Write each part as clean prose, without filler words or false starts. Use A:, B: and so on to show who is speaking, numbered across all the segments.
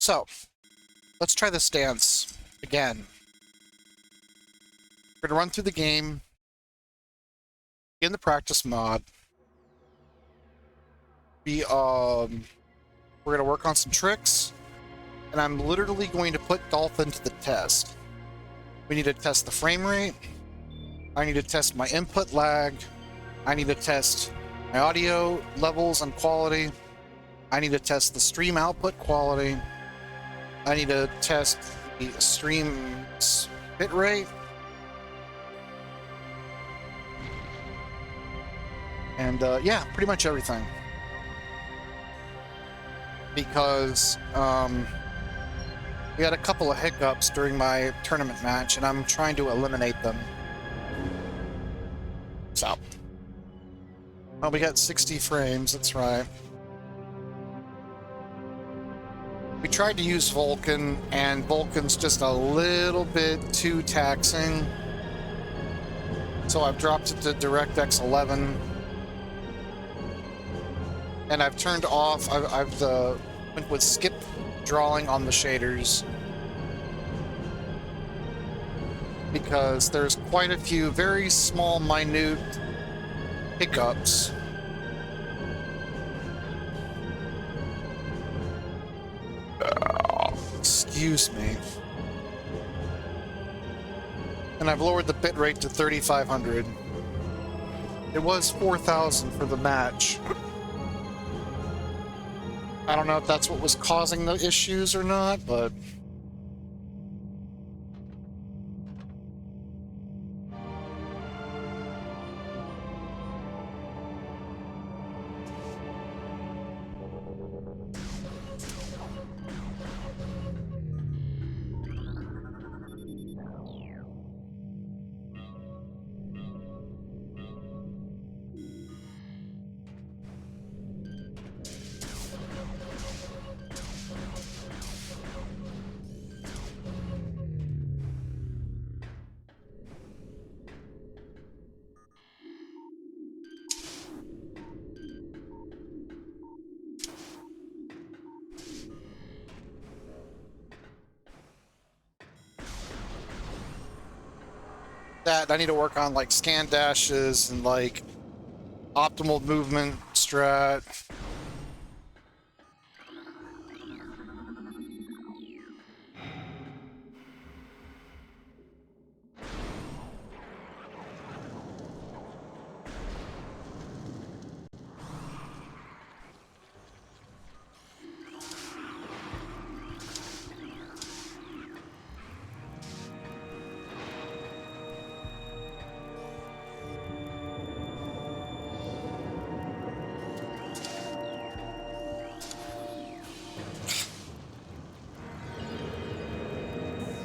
A: So, let's try this dance again. We're gonna run through the game in the practice mod. We're gonna work on some tricks, and I'm literally going to put Dolphin to the test. We need to test the frame rate. I need to test my input lag. I need to test my audio levels and quality. I need to test the stream output quality. I need to test the stream's bitrate. And yeah, pretty much everything. Because we had a couple of hiccups during my tournament match, and I'm trying to eliminate them. So, well, we got 60 frames, that's right. We tried to use Vulkan, and Vulkan's just a little bit too taxing. So I've dropped it to DirectX 11. And I've turned off, I've went with skip drawing on the shaders. Because there's quite a few very small, minute hiccups. Excuse me. And I've lowered the bitrate to 3500. It was 4000 for the match. I don't know if that's what was causing the issues or not, but... that I need to work on like scan dashes and like optimal movement strat.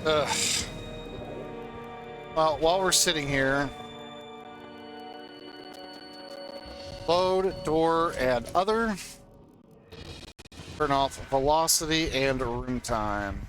A: Ugh. Well, while we're sitting here, load, door, and other. Turn off velocity and room time.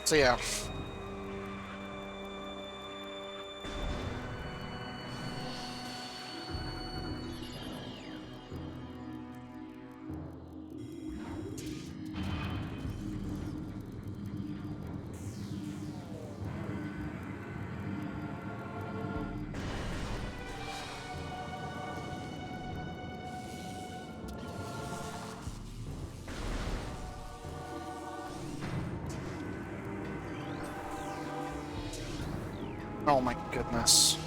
A: So yeah. Oh my goodness.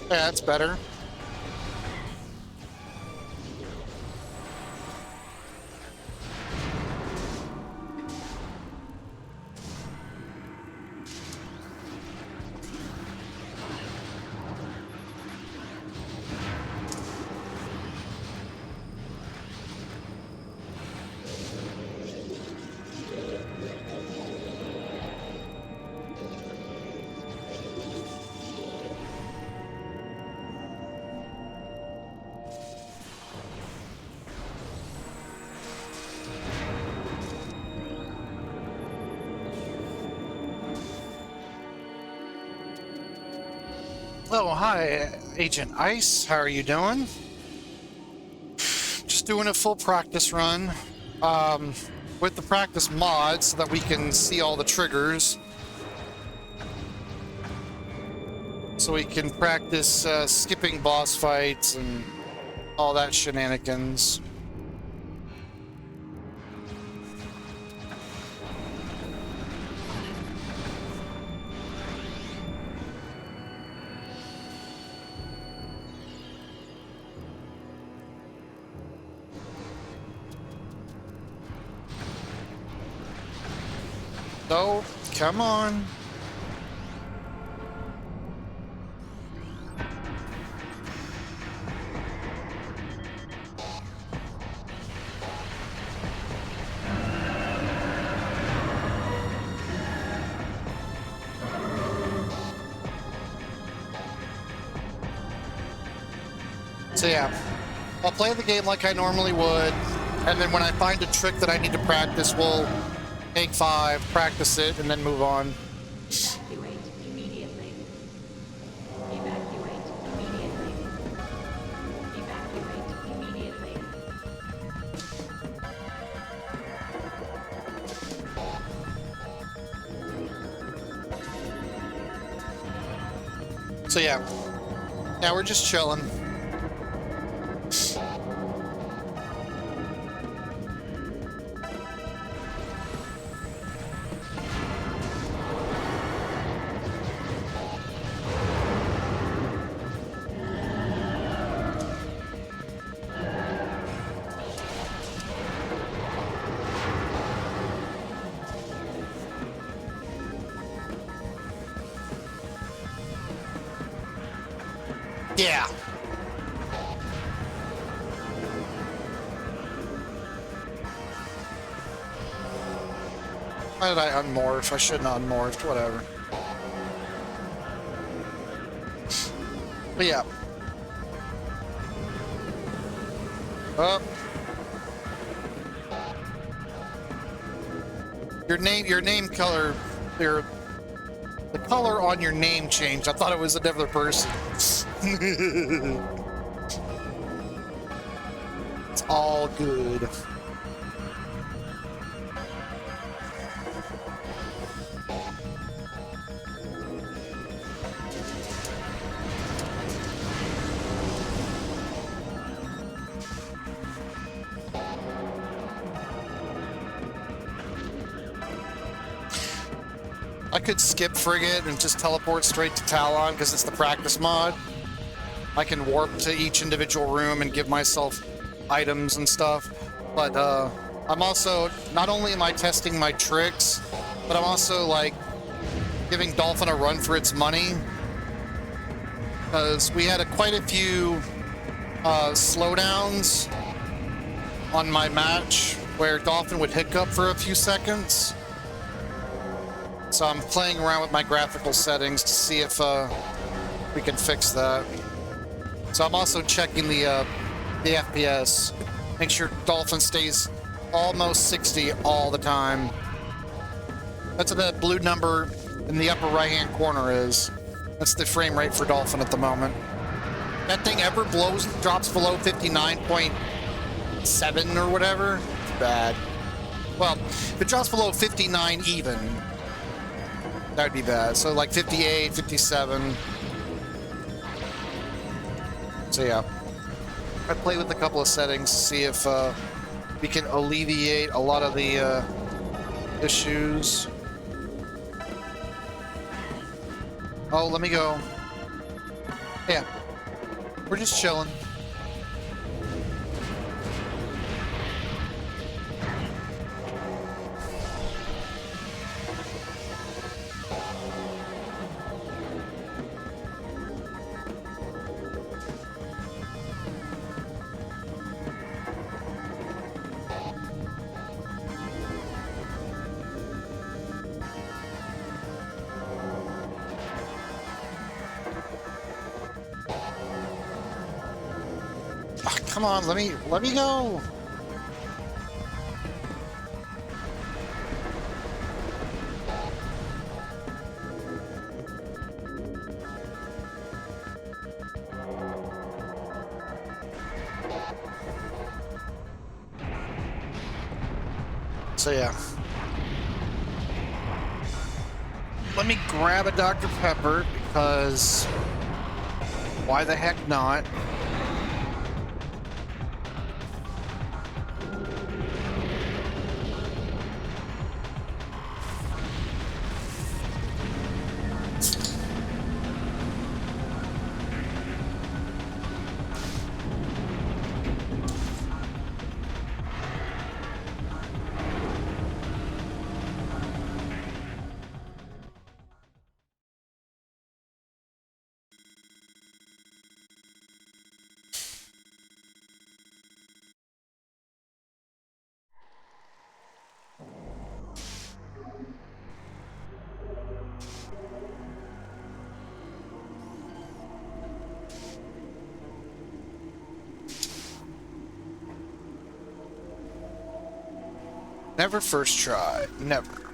A: Yeah, that's better. Oh, hi, Agent Ice. How are you doing? Just doing a full practice run with the practice mod so that we can see all the triggers. So we can practice skipping boss fights and all that shenanigans. So, come on. So yeah, I'll play the game like I normally would, and then when I find a trick that I need to practice, we'll take 5, practice it, and then move on.
B: Evacuate immediately. Evacuate immediately. Evacuate immediately.
A: So yeah, now we're just chilling. Yeah. Why did I unmorph? I shouldn't have unmorphed, whatever. But yeah. Up. Your name color, the color on your name changed. I thought it was another person. It's all good. I could skip Frigate and just teleport straight to Talon because it's the practice mod. I can warp to each individual room and give myself items and stuff. But I'm also, not only am I testing my tricks, but I'm also like giving Dolphin a run for its money. Because we had quite a few slowdowns on my match where Dolphin would hiccup for a few seconds. So I'm playing around with my graphical settings to see if we can fix that. So I'm also checking the FPS. Make sure Dolphin stays almost 60 all the time. That's what that blue number in the upper right-hand corner is. That's the frame rate for Dolphin at the moment. That thing ever drops below 59.7 or whatever, it's bad. Well, if it drops below 59 even, that would be bad. So like 58, 57. So yeah, I play with a couple of settings to see if we can alleviate a lot of the issues. Oh, let me go. Yeah, we're just chilling. Come on, let me go. So yeah. Let me grab a Dr. Pepper because why the heck not? Never first try. Never.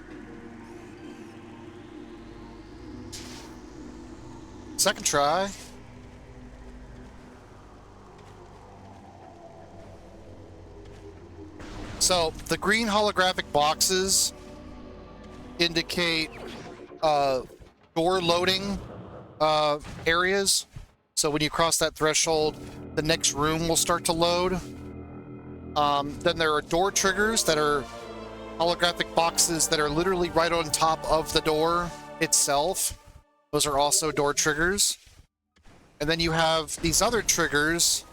A: Second try. So the green holographic boxes indicate door loading areas. So when you cross that threshold, the next room will start to load. Then there are door triggers that are holographic boxes that are literally right on top of the door itself. Those are also door triggers. And then you have these other triggers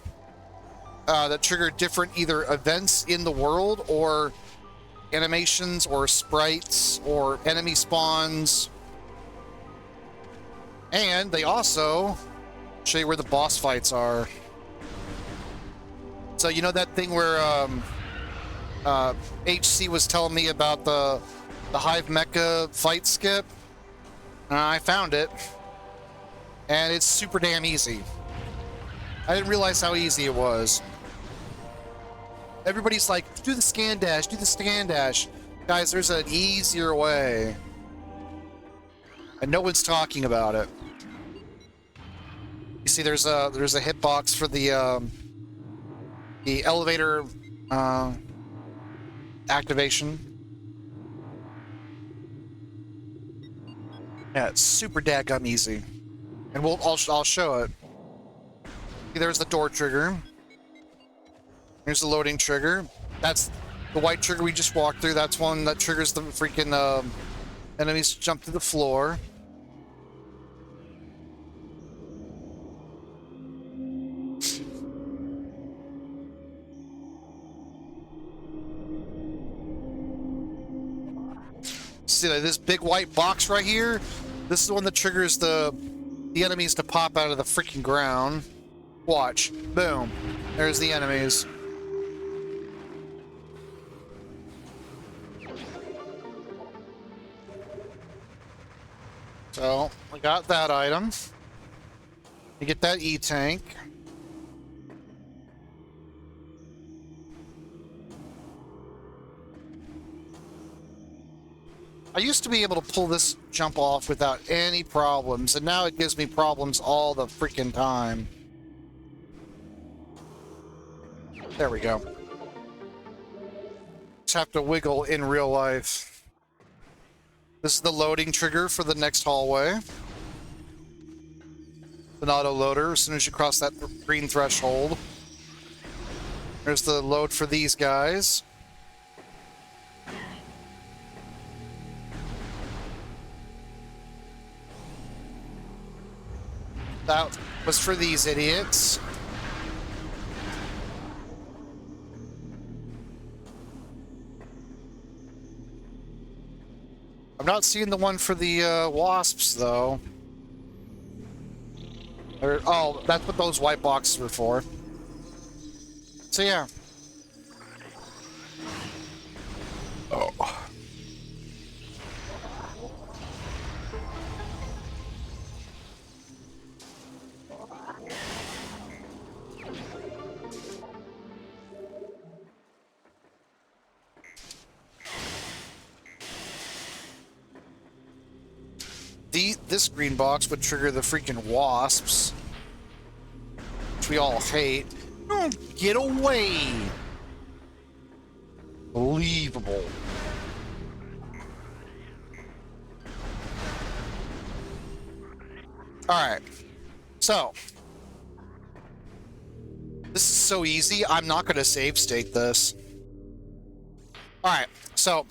A: that trigger different either events in the world or animations or sprites or enemy spawns. And they also show you where the boss fights are. So you know that thing where HC was telling me about the Hive Mecha fight skip? I found it. And it's super damn easy. I didn't realize how easy it was. Everybody's like, do the scan dash, do the scan dash. Guys, there's an easier way. And no one's talking about it. You see, there's a hitbox for the elevator activation. Yeah, it's super dadgum easy. And I'll show it. See, there's the door trigger. Here's the loading trigger. That's the white trigger we just walked through. That's one that triggers the freaking enemies to jump to the floor. See this big white box right here? This is the one that triggers the enemies to pop out of the freaking ground. Watch. Boom. There's the enemies. So, we got that item. You get that E-tank. I used to be able to pull this jump off without any problems, and now it gives me problems all the freaking time. There we go. Just have to wiggle in real life. This is the loading trigger for the next hallway. An auto loader as soon as you cross that green threshold. There's the load for these guys. That was for these idiots. I'm not seeing the one for the wasps, though. Oh, that's what those white boxes were for. So, yeah. Oh. This green box would trigger the freaking wasps, which we all hate. Oh, get away! Unbelievable. All right. So this is so easy. I'm not going to save state this. All right. So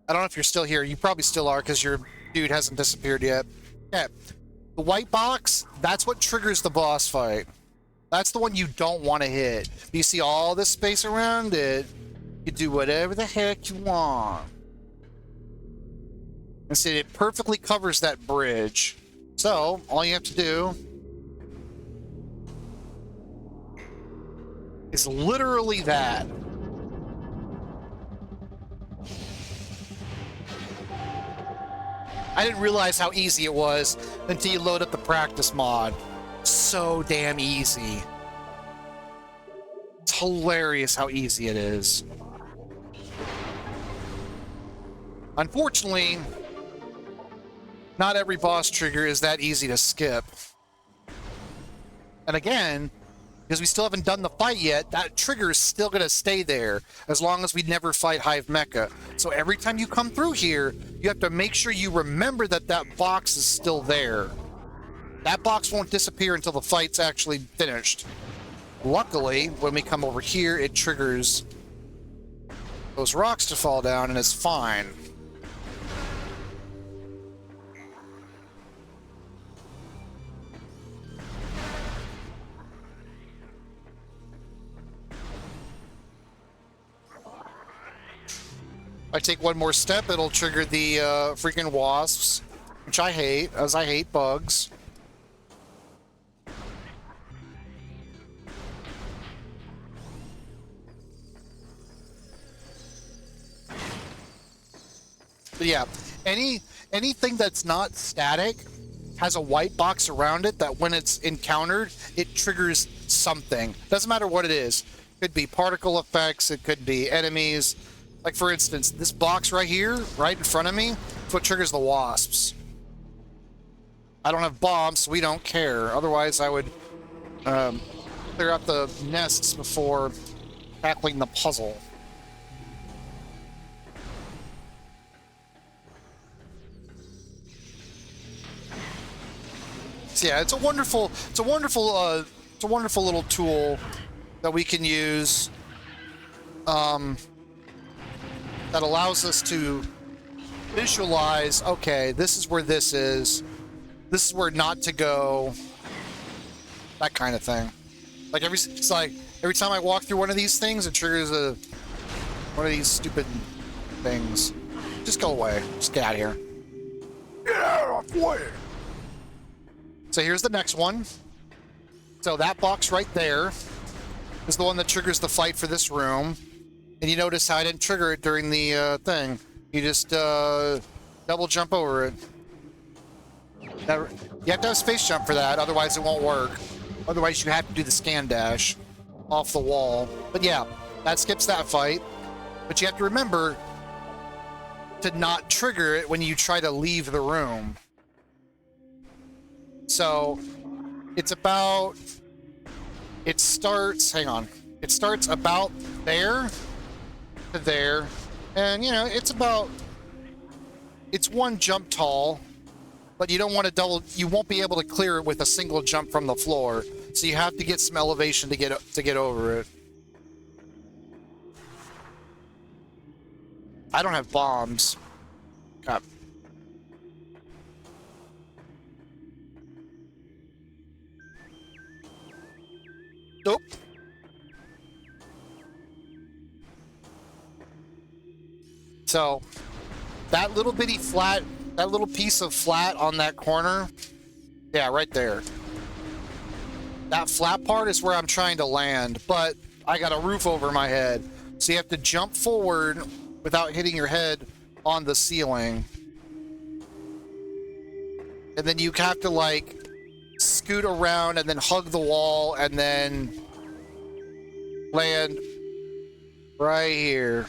A: I don't know if you're still here. You probably still are because your dude hasn't disappeared yet. Okay. The white box, that's what triggers the boss fight. That's the one you don't want to hit. You see all this space around it. You do whatever the heck you want. And see, it perfectly covers that bridge. So, all you have to do is literally that. I didn't realize how easy it was until you load up the practice mod. So damn easy. It's hilarious how easy it is. Unfortunately, not every boss trigger is that easy to skip. And again, because we still haven't done the fight yet, that trigger is still going to stay there as long as we never fight Hive Mecha. So every time you come through here, you have to make sure you remember that that box is still there. That box won't disappear until the fight's actually finished. Luckily, when we come over here, it triggers those rocks to fall down and it's fine. If I take one more step, it'll trigger the freaking wasps, which I hate, as I hate bugs. But yeah, anything that's not static has a white box around it that when it's encountered, it triggers something. Doesn't matter what it is. Could be particle effects, it could be enemies. Like for instance, this box right here, right in front of me, is what triggers the wasps. I don't have bombs, so we don't care. Otherwise, I would clear out the nests before tackling the puzzle. So yeah, it's a wonderful little tool that we can use. That allows us to visualize, okay, this is where this is where not to go, that kind of thing. Like it's like every time I walk through one of these things, it triggers one of these stupid things. Just go away. Just get out of here. Get out of the way. So here's the next one. So that box right there is the one that triggers the fight for this room. And you notice how I didn't trigger it during the thing. You just double jump over it. You have to have space jump for that, otherwise it won't work. Otherwise you have to do the scan dash off the wall. But yeah, that skips that fight. But you have to remember to not trigger it when you try to leave the room. So it's about... It starts... Hang on. It starts about there to there, and you know, it's one jump tall, but you don't want to double, you won't be able to clear it with a single jump from the floor, so you have to get some elevation to get over it. I don't have bombs. God. Nope. So, that little bitty flat, that little piece of flat on that corner, yeah, right there. That flat part is where I'm trying to land, but I got a roof over my head. So you have to jump forward without hitting your head on the ceiling. And then you have to, like, scoot around and then hug the wall and then land right here.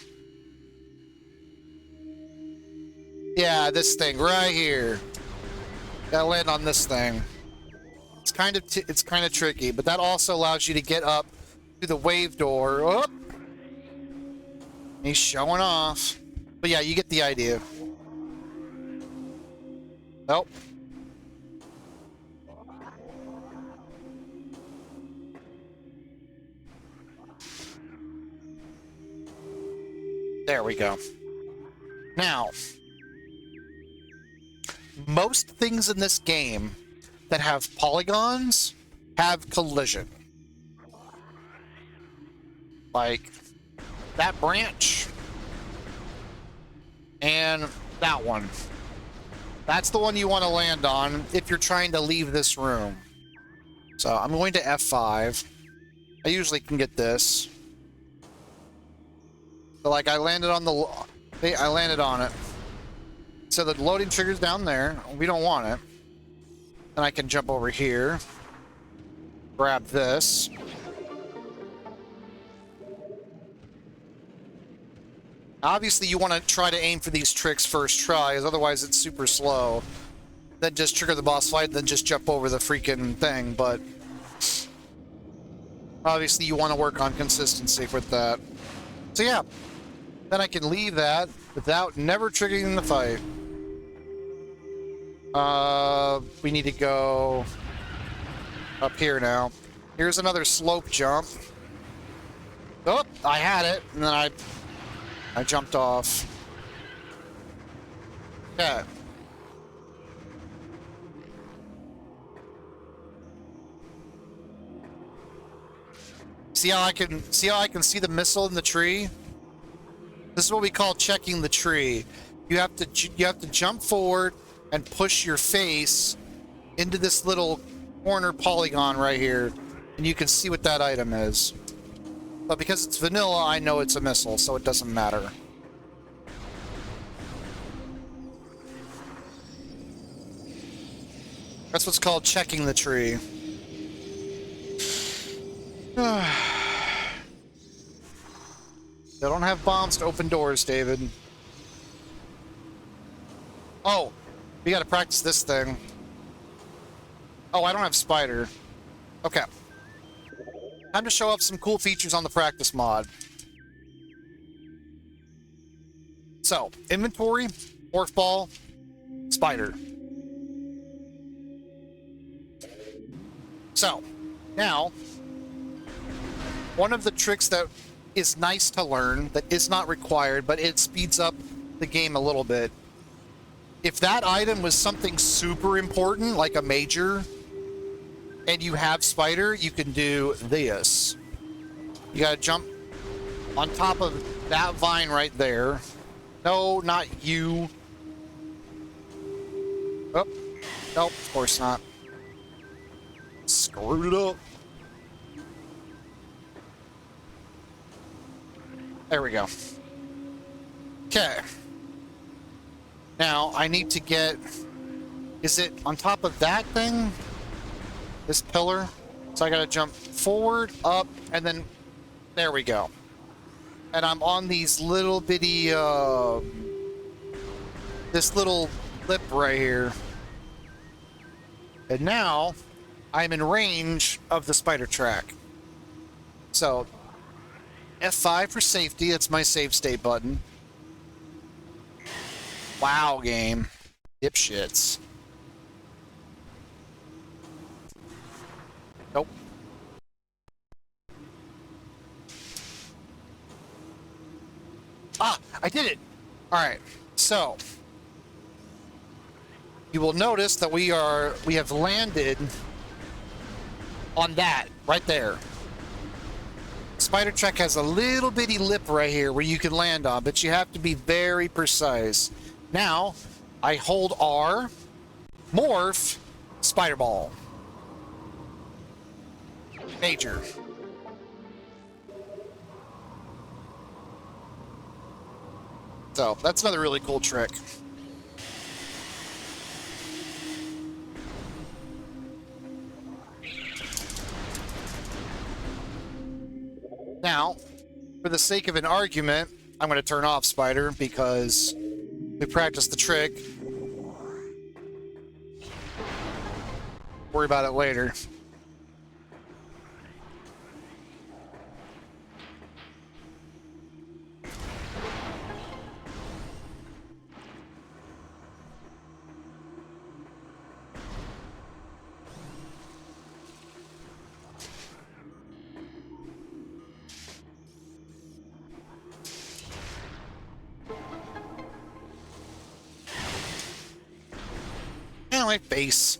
A: Yeah, this thing right here. Gotta land on this thing. It's kind of tricky, but that also allows you to get up to the wave door. Oh! He's showing off. But yeah, you get the idea. Nope. There we go. Now, most things in this game that have polygons have collision. Like that branch and that one. That's the one you want to land on if you're trying to leave this room. So I'm going to F5. I usually can get this. But like I landed on it. So the loading trigger's down there. We don't want it. And I can jump over here. Grab this. Obviously, you want to try to aim for these tricks first try, as otherwise it's super slow. Then just trigger the boss fight, then just jump over the freaking thing, but... obviously, you want to work on consistency with that. So yeah, then I can leave that without never triggering the fight. We need to go up here now. Here's another slope jump. Oh, I had it, and then I jumped off. Yeah. See how I can see the missile in the tree? This is what we call checking the tree. You have to jump forward and push your face into this little corner polygon right here, and you can see what that item is. But because it's vanilla, I know it's a missile, so it doesn't matter. That's what's called checking the tree. They don't have bombs to open doors, David. Oh, we gotta practice this thing. Oh, I don't have spider. Okay. Time to show off some cool features on the practice mod. So, inventory, morph ball, spider. So, now, one of the tricks that is nice to learn, that is not required, but it speeds up the game a little bit. If that item was something super important, like a major, and you have spider, you can do this. You gotta jump on top of that vine right there. No, not you. Oh, nope, of course not. Screwed it up. There we go. Okay. Now, I need to get... is it on top of that thing? This pillar? So I gotta jump forward, up, and then... there we go. And I'm on these little bitty, this little lip right here. And now, I'm in range of the spider track. So, F5 for safety, that's my save state button. Wow, game. Dipshits. Nope. Ah, I did it! Alright, so... you will notice that we have landed on that, right there. Spider track has a little bitty lip right here where you can land on, but you have to be very precise. Now, I hold R, morph, spider ball. Major. So, that's another really cool trick. Now, for the sake of an argument, I'm going to turn off spider because we practiced the trick. Worry about it later. my face.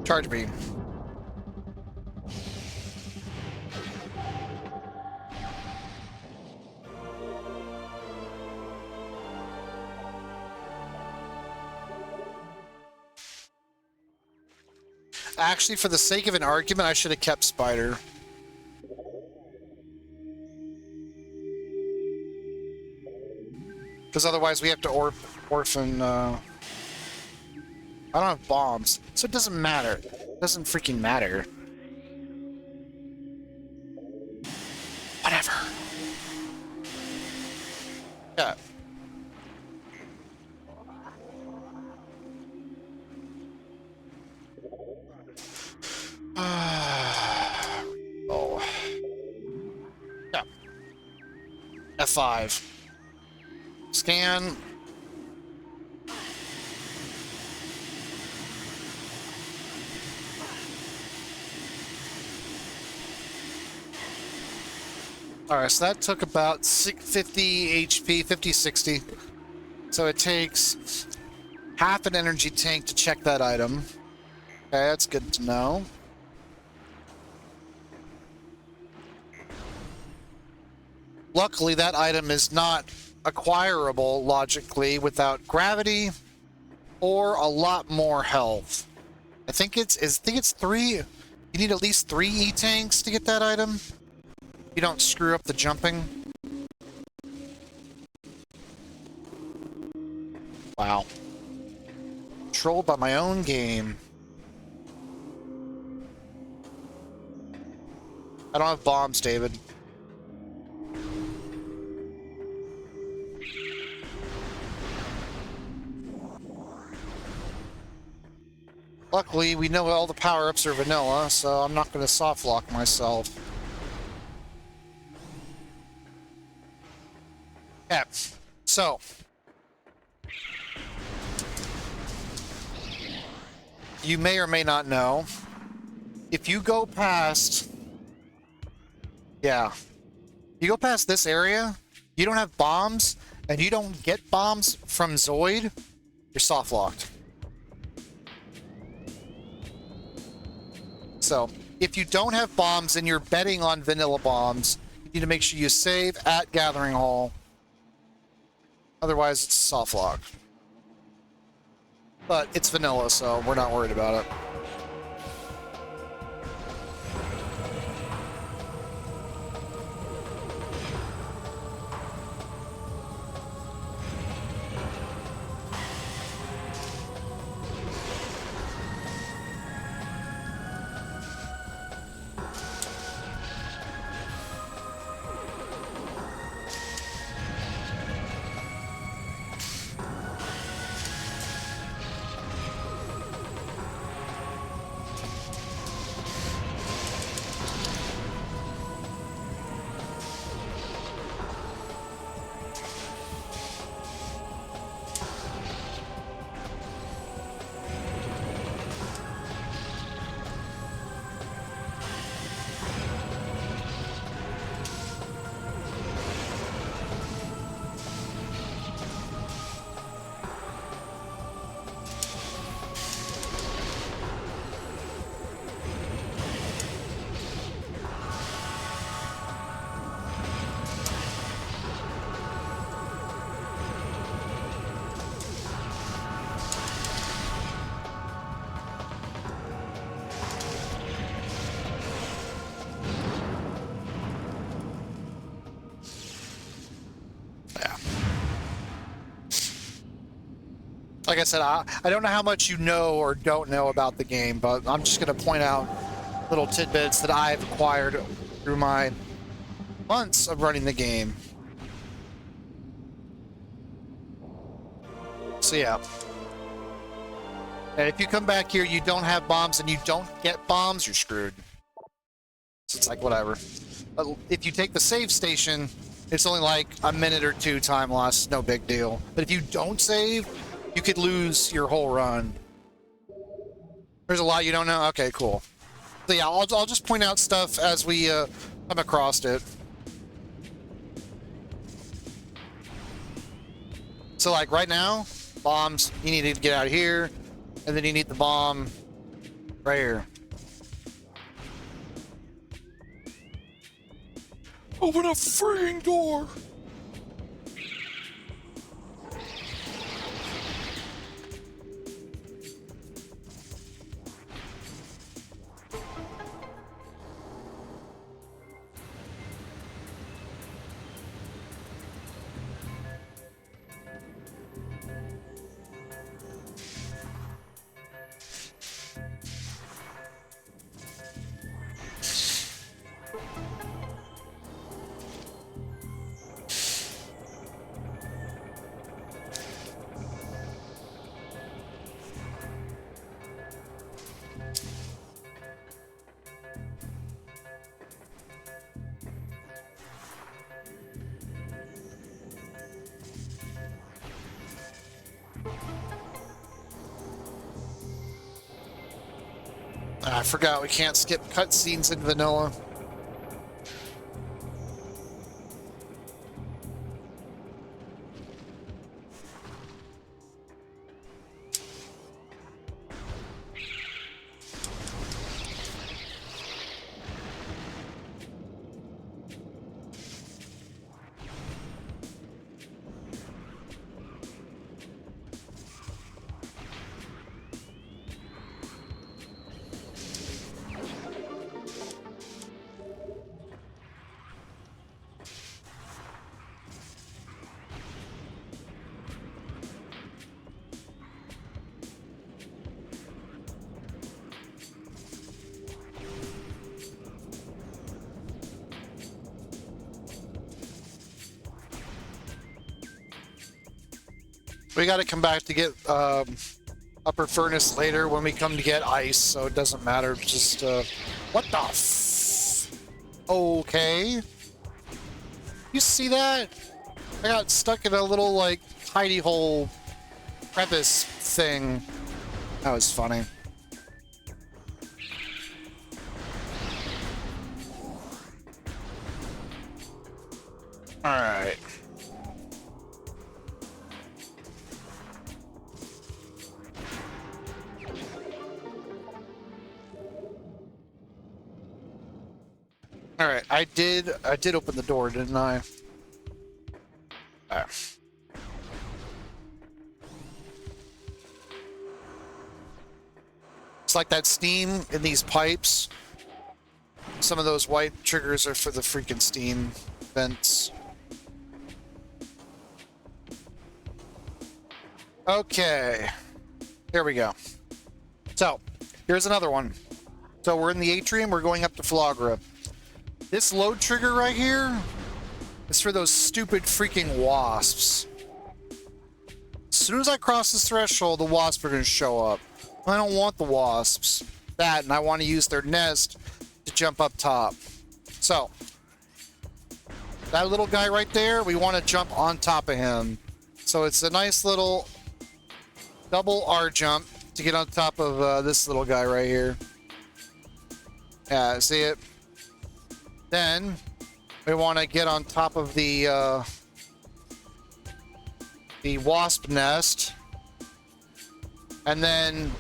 A: Charge beam. Actually, for the sake of an argument, I should have kept Spider. Because otherwise we have to orphan, I don't have bombs, so it doesn't matter. It doesn't freaking matter. Whatever. Yeah. Oh. Yeah. F5. Scan. Alright, so that took about 50 HP, 50, 60. So it takes half an energy tank to check that item. Okay, that's good to know. Luckily, that item is not acquirable logically without gravity or a lot more health. I think it's 3. You need at least 3 E-tanks to get that item. You don't screw up the jumping. Wow. Controlled by my own game. I don't have bombs, David. Luckily, we know all the power-ups are vanilla, so I'm not going to soft-lock myself. Yeah, so... you may or may not know, if you go past... yeah. You go past this area, you don't have bombs, and you don't get bombs from Zoid, you're soft-locked. So, if you don't have bombs and you're betting on vanilla bombs, you need to make sure you save at Gathering Hall. Otherwise, it's soft lock. But it's vanilla, so we're not worried about it. Like I said, I don't know how much you know or don't know about the game, but I'm just going to point out little tidbits that I've acquired through my months of running the game. So yeah. And if you come back here, you don't have bombs and you don't get bombs, you're screwed. So it's like, whatever. But if you take the save station, it's only like a minute or two time loss, no big deal. But if you don't save, you could lose your whole run. There's a lot you don't know? Okay, cool. So yeah, I'll just point out stuff as we come across it. So like right now, bombs, you need to get out of here, and then you need the bomb right here. Open a freaking door! I forgot we can't skip cutscenes in vanilla. We got to come back to get upper furnace later when we come to get ice, so it doesn't matter. Just what the okay, you see that? I got stuck in a little like hidey hole crevice thing. That was funny. All right. All right, I did open the door, didn't I? It's like that steam in these pipes. Some of those white triggers are for the freaking steam vents. Okay, here we go. So, here's another one. So we're in the atrium, we're going up to Flagra. This load trigger right here is for those stupid freaking wasps. As soon as I cross this threshold, the wasps are going to show up. I don't want the wasps. That, and I want to use their nest to jump up top. So, that little guy right there, we want to jump on top of him. So it's a nice little double R jump to get on top of this little guy right here. Yeah, see it? Then we want to get on top of the wasp nest, and then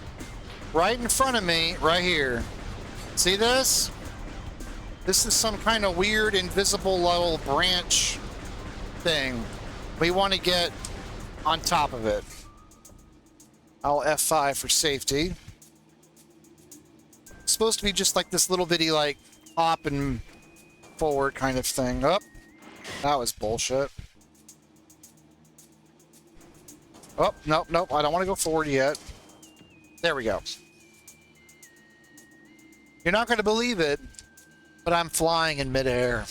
A: right in front of me, right here. See this? This is some kind of weird invisible little branch thing. We want to get on top of it. I'll F5 for safety. It's supposed to be just like this little bitty like hop and forward kind of thing. Oh, that was bullshit. Oh, nope, nope. I don't want to go forward yet. There we go. You're not going to believe it, but I'm flying in midair.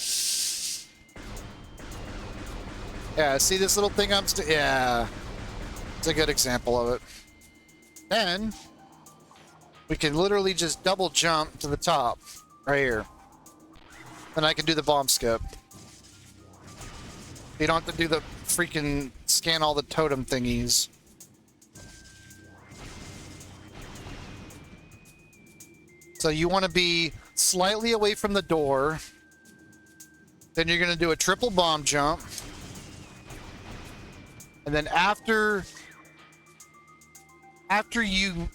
A: Yeah, see this little thing yeah. It's a good example of it. Then, we can literally just double jump to the top. Right here. Then I can do the bomb skip. You don't have to do the freaking scan all the totem thingies. So you want to be slightly away from the door. Then you're going to do a triple bomb jump. And then after you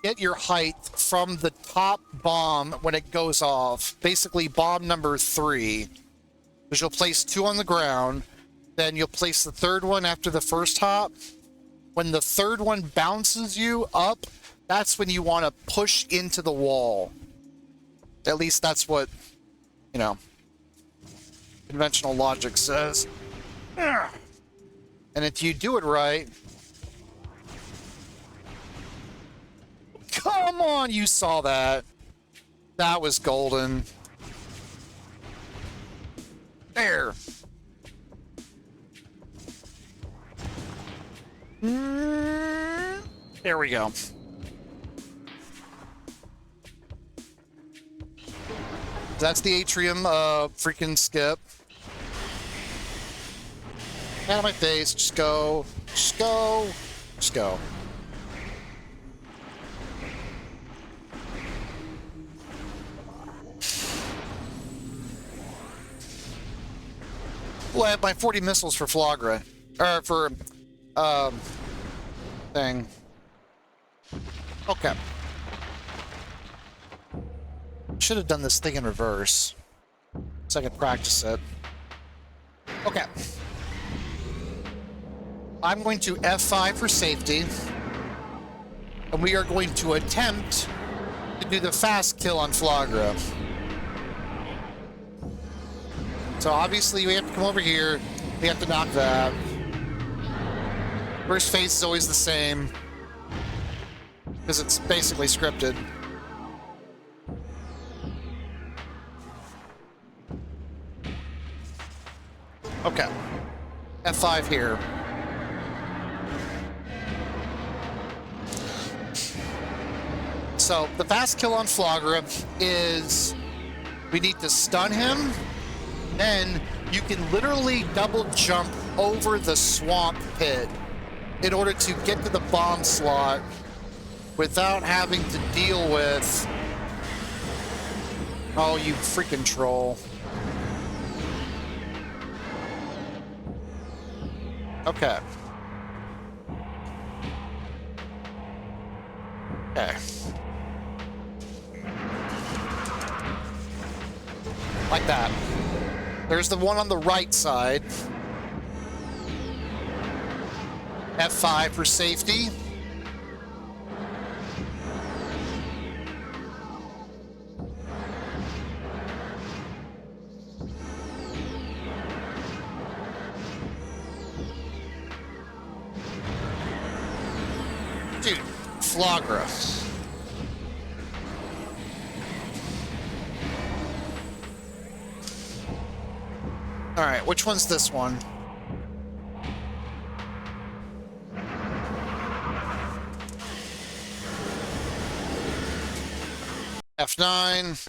A: get your height from the top bomb when it goes off, basically bomb number 3, because you'll place 2 on the ground, then you'll place the third one after the first hop. When the third one bounces you up, that's when you want to push into the wall. At least that's what, you know, conventional logic says. And if you do it right... Come on, you saw that. That was golden. There. There we go. That's the atrium freaking skip. Out of my face. Just go. Just go. Just go. Well, I have my 40 missiles for Flagra. Or for, thing. Okay. Should have done this thing in reverse, so I could practice it. Okay. I'm going to F5 for safety. And we are going to attempt to do the fast kill on Flagra. So obviously we have to come over here. We have to knock that. First phase is always the same, because it's basically scripted. Okay. F5 here. So the fast kill on Flagra is we need to stun him. Then you can literally double jump over the swamp pit in order to get to the bomb slot without having to deal with... Oh, you freaking troll. Okay. Okay. Like that. There's the one on the right side. F5 for safety. Dude, Flagra. All right, which one's this one? F9.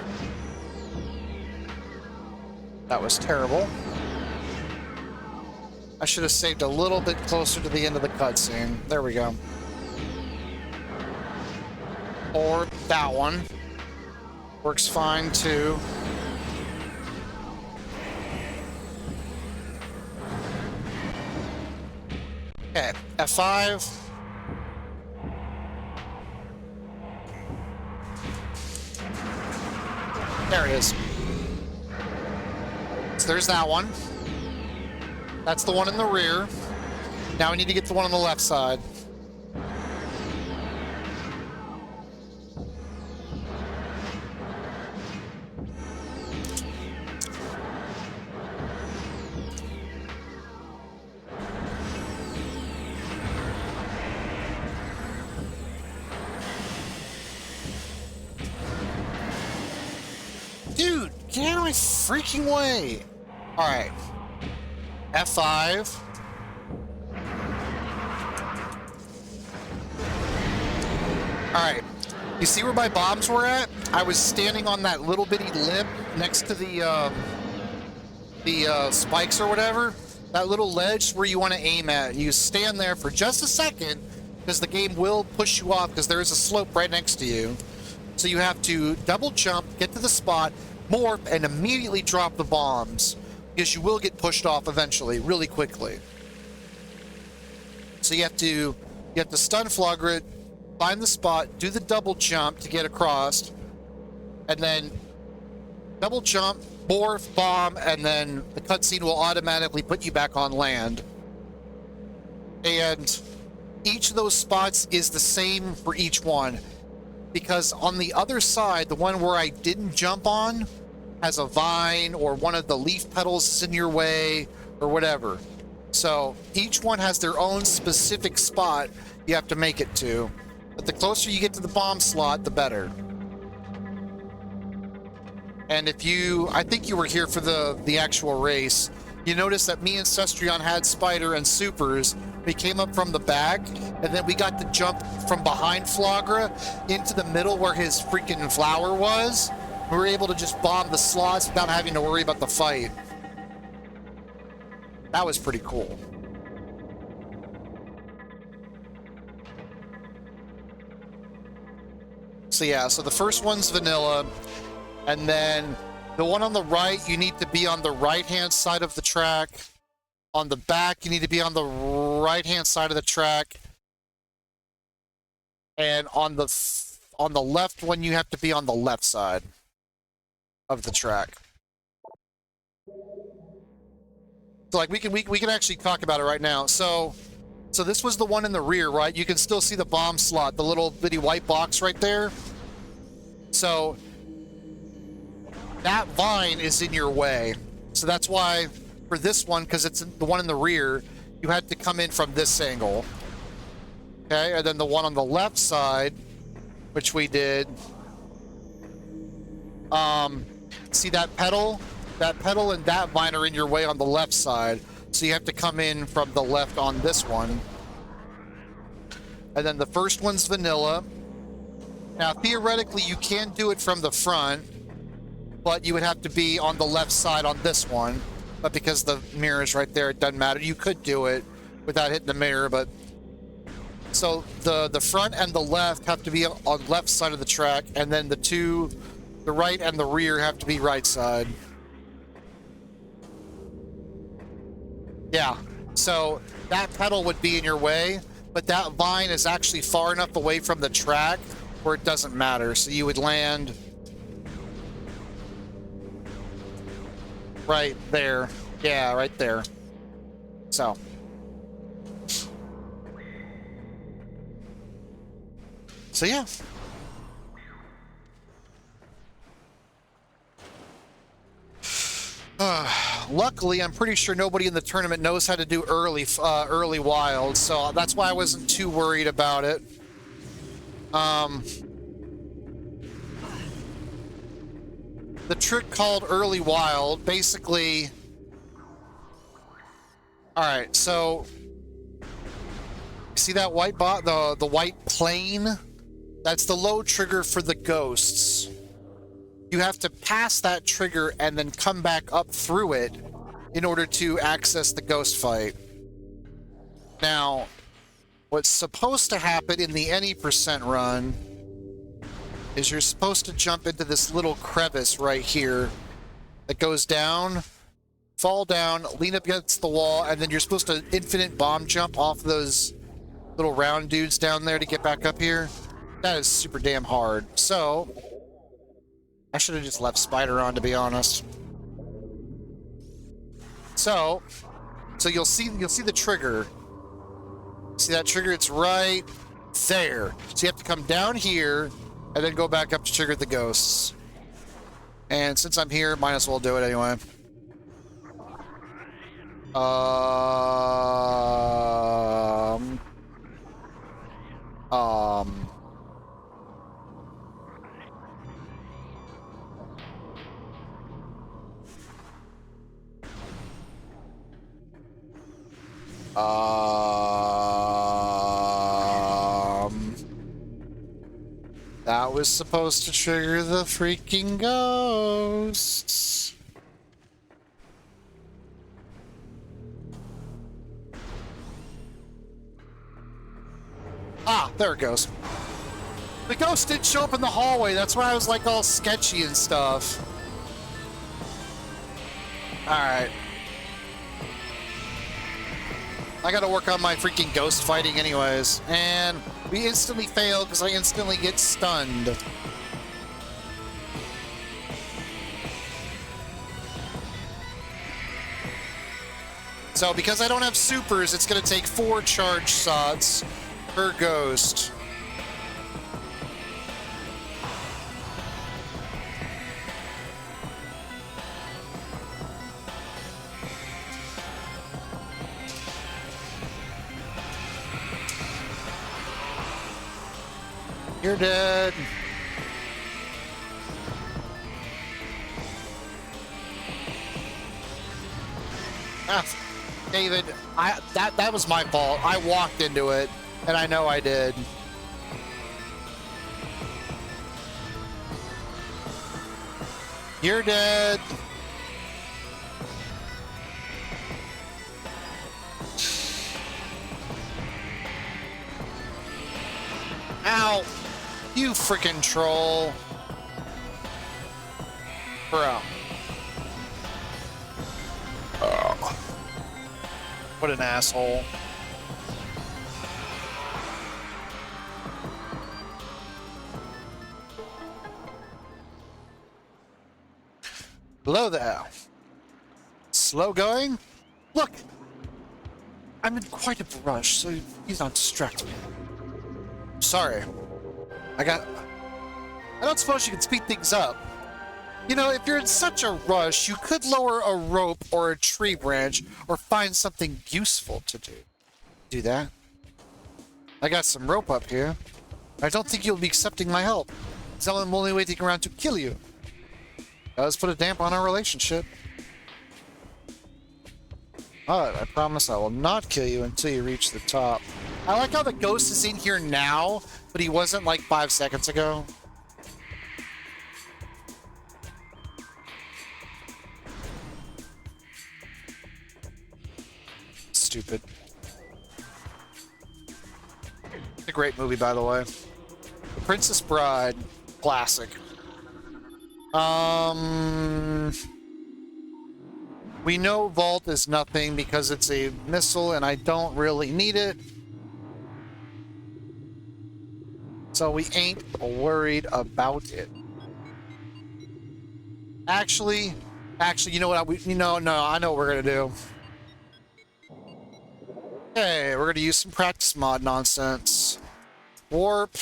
A: That was terrible. I should have saved a little bit closer to the end of the cutscene. There we go. Or that one. Works fine too. Okay, F5. There it is. So there's that one. That's the one in the rear. Now we need to get the one on the left side. Get out of my freaking way! Alright. F5. Alright. You see where my bombs were at? I was standing on that little bitty lip next to the spikes or whatever. That little ledge where you want to aim at. You stand there for just a second because the game will push you off because there is a slope right next to you. So you have to double jump, get to the spot, morph, and immediately drop the bombs because you will get pushed off eventually, really quickly. So you have to stun flogger it, find the spot, do the double jump to get across, and then double jump, morph, bomb, and then the cutscene will automatically put you back on land. And each of those spots is the same for each one, because on the other side, the one where I didn't jump on has a vine or one of the leaf petals is in your way or whatever. So each one has their own specific spot you have to make it to. But the closer you get to the bomb slot, the better. And I think you were here for the actual race. You noticed that me and Cestrion had Spider and Supers. We came up from the back, and then we got to jump from behind Flagra into the middle where his freaking flower was. We were able to just bomb the slots without having to worry about the fight. That was pretty cool. So yeah, so the first one's vanilla, and then the one on the right, you need to be on the right-hand side of the track. On the back, you need to be on the right-hand side of the track. And on the left one, you have to be on the left side of the track. So like we can actually talk about it right now. So this was the one in the rear, right? You can still see the bomb slot, the little bitty white box right there. So that vine is in your way. So that's why for this one, because it's the one in the rear, you had to come in from this angle. Okay, and then the one on the left side, which we did. See that pedal? That pedal and that vine are in your way on the left side. So you have to come in from the left on this one. And then the first one's vanilla. Now, theoretically, you can do it from the front, but you would have to be on the left side on this one. But because the mirror is right there, it doesn't matter. You could do it without hitting the mirror, but... So the front and the left have to be on left side of the track, and then the right and the rear have to be right side. Yeah, so that pedal would be in your way, but that vine is actually far enough away from the track where it doesn't matter. So you would land right there. Yeah, right there. So yeah. Luckily, I'm pretty sure nobody in the tournament knows how to do early wild, so that's why I wasn't too worried about it. The trick called early wild, basically... Alright, so... See that white the white plane? That's the low trigger for the ghosts. You have to pass that trigger and then come back up through it in order to access the ghost fight. Now, what's supposed to happen in the any % run is you're supposed to jump into this little crevice right here that goes down, fall down, lean up against the wall, and then you're supposed to infinite bomb jump off those little round dudes down there to get back up here. That is super damn hard. So I should have just left Spider on, to be honest. So you'll see the trigger. See that trigger? It's right there. So you have to come down here and then go back up to trigger the ghosts. And since I'm here, might as well do it anyway. That was supposed to trigger the freaking ghosts. Ah, there it goes. The ghost did show up in the hallway. That's why I was like all sketchy and stuff. Alright. I gotta work on my freaking ghost fighting anyways. And we instantly fail because I instantly get stunned. So because I don't have supers, it's gonna take 4 charge shots per ghost. You're dead. Ah, David, that was my fault. I walked into it, and I know I did. You're dead. Ow! You freaking troll. Bro. Oh. What an asshole. Hello there. Slow going? Look! I'm in quite a rush, so please not distract me. Sorry. I don't suppose you can speed things up. You know, if you're in such a rush, you could lower a rope or a tree branch or find something useful to do. Do that. I got some rope up here. I don't think you'll be accepting my help. I'm only waiting around to kill you. Does put a damp on our relationship. But I promise I will not kill you until you reach the top. I like how the ghost is in here now, but he wasn't like 5 seconds ago. Stupid. It's a great movie, by the way. The Princess Bride. Classic. We know Vault is nothing because it's a missile and I don't really need it. So we ain't worried about it. Actually, you know what? No, I know what we're gonna do. Okay, we're gonna use some practice mod nonsense. Warp,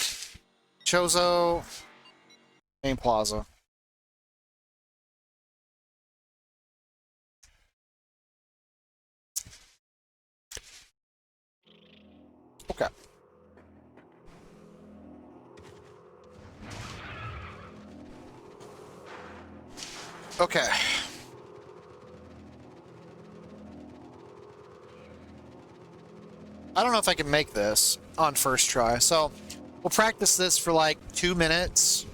A: Chozo, Main Plaza. Okay. Okay. I don't know if I can make this on first try, so we'll practice this for like 2 minutes,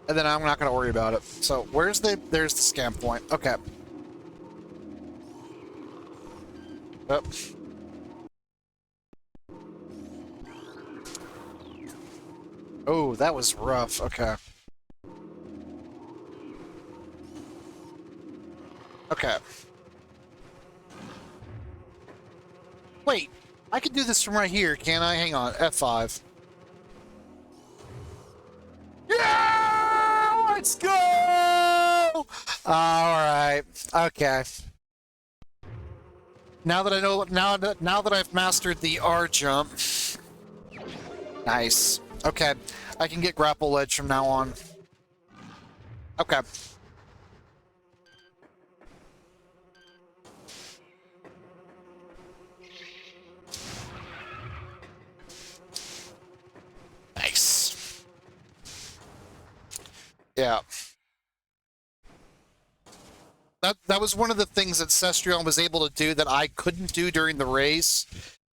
A: and then I'm not going to worry about it. So there's the scam point. Okay. Yep. Oh, that was rough. Okay. Okay. Wait, I can do this from right here, can't I? Hang on, F5. Yeah! Let's go! Alright. Okay. Now that I know, now that I've mastered the R jump. Nice. Okay. I can get grapple ledge from now on. Okay. Nice. Yeah. that was one of the things that Cestrion was able to do that I couldn't do during the race.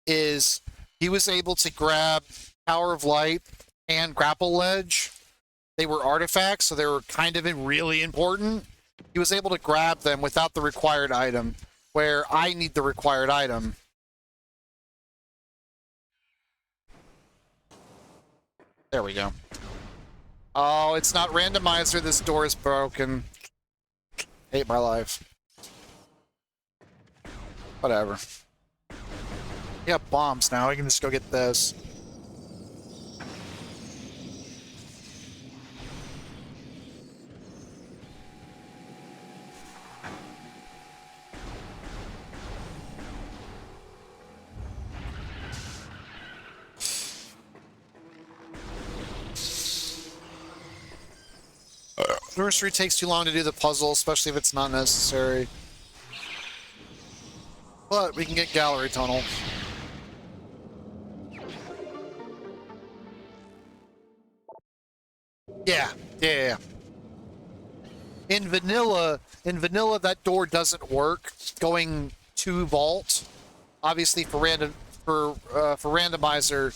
A: Is he was able to grab Power of Light and Grapple Ledge. They were artifacts, so they were kind of really important. He was able to grab them without the required item, where I need the required item. There we go. Oh, it's not randomizer. This door is broken. Hate my life. Whatever. We have bombs now. We can just go get this. Nursery takes too long to do the puzzle, especially if it's not necessary. But we can get gallery tunnel. Yeah. In vanilla, that door doesn't work going to vault. Obviously, for randomizer,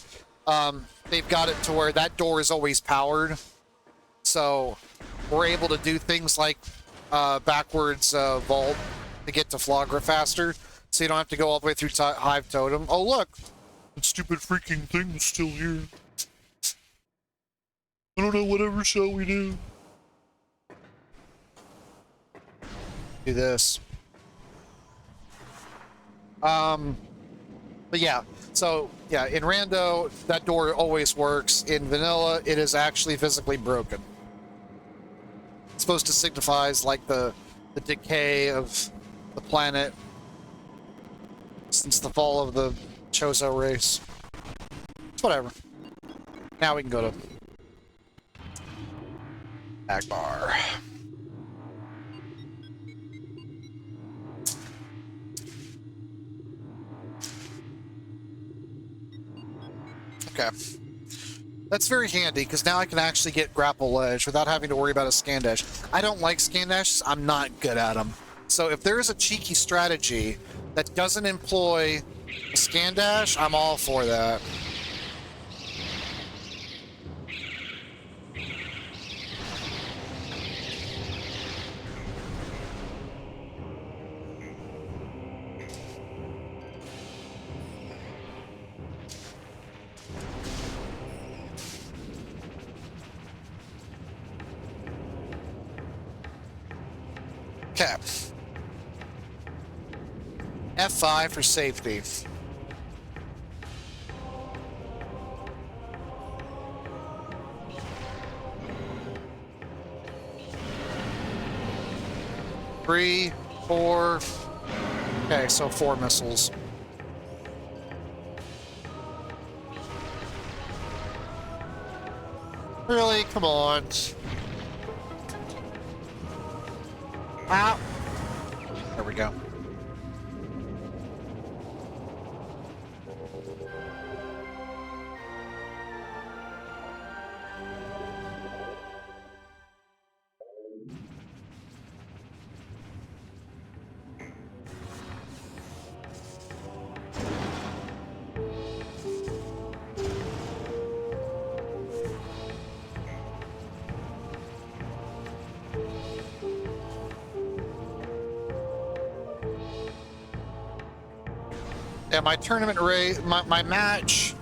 A: they've got it to where that door is always powered. So we're able to do things like backwards vault to get to Flagra faster, so you don't have to go all the way through Hive Totem. Oh look, that stupid freaking thing is still here. I don't know, whatever shall we do? Do this. But yeah, so yeah, in Rando, that door always works. In Vanilla, it is actually physically broken. It's supposed to signify like the decay of the planet since the fall of the Chozo race. It's whatever. Now we can go to Agbar. Okay. That's very handy, because now I can actually get Grapple Ledge without having to worry about a Scan Dash. I don't like Scan Dashes. I'm not good at them. So if there is a cheeky strategy that doesn't employ a Scan Dash, I'm all for that. Okay. F5 for safety. Three, four. Okay, so 4 missiles. Really? Come on. Ow. There we go. Yeah, my tournament race, my match,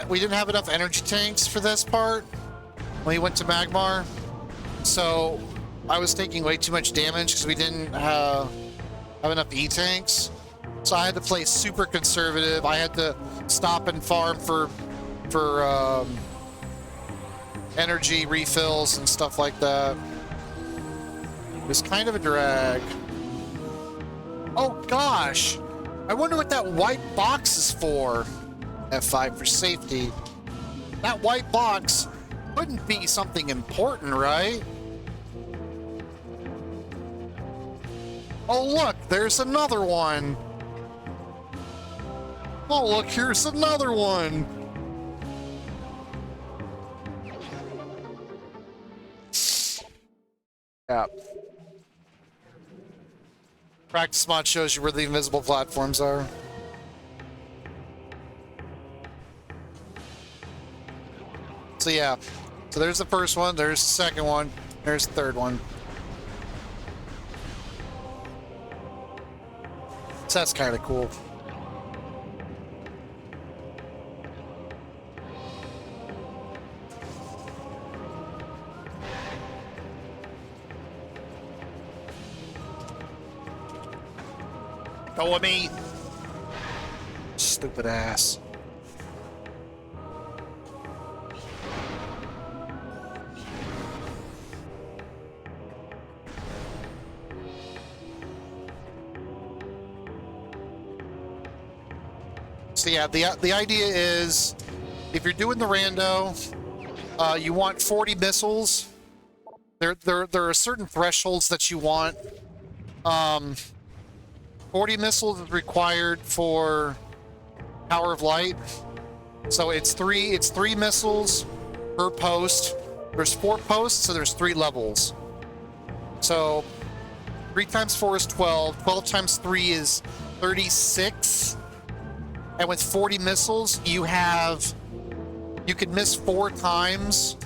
A: we didn't have enough energy tanks for this part when we went to Magmar. So I was taking way too much damage because we didn't have enough E-tanks. So I had to play super conservative. I had to stop and farm for energy refills and stuff like that. It was kind of a drag. Oh gosh! I wonder what that white box is for. F5 for safety. That white box couldn't be something important, right? Oh look, there's another one. Oh look, here's another one. Yeah. Practice mod shows you where the invisible platforms are. So yeah, so there's the first one, there's the second one, there's the third one. So that's kind of cool. Go with me. Stupid ass. So yeah, the idea is, if you're doing the rando, you want 40 missiles. There are certain thresholds that you want. 40 missiles is required for Power of Light. So it's three missiles per post. There's 4 posts, so there's 3 levels. So 3 times 4 is 12. 12 times 3 is 36. And with 40 missiles, you can miss 4 times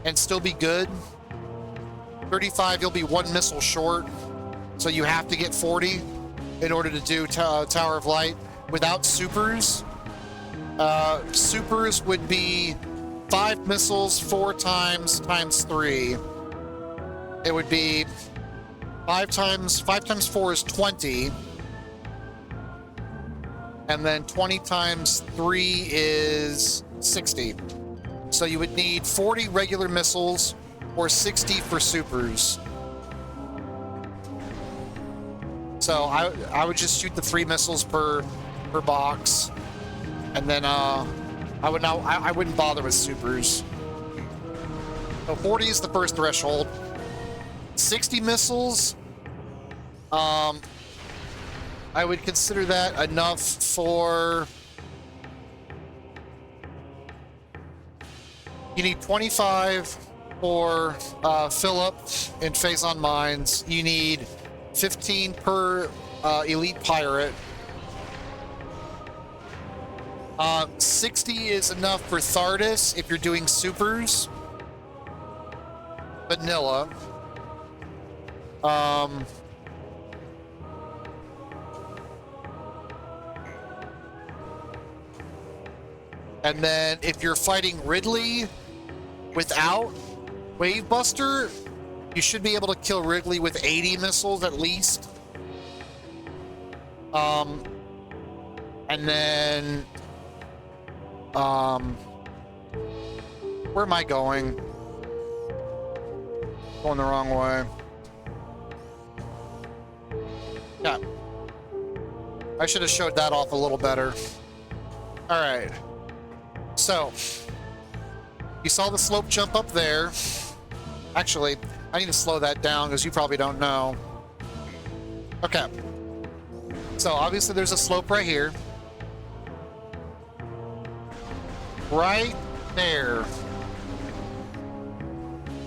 A: and still be good. 35, you'll be 1 missile short. So you have to get 40 in order to do Tower of Light. Without supers, supers would be 5 missiles 4 times 3. It would be 5 times 4 is 20. And then 20 times 3 is 60. So you would need 40 regular missiles or 60 for supers. So I would just shoot the 3 missiles per box, and then I wouldn't bother with supers. So 40 is the first threshold. 60 missiles. I would consider that enough for... You need 25 for Philip in Phazon Mines. You need 15 per Elite Pirate. 60 is enough for Thardus if you're doing supers. Vanilla. And then if you're fighting Ridley without Wave Buster, you should be able to kill Ridley with 80 missiles at least. And then where am I going? Going the wrong way. Yeah. I should have showed that off a little better. All right. So, you saw the slope jump up there. Actually, I need to slow that down because you probably don't know. Okay. So, obviously there's a slope right here. Right there.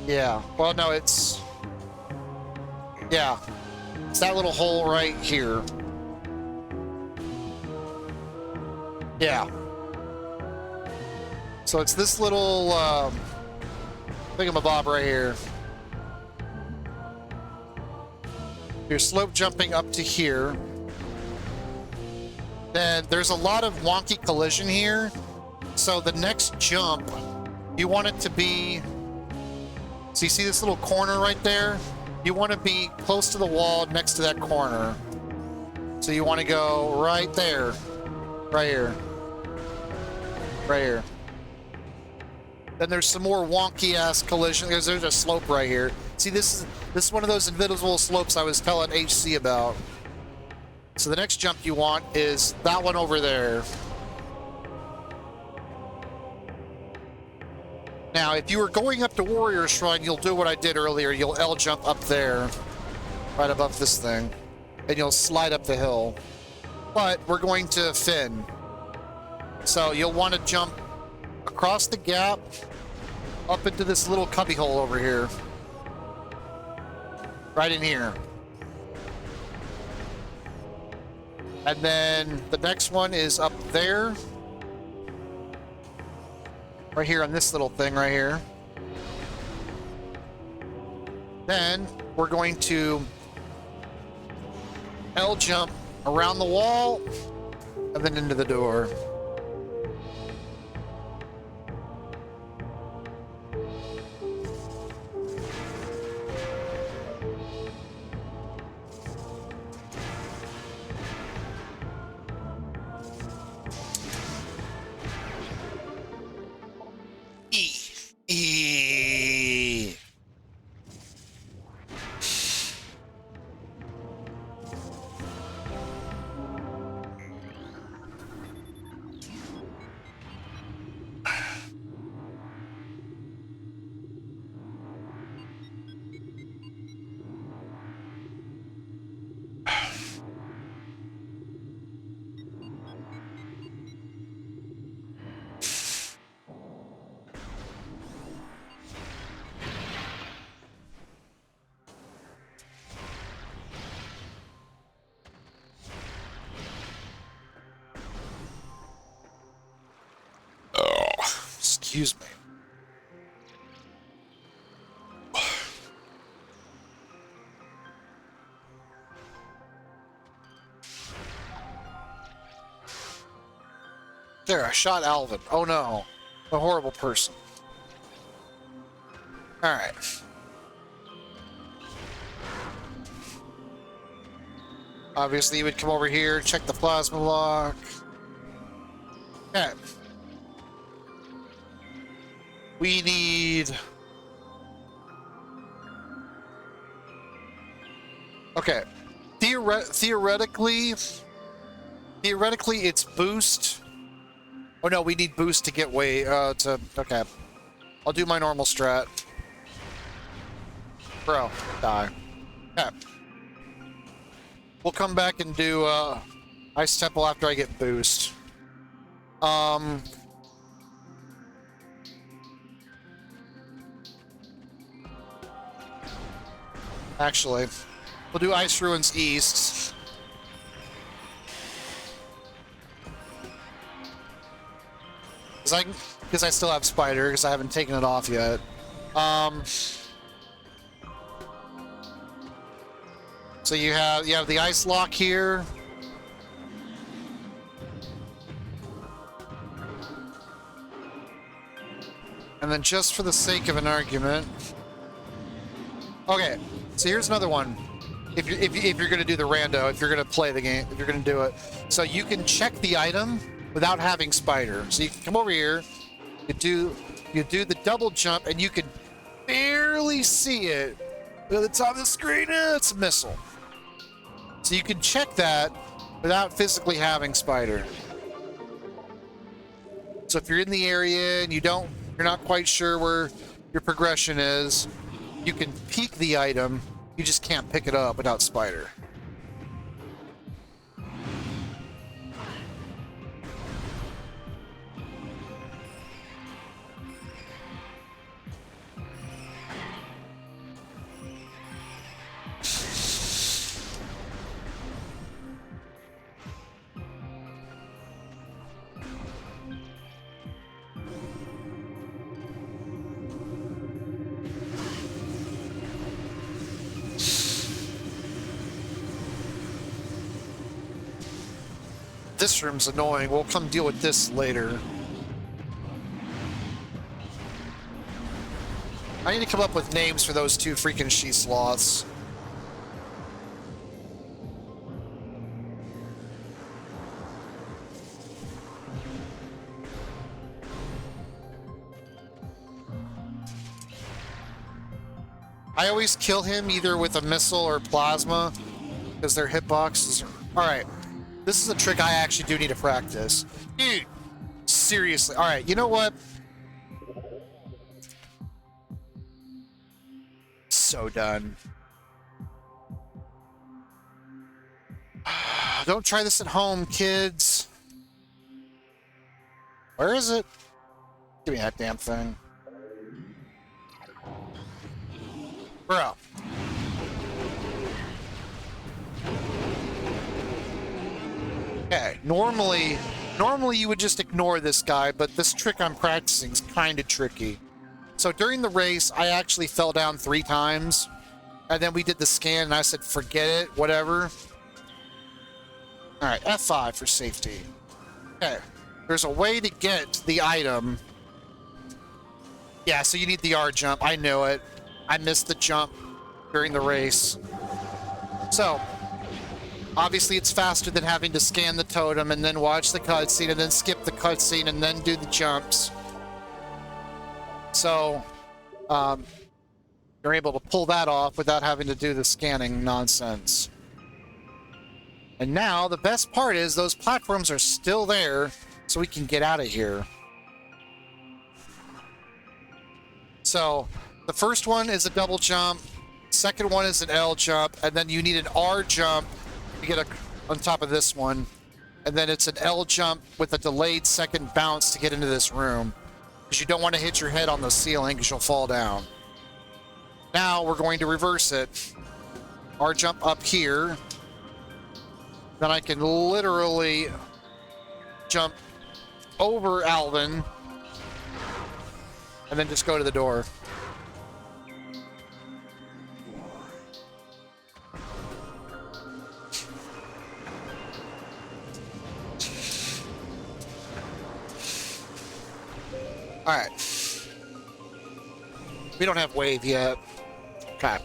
A: Yeah. Well, no, it's... Yeah. It's that little hole right here. Yeah. So it's this little thingamabob right here. You're slope jumping up to here. Then there's a lot of wonky collision here. So the next jump, you want it to be... So you see this little corner right there? You want to be close to the wall next to that corner. So you want to go right there. Right here. Right here. Then there's some more wonky ass collision. There's a slope right here. See, this is one of those invisible slopes I was telling HC about. So the next jump you want is that one over there. Now, if you were going up to Warrior Shrine, you'll do what I did earlier. You'll L jump up there, right above this thing, and you'll slide up the hill. But we're going to Finn. So you'll want to jump across the gap up into this little cubby hole over here. Right in here. And then the next one is up there. Right here on this little thing right here. Then we're going to L jump around the wall and then into the door. E. Excuse me. There, I shot Alvin. Oh no. A horrible person. Alright. Obviously, you would come over here, check the plasma lock. Okay. We need... Okay. Theoretically, it's boost. Oh no, we need boost to get way, okay. I'll do my normal strat. Bro, die. Okay. We'll come back and do, Ice Temple after I get boost. Actually, we'll do Ice Ruins East. Because I still have Spider, because I haven't taken it off yet. So you have the ice lock here. And then just for the sake of an argument. Okay, so here's another one. If you're gonna do the rando, if you're gonna play the game, if you're gonna do it. So you can check the item without having Spider. So you can come over here, you do the double jump, and you can barely see it. At the top of the screen, it's a missile. So you can check that without physically having Spider. So if you're in the area and you're not quite sure where your progression is, you can peek the item, you just can't pick it up without Spider. This room's annoying. We'll come deal with this later. I need to come up with names for those two freaking she-sloths. I always kill him either with a missile or plasma because their hitboxes are... Alright. This is a trick I actually do need to practice. Dude, seriously. Alright, you know what? So done. Don't try this at home, kids. Where is it? Give me that damn thing. Bro. Okay, normally you would just ignore this guy, but this trick I'm practicing is kind of tricky. So during the race, I actually fell down 3 times, and then we did the scan, and I said, forget it, whatever. All right, F5 for safety. Okay, there's a way to get the item. Yeah, so you need the R jump. I knew it. I missed the jump during the race. So, obviously it's faster than having to scan the totem and then watch the cutscene and then skip the cutscene and then do the jumps. So, you're able to pull that off without having to do the scanning nonsense. And now, the best part is those platforms are still there, so we can get out of here. So, the first one is a double jump, second one is an L jump, and then you need an R jump to get on top of this one. And then it's an L jump with a delayed second bounce to get into this room. Because you don't want to hit your head on the ceiling because you'll fall down. Now we're going to reverse it. R jump up here. Then I can literally jump over Alvin. And then just go to the door. Alright. We don't have wave yet. Okay.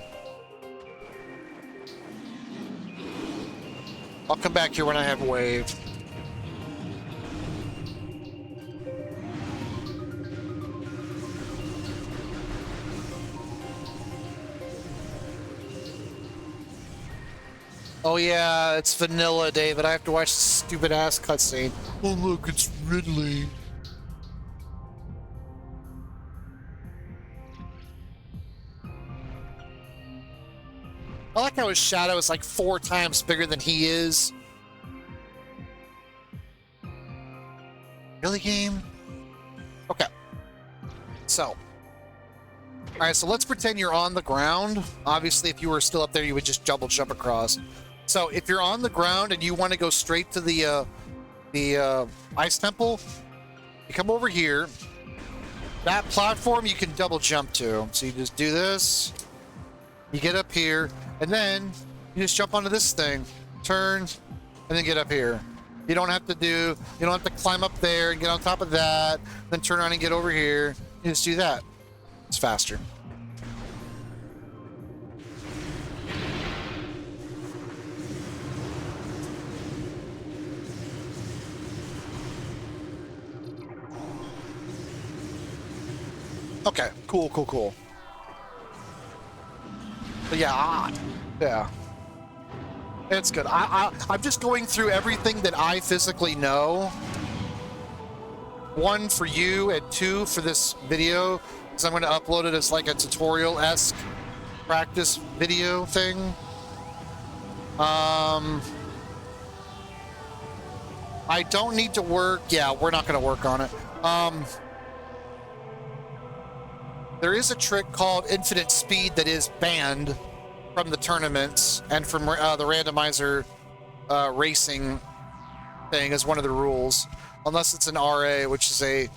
A: I'll come back here when I have wave. Oh yeah, it's vanilla, David. I have to watch this stupid ass cutscene. Oh look, it's Ridley. I like how his shadow is like 4 times bigger than he is. Really, game? Okay. So. Alright, so let's pretend you're on the ground. Obviously, if you were still up there, you would just double jump across. So, if you're on the ground and you want to go straight to the ice temple, you come over here. That platform you can double jump to. So you just do this. You get up here, and then you just jump onto this thing, turn, and then get up here. You don't have to climb up there and get on top of that, then turn around and get over here. You just do that. It's faster. Okay, cool. But yeah, it's good. I'm just going through everything that I physically know. 1 for you and 2 for this video, because I'm going to upload it as like a tutorial-esque practice video thing. I don't need to work. Yeah, we're not going to work on it. There is a trick called infinite speed that is banned from the tournaments and from the randomizer racing thing as one of the rules, unless it's an RA, which is a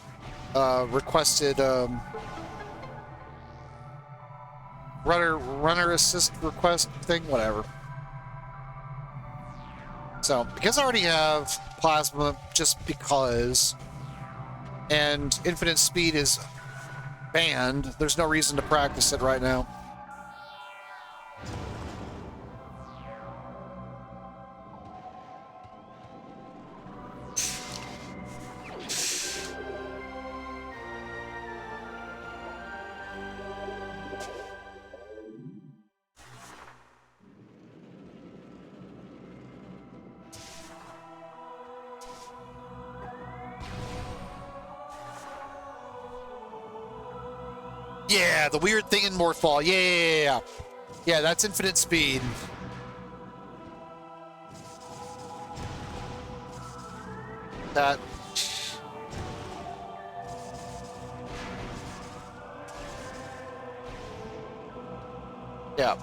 A: requested runner assist request thing, whatever. So, because I already have plasma, just because, and infinite speed is banned, there's no reason to practice it right now. Yeah, the weird thing in Morphball. Yeah. Yeah, that's infinite speed. That. Yeah.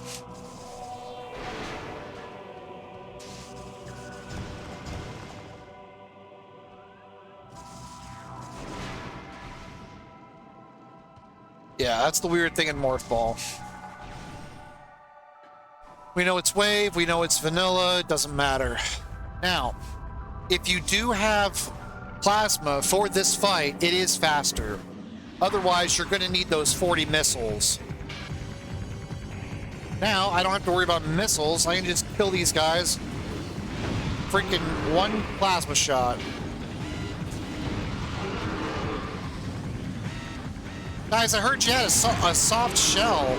A: Yeah, that's the weird thing in Morph Ball. We know it's wave, we know it's vanilla, it doesn't matter. Now, if you do have plasma for this fight, it is faster. Otherwise, you're going to need those 40 missiles. Now, I don't have to worry about missiles. I can just kill these guys. Freaking one plasma shot. Guys, I heard you had a soft shell.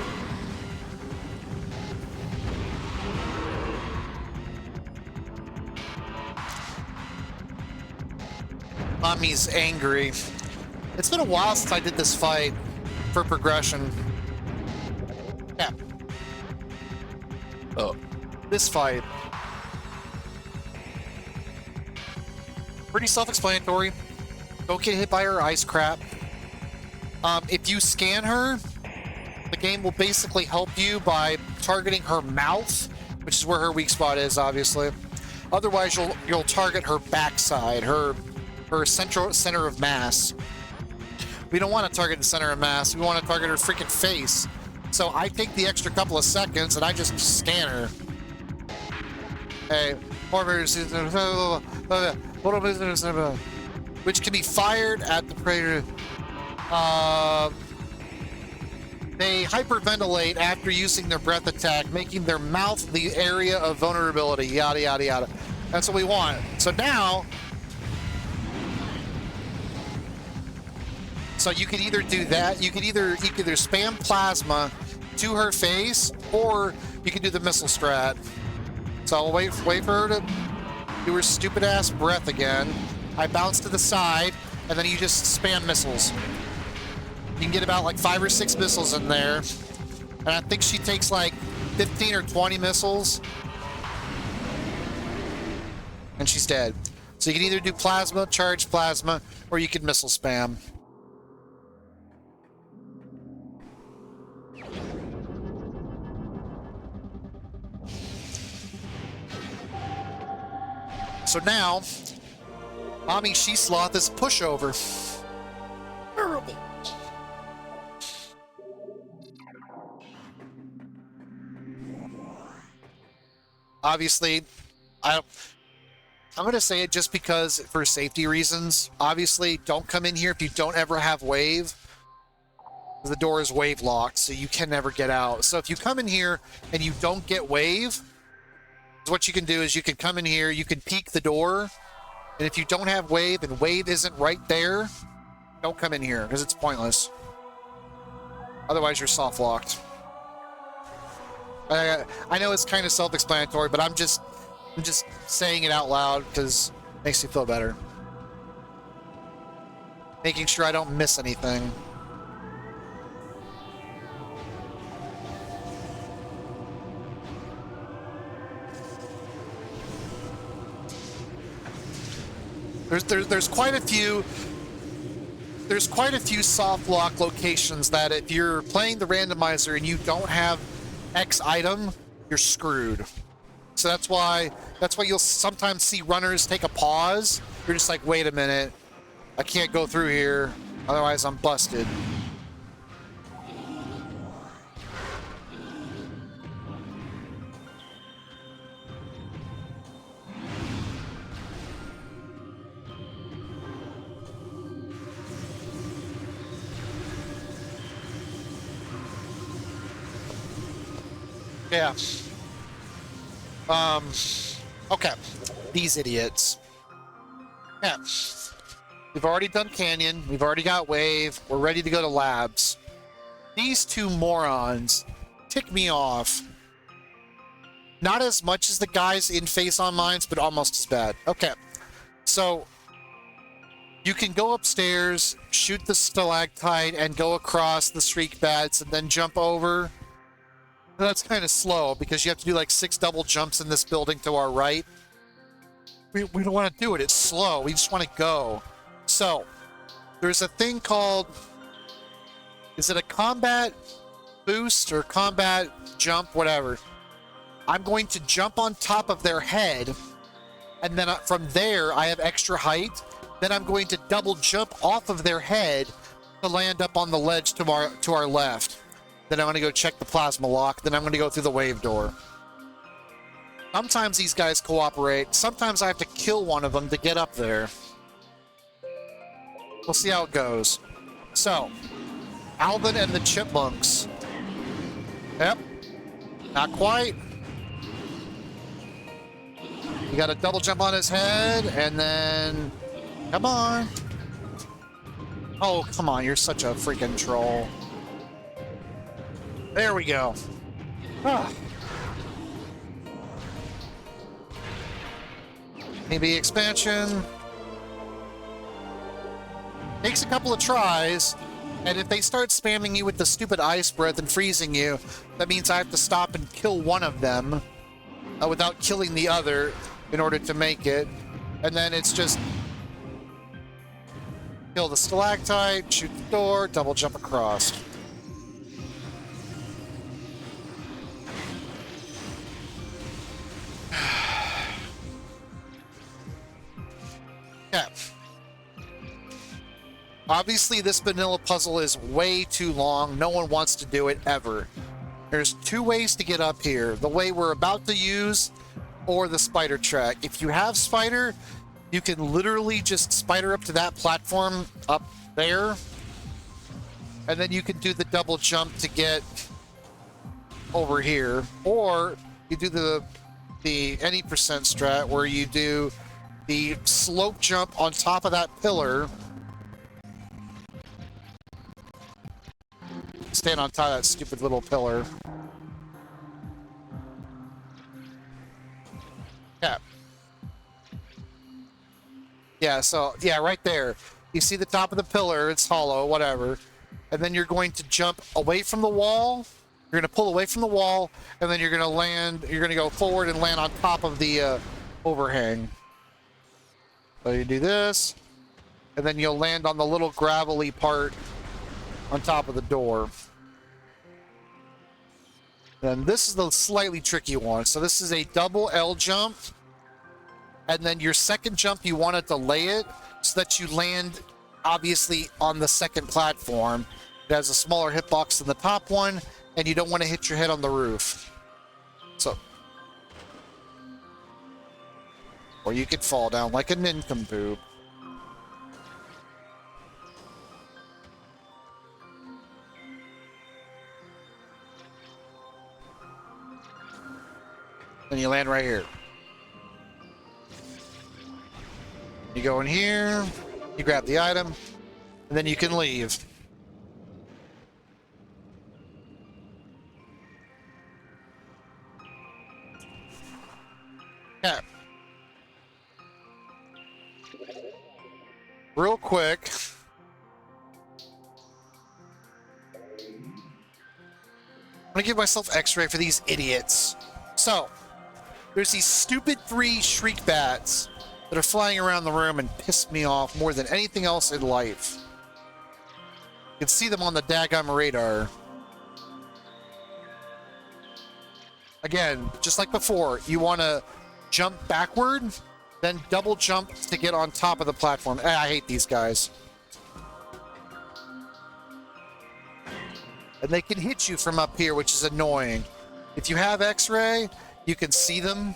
A: Mommy's angry. It's been a while since I did this fight for progression. Yeah. Oh. This fight. Pretty self-explanatory. Don't get hit by her ice crap. If you scan her, the game will basically help you by targeting her mouth, which is where her weak spot is, obviously. Otherwise, you'll target her backside, her center of mass. We don't want to target the center of mass. We want to target her freaking face. So I take the extra couple of seconds and I just scan her. Hey, which can be fired at the predator. They hyperventilate after using their breath attack, making their mouth the area of vulnerability. Yada yada yada. That's what we want. So now. So you could either do that, you could either spam plasma to her face, or you can do the missile strat. So I'll wait for her to do her stupid ass breath again. I bounce to the side, and then you just spam missiles. You can get about like 5 or 6 missiles in there. And I think she takes like 15 or 20 missiles. And she's dead. So you can either do plasma, charge plasma, or you can missile spam. So now, Mommy She-Sloth is pushover. Terrible. Obviously, I'm going to say it just because for safety reasons. Obviously, don't come in here if you don't ever have wave. The door is wave locked, so you can never get out. So if you come in here and you don't get wave, what you can do is you can come in here, you can peek the door, and if you don't have wave and wave isn't right there, don't come in here because it's pointless. Otherwise, you're soft locked. I know it's kind of self-explanatory, but I'm just saying it out loud because it makes me feel better. Making sure I don't miss anything. There's quite a few soft lock locations that if you're playing the randomizer and you don't have X item, you're screwed. So that's why you'll sometimes see runners take a pause. You're just like, wait a minute, I can't go through here, otherwise I'm busted. Yeah. Okay. These idiots. Yeah. We've already done Canyon. We've already got Wave. We're ready to go to Labs. These two morons tick me off. Not as much as the guys in Face on Mines, but almost as bad. Okay. So, you can go upstairs, shoot the stalactite, and go across the streak bats, and then jump over. That's kind of slow because you have to do like 6 double jumps in this building to our right. We don't want to do it. It's slow. We just want to go. So, there's a thing called... Is it a combat boost or combat jump? Whatever. I'm going to jump on top of their head. And then from there, I have extra height. Then I'm going to double jump off of their head, to land up on the ledge to our left. Then I'm going to go check the plasma lock. Then I'm going to go through the wave door. Sometimes these guys cooperate. Sometimes I have to kill one of them to get up there. We'll see how it goes. So, Alvin and the Chipmunks. Yep. Not quite. You got to double jump on his head, and then... Come on. Oh, come on. You're such a freaking troll. There we go. Ah. Maybe expansion. Takes a couple of tries, and if they start spamming you with the stupid ice breath and freezing you, that means I have to stop and kill one of them without killing the other in order to make it. And then it's just kill the stalactite, shoot the door, double jump across. Yeah. Obviously, this vanilla puzzle is way too long. No one wants to do it ever. There's two ways to get up here. The way we're about to use or the spider track. If you have spider, you can literally just spider up to that platform up there. And then you can do the double jump to get over here. Or you do the any percent strat where you do the slope jump on top of that pillar. Stand on top of that stupid little pillar. Yeah. Yeah, so, yeah, right there. You see the top of the pillar, it's hollow, whatever. And then you're going to jump away from the wall. You're going to pull away from the wall, and then you're going to land, you're going to go forward and land on top of the overhang. So you do this, and then you'll land on the little gravelly part on top of the door. Then this is the slightly tricky one. So this is a double L jump. And then your second jump, you want to delay it so that you land, obviously, on the second platform. It has a smaller hitbox than the top one, and you don't want to hit your head on the roof. So. Or you could fall down like a nincompoop. Then you land right here. You go in here, you grab the item, and then you can leave. Okay. Real quick. I'm gonna give myself X-ray for these idiots. So, there's these stupid 3 shriek bats that are flying around the room and piss me off more than anything else in life. You can see them on the daggum radar. Again, just like before, you want to jump backward, then double jump to get on top of the platform. I hate these guys. And they can hit you from up here, which is annoying. If you have X-ray, you can see them,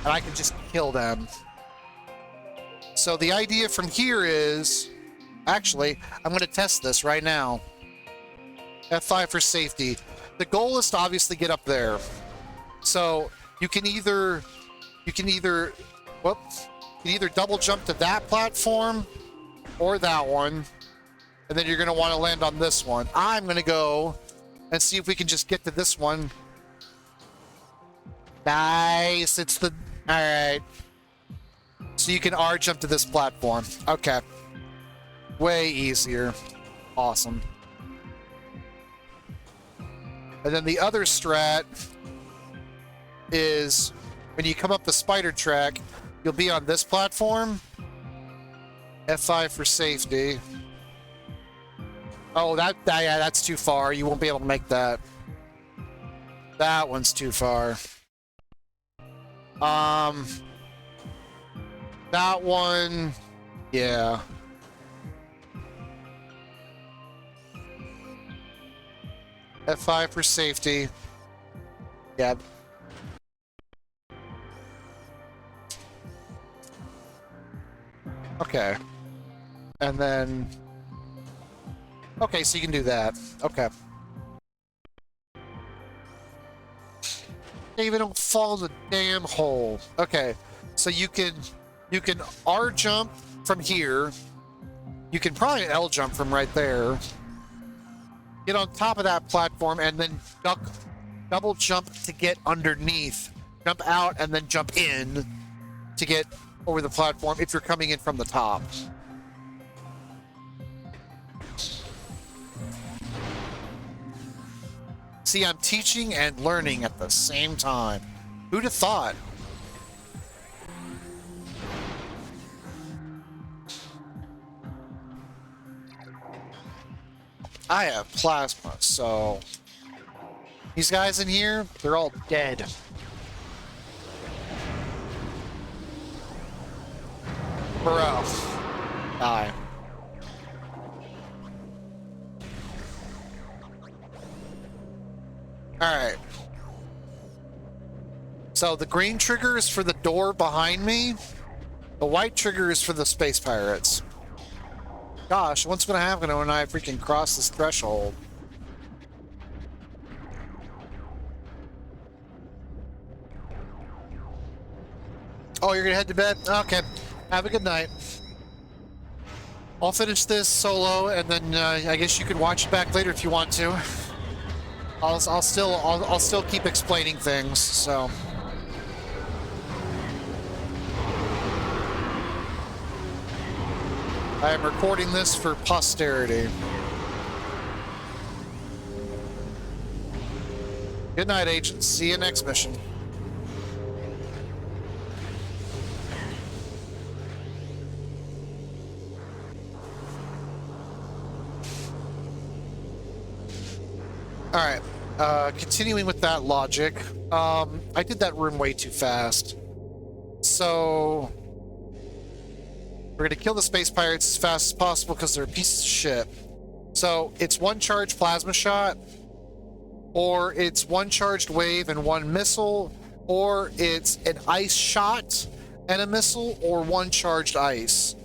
A: and I can just kill them. So the idea from here is, actually, I'm going to test this right now. F5 for safety. The goal is to obviously get up there. So you can either double jump to that platform or that one, and then you're going to want to land on this one. I'm going to go and see if we can just get to this one. Nice. It's the... Alright. So you can R jump to this platform. Okay. Way easier. Awesome. And then the other strat is when you come up the spider track, you'll be on this platform. F5 for safety. Oh, yeah, that's too far. You won't be able to make that. That one's too far. That one, yeah. F5 for safety. Yeah. Okay. And then... Okay, so you can do that. Okay. David, don't fall in the damn hole. Okay. So you can R jump from here. You can probably L jump from right there. Get on top of that platform and then double jump to get underneath. Jump out and then jump in to get over the platform if you're coming in from the top. See, I'm teaching and learning at the same time. Who'd have thought? I have plasma, so... These guys in here, they're all dead. Bro. Die. Alright. So the green trigger is for the door behind me. The white trigger is for the space pirates. Gosh, what's gonna happen when I freaking cross this threshold? Oh, you're gonna head to bed? Okay. Have a good night. I'll finish this solo, and then I guess you can watch it back later if you want to. I'll still keep explaining things, so. I am recording this for posterity. Good night, agents. See you next mission. Alright, continuing with that logic, I did that room way too fast. So, we're gonna kill the space pirates as fast as possible because they're a piece of shit. So, it's one charged plasma shot, or it's one charged wave and one missile, or it's an ice shot and a missile, or one charged ice.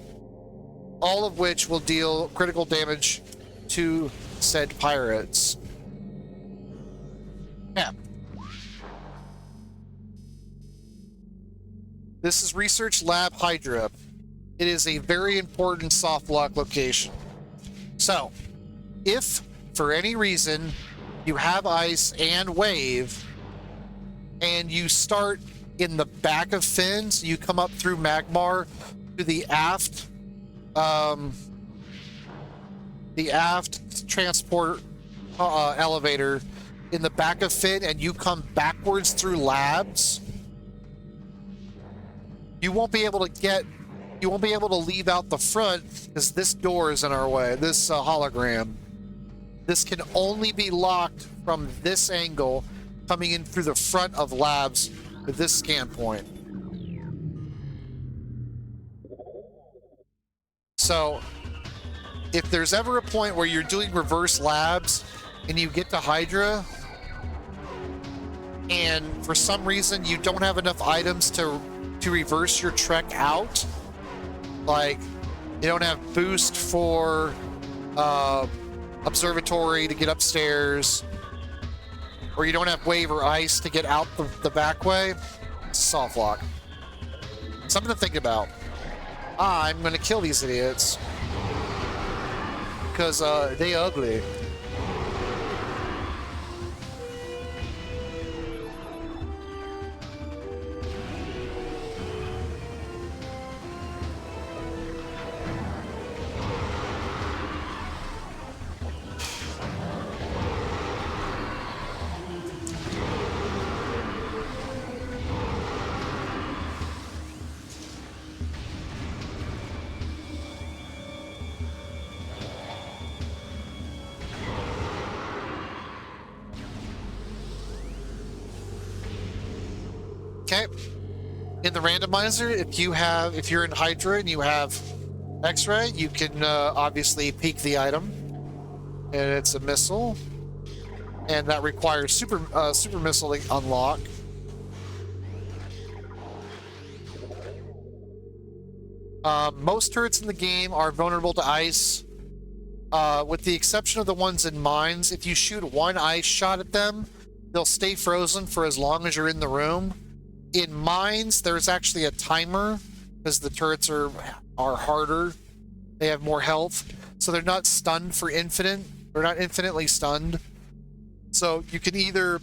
A: All of which will deal critical damage to said pirates. Yeah. This is Research Lab Hydra. It is a very important soft lock location. So, if for any reason you have ice and wave, and you start in the back of Finn's, you come up through Magmar to the aft transport elevator in the back of Finn, and you come backwards through labs, you won't be able to leave out the front because this door is in our way, this hologram. This can only be locked from this angle, coming in through the front of labs with this scan point. So, if there's ever a point where you're doing reverse labs and you get to Hydra, and for some reason you don't have enough items to reverse your trek out, like you don't have boost for observatory to get upstairs, or you don't have wave or ice to get out the back way, it's a soft lock. Something to think about. I'm gonna kill these idiots because they ugly. Okay. In the randomizer, if you're in Hydra and you have X-ray, you can obviously peek the item, and it's a missile. and that requires super missile unlock. Most turrets in the game are vulnerable to ice, with the exception of the ones in mines. If you shoot one ice shot at them, they'll stay frozen for as long as you're in the room. In mines, there's actually a timer because the turrets are harder. They have more health, so they're not stunned for infinite. They're not infinitely stunned. So you can either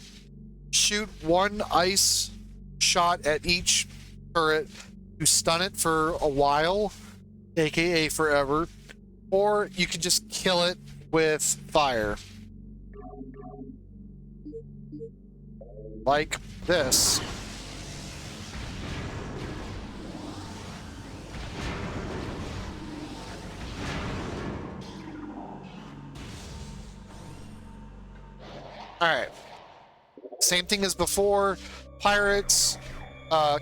A: shoot one ice shot at each turret to stun it for a while, aka forever, or you can just kill it with fire. Like this. Alright. Same thing as before. Pirates,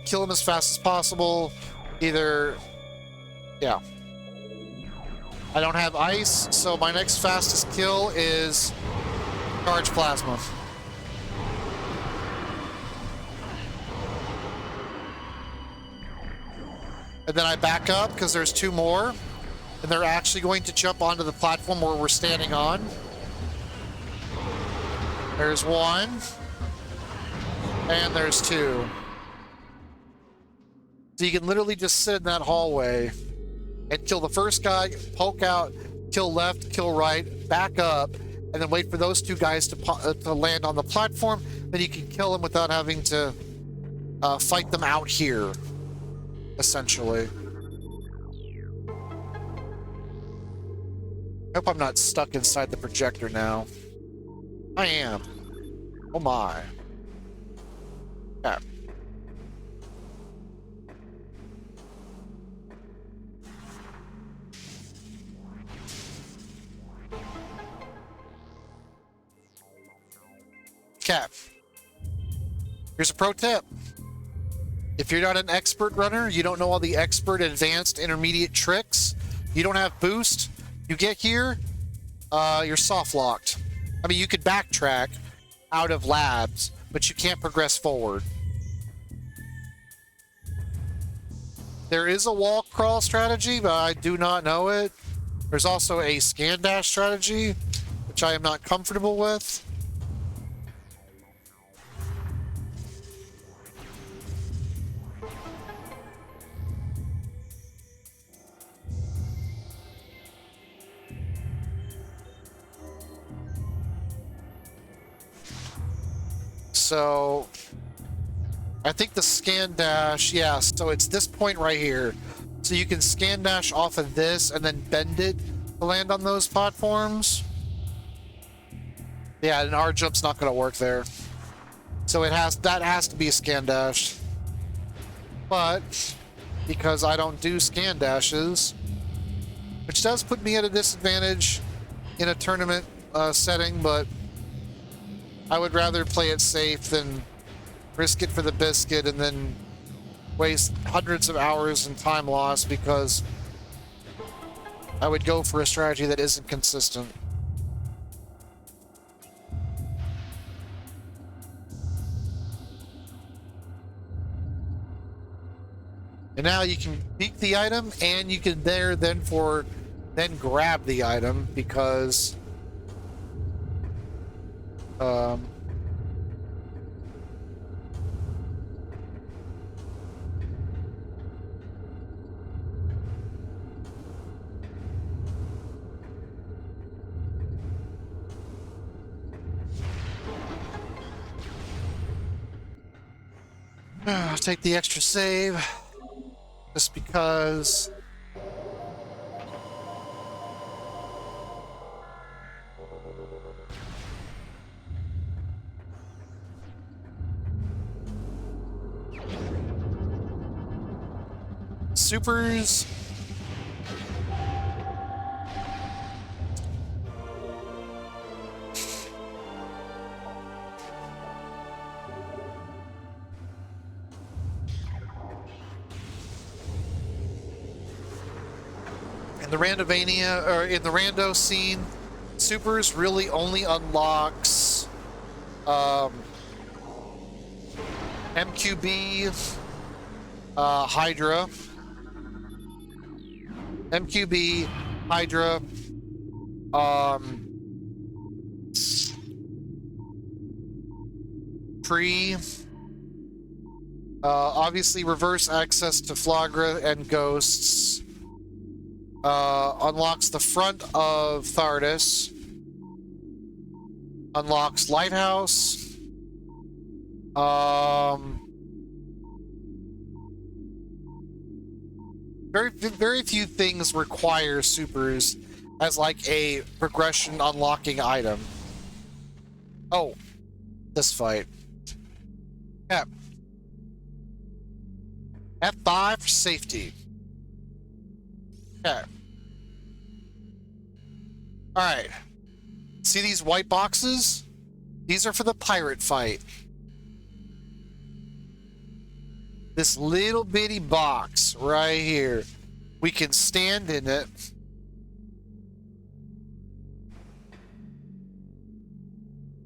A: kill them as fast as possible. Either... Yeah. I don't have ice, so my next fastest kill is charge plasma. And then I back up because there's two more. And they're actually going to jump onto the platform where we're standing on. There's one. And there's two. So you can literally just sit in that hallway and kill the first guy, poke out, kill left, kill right, back up, and then wait for those two guys to land on the platform. Then you can kill them without having to fight them out here, essentially. I hope I'm not stuck inside the projector now. I am. Oh my. Yeah. Cap. Here's a pro tip. If you're not an expert runner, you don't know all the expert, advanced, intermediate tricks, you don't have boost, you get here, you're soft locked. I mean, you could backtrack out of labs, but you can't progress forward. There is a wall crawl strategy, but I do not know it. There's also a scan dash strategy, which I am not comfortable with. So I think the scan dash, yeah, so it's this point right here. So you can scan dash off of this and then bend it to land on those platforms. Yeah, and our jump's not going to work there. So that has to be a scan dash. But because I don't do scan dashes, which does put me at a disadvantage in a tournament setting, but I would rather play it safe than risk it for the biscuit and then waste hundreds of hours and time loss because I would go for a strategy that isn't consistent. And now you can peek the item and you can then grab the item because I'll take the extra save just because. Supers. In the Randovania, or in the Rando scene, supers really only unlocks Um, MQB, Hydra. MQB, Hydra. Tree. Obviously, reverse access to Flagra and Ghosts. Unlocks the front of Thardis. Unlocks Lighthouse. Very few things require supers as like a progression unlocking item. Oh, this fight. Yeah. F5 for safety. Okay. Alright. See these white boxes? These are for the pirate fight. This little bitty box right here. We can stand in it.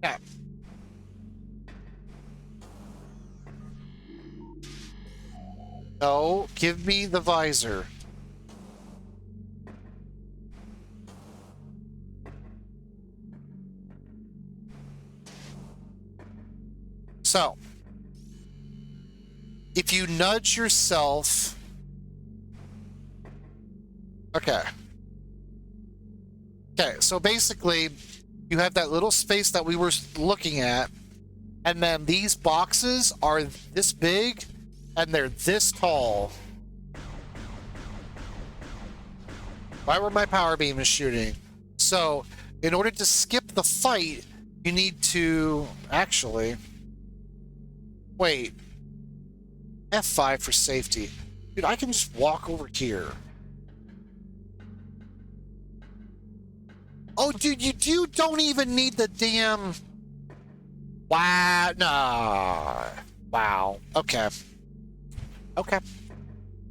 A: Yeah. No, give me the visor. So, if you nudge yourself... Okay. Okay, so basically, you have that little space that we were looking at, and then these boxes are this big, and they're this tall. Why were my power beams shooting? So, in order to skip the fight, you need to... Actually... Wait. F5 for safety. Dude, I can just walk over here. Oh, dude, you don't even need the damn... Wow, nah. Wow. Okay. Okay.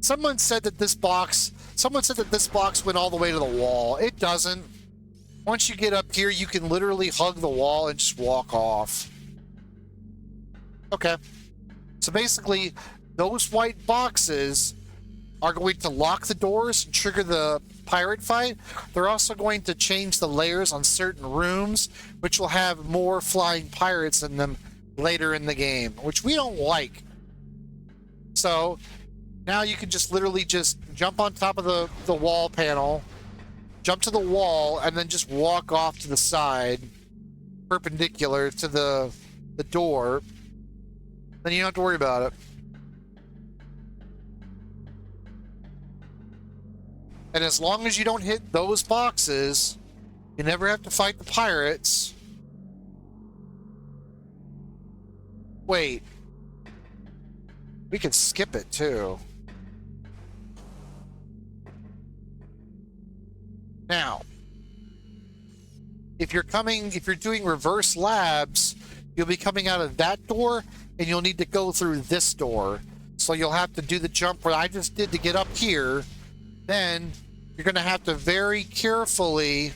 A: Someone said that this box went all the way to the wall. It doesn't. Once you get up here, you can literally hug the wall and just walk off. Okay. So basically, those white boxes are going to lock the doors and trigger the pirate fight. They're also going to change the layers on certain rooms, which will have more flying pirates in them later in the game, which we don't like. So now you can just literally just jump on top of the wall panel, jump to the wall, and then just walk off to the side, perpendicular to the door. Then you don't have to worry about it. And as long as you don't hit those boxes, you never have to fight the pirates. Wait. We can skip it too. Now, if you're doing reverse labs, you'll be coming out of that door and you'll need to go through this door. So you'll have to do the jump where I just did to get up here. Then you're going to have to very carefully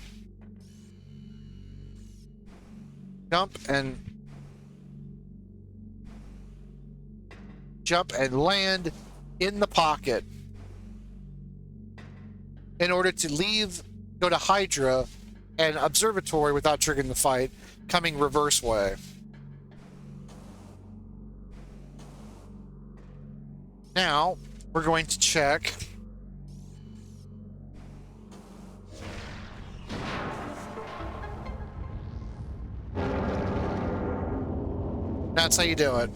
A: jump and land in the pocket in order to go to Hydra and Observatory without triggering the fight, coming reverse way. Now, we're going to check. That's how you do it.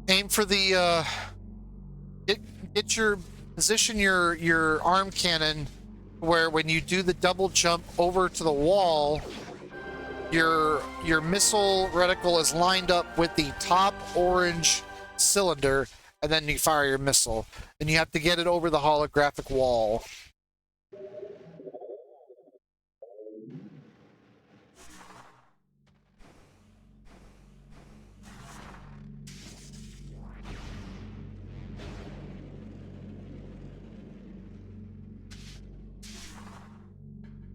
A: Aim for the position your arm cannon where when you do the double jump over to the wall, your missile reticle is lined up with the top orange cylinder, and then you fire your missile. And you have to get it over the holographic wall.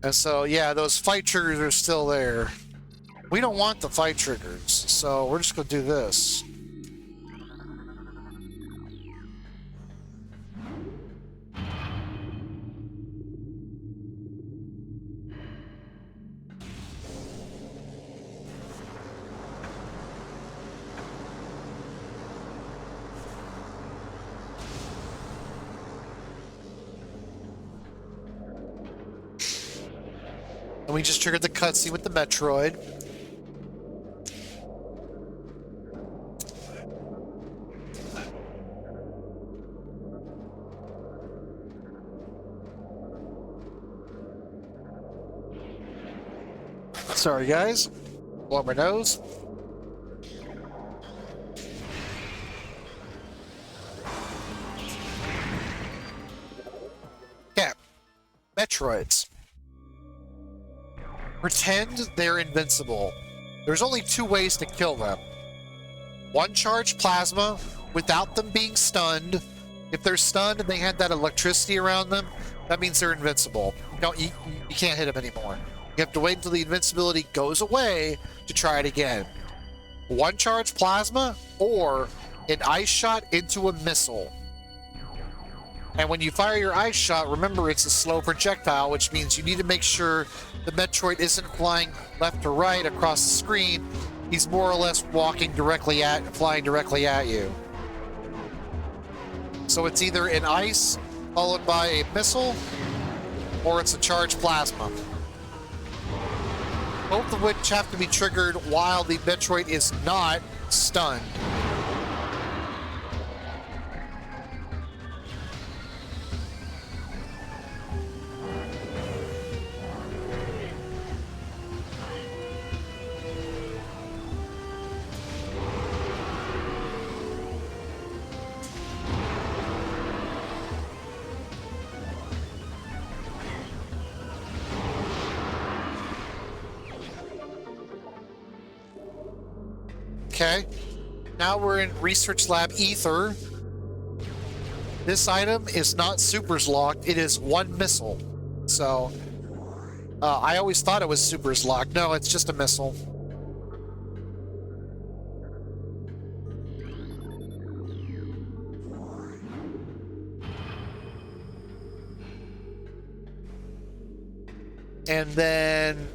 A: And so, yeah, those fight triggers are still there. We don't want the fight triggers, so we're just going to do this. And we just triggered the cutscene with the Metroid. Sorry, guys. Blow my nose. Yeah. Metroids. Pretend they're invincible. There's only two ways to kill them. One, charge plasma without them being stunned. If they're stunned and they had that electricity around them, that means they're invincible. You can't hit them anymore. You have to wait until the invincibility goes away to try it again. One charge plasma or an ice shot into a missile. And when you fire your ice shot, remember it's a slow projectile, which means you need to make sure the Metroid isn't flying left or right across the screen. He's more or less flying directly at you. So it's either an ice followed by a missile, or it's a charged plasma. Both of which have to be triggered while the Metroid is not stunned. Okay, now we're in Research Lab Ether. This item is not supers locked, it is one missile. So, I always thought it was supers locked. No, it's just a missile. And then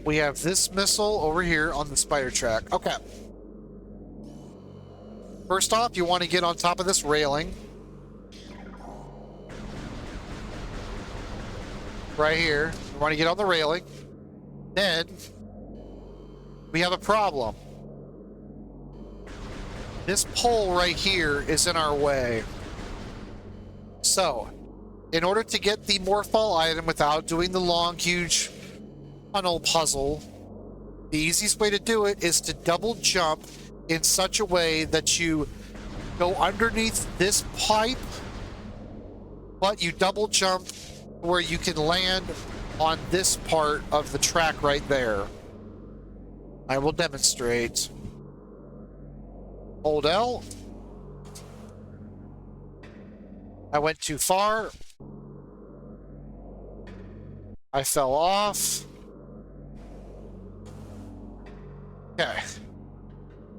A: we have this missile over here on the spider track. Okay. First off, you want to get on top of this railing. Right here. You want to get on the railing. Then, we have a problem. This pole right here is in our way. So, in order to get the Morphball item without doing the long, huge tunnel puzzle, the easiest way to do it is to double jump in such a way that you go underneath this pipe, but you double jump where you can land on this part of the track right there. I will demonstrate. Hold L. I went too far. I fell off. Okay.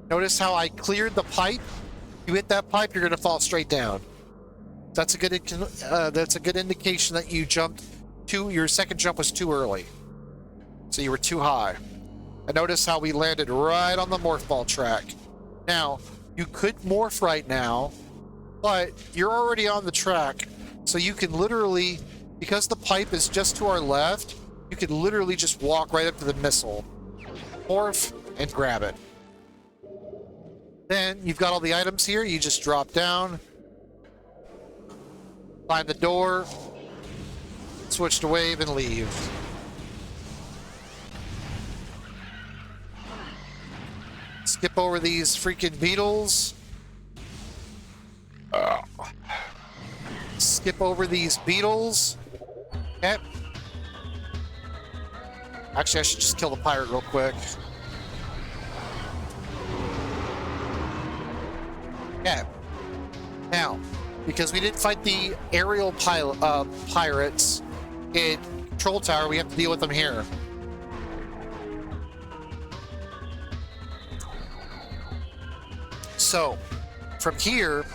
A: Notice how I cleared the pipe? You hit that pipe, you're going to fall straight down. That's a good indication that you jumped your second jump was too early. So you were too high. And notice how we landed right on the morph ball track. Now, you could morph right now, but you're already on the track. So you can literally, because the pipe is just to our left, you can literally just walk right up to the missile, morph, and grab it. Then you've got all the items here. You just drop down, find the door, switch to wave, and leave. Skip over these freaking beetles. Skip over these beetles. Okay. Actually, I should just kill the pirate real quick. Okay. Now, because we didn't fight the aerial pirates, it control tower, we have to deal with them here. So, from here,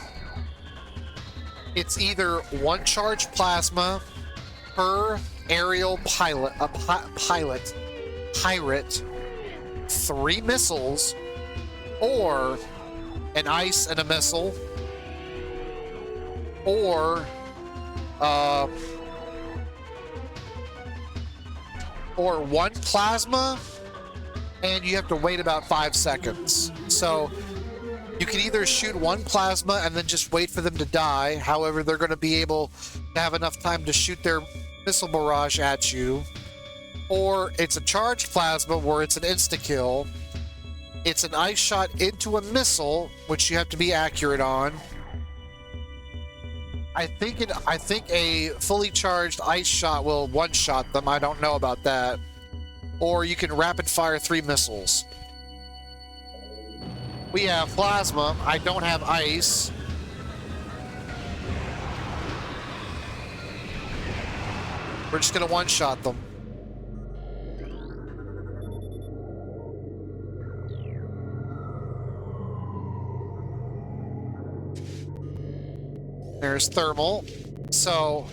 A: it's either one charge plasma per aerial pilot, pirate, 3 missiles, or an ice and a missile, or one plasma, and you have to wait about 5 seconds. So you can either shoot one plasma and then just wait for them to die. However, they're going to be able to have enough time to shoot their missile barrage at you. Or it's a charged plasma where it's an insta-kill. It's an ice shot into a missile, which you have to be accurate on. I think a fully charged ice shot will one-shot them. I don't know about that. Or you can rapid fire 3 missiles. We have plasma. I don't have ice. We're just gonna one-shot them. There's thermal. So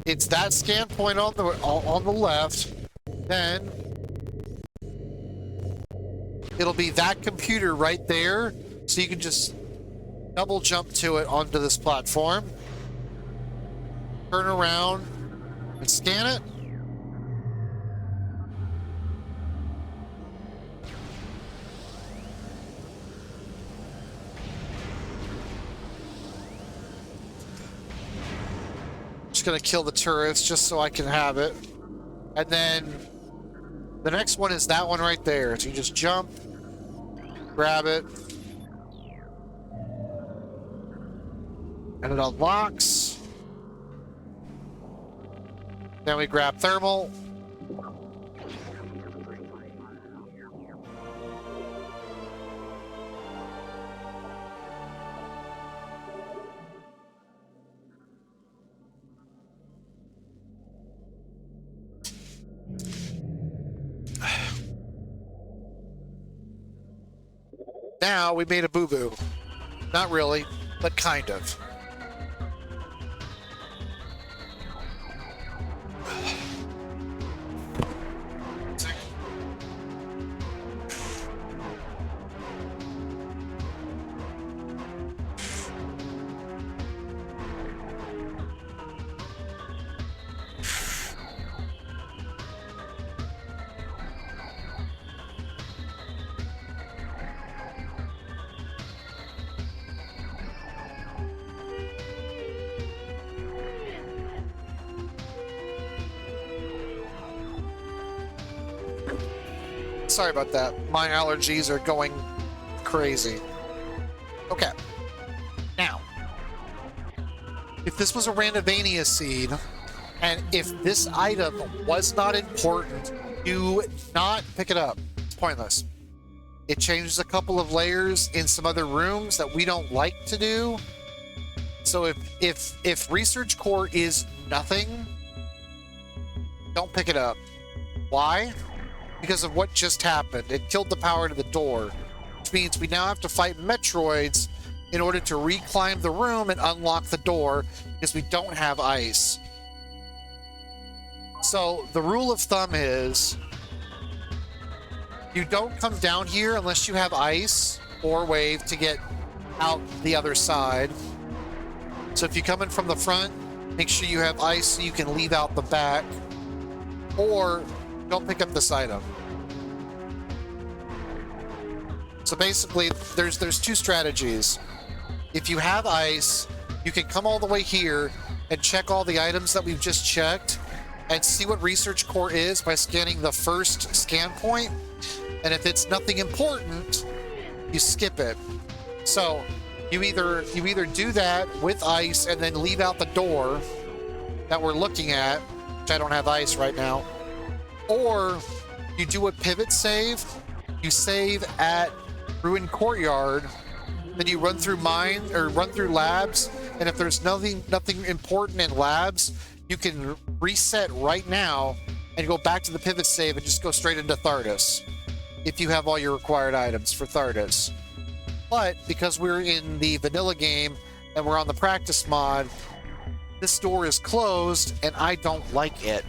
A: it's that scan point on the left. Then it'll be that computer right there, so you can just double jump to it onto this platform, turn around and scan it. Just gonna kill the turrets just so I can have it. And then the next one is that one right there. So you just jump, grab it, and it unlocks. Then we grab thermal. Now we made a boo-boo. Not really, but kind of. Sorry about that. My allergies are going crazy. Okay. Now, if this was a Randovania seed, and if this item was not important, do not pick it up. It's pointless. It changes a couple of layers in some other rooms that we don't like to do. So if research core is nothing, don't pick it up. Why? Because of what just happened. It killed the power to the door, which means we now have to fight Metroids in order to reclimb the room and unlock the door because we don't have ice. So the rule of thumb is you don't come down here unless you have ice or wave to get out the other side. So if you come in from the front, make sure you have ice so you can leave out the back, or don't pick up this item. So basically, there's 2 strategies. If you have ice, you can come all the way here and check all the items that we've just checked and see what research core is by scanning the first scan point. And if it's nothing important, you skip it. So you either do that with ice and then leave out the door that we're looking at, which I don't have ice right now, or you do a pivot save. You save at Ruined Courtyard, then you run through labs, and if there's nothing important in labs, you can reset right now and go back to the pivot save and just go straight into Thardus if you have all your required items for Thardus. But because we're in the vanilla game and we're on the practice mod, this door is closed and I don't like it.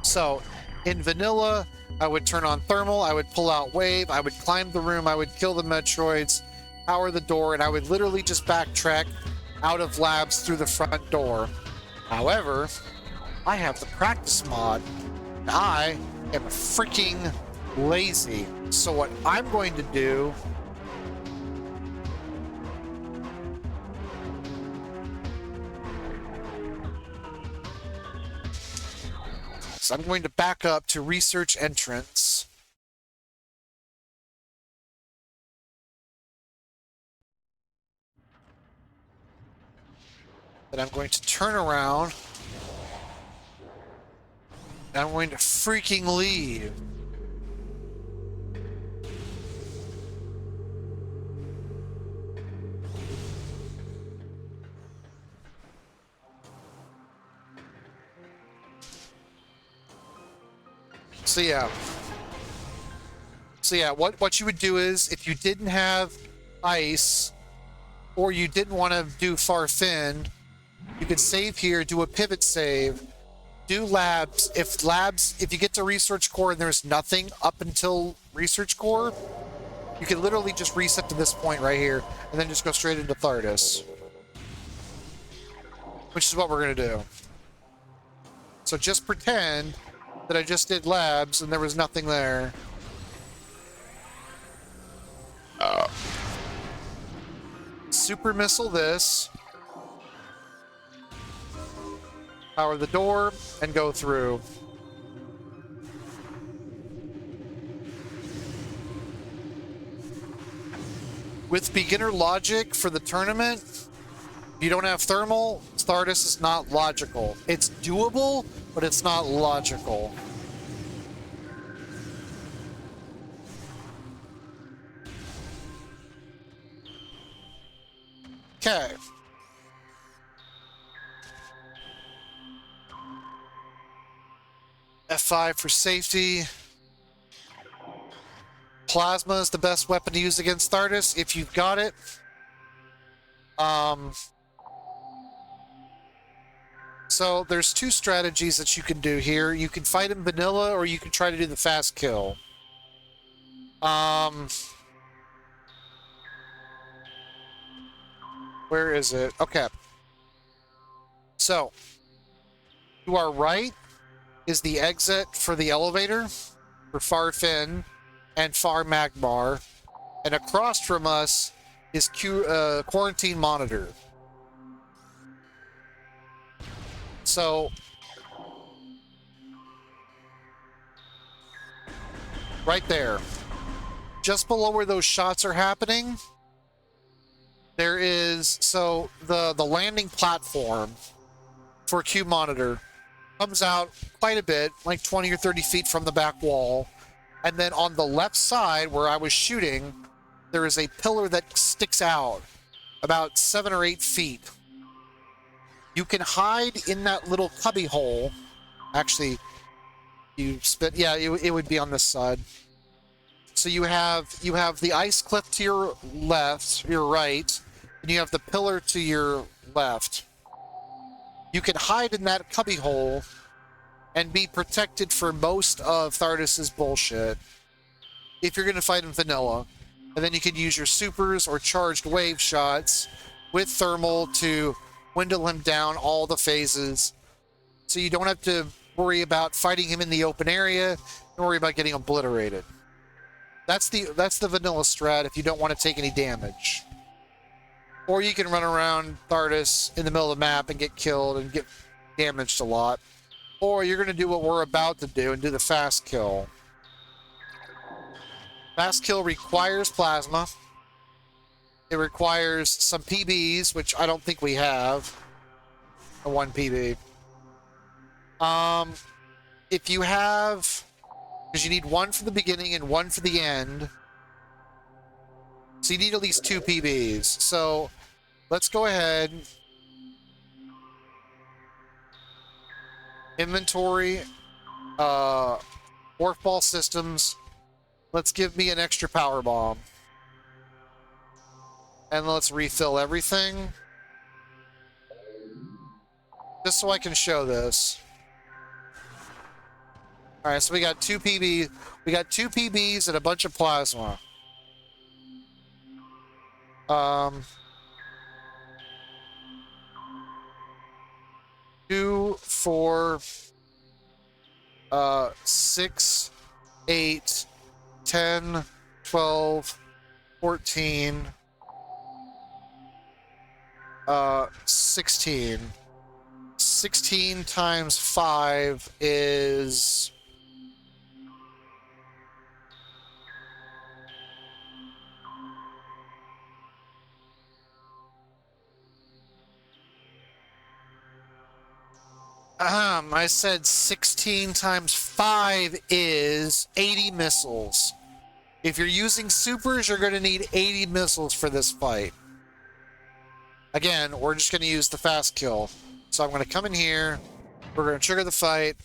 A: So in vanilla, I would turn on thermal, I would pull out wave, I would climb the room, I would kill the Metroids, power the door, and I would literally just backtrack out of labs through the front door. However, I have the practice mod. And I am freaking lazy. So what I'm going to do is I'm going to back up to research entrance. Then I'm going to turn around. And I'm going to freaking leave. So yeah, what you would do is if you didn't have ice or you didn't want to do Farfin, you could save here, do a pivot save, do labs. If you get to research core and there's nothing up until research core, you can literally just reset to this point right here and then just go straight into Thardus, which is what we're going to do. So just pretend that I just did labs and there was nothing there. Super missile this. Power the door and go through. With beginner logic for the tournament, if you don't have thermal, Thardus is not logical. It's doable, but it's not logical. Okay. F5 for safety. Plasma is the best weapon to use against Thardus if you've got it. So there's two strategies that you can do here. You can fight in vanilla or you can try to do the fast kill. Where is it? Okay. So to our right is the exit for the elevator for Farfin and Far Magmar, and across from us is quarantine monitor. So right there, just below where those shots are happening, there is the landing platform for Q monitor comes out quite a bit, like 20 or 30 feet from the back wall. And then on the left side where I was shooting, there is a pillar that sticks out about 7 or 8 feet. You can hide in that little cubby hole. Actually, it would be on this side. So you have the ice cliff to your left, your right, and you have the pillar to your left. You can hide in that cubby hole and be protected for most of Thardus's bullshit if you're going to fight in vanilla. And then you can use your supers or charged wave shots with thermal to windle him down all the phases. So you don't have to worry about fighting him in the open area. Don't worry about getting obliterated. That's the vanilla strat if you don't want to take any damage. Or you can run around Thardus in the middle of the map and get killed and get damaged a lot. Or you're going to do what we're about to do and do the fast kill. Fast kill requires plasma. It requires some PBs, which I don't think we have. A 1 PB. If you have... Because you need 1 for the beginning and 1 for the end. So you need at least 2 PBs. So let's go ahead Inventory, Orc Ball Systems. Let's give me an extra power bomb. And let's refill everything. Just so I can show this. Alright, so we got 2 PB. We got 2 PBs and a bunch of plasma. 2, 4, 6, 8, 10, 12, 14, 16. 16 times 5 is... I said 16 times 5 is 80 missiles. If you're using supers, you're going to need 80 missiles for this fight. Again, we're just going to use the fast kill. So I'm going to come in here. We're going to trigger the fight.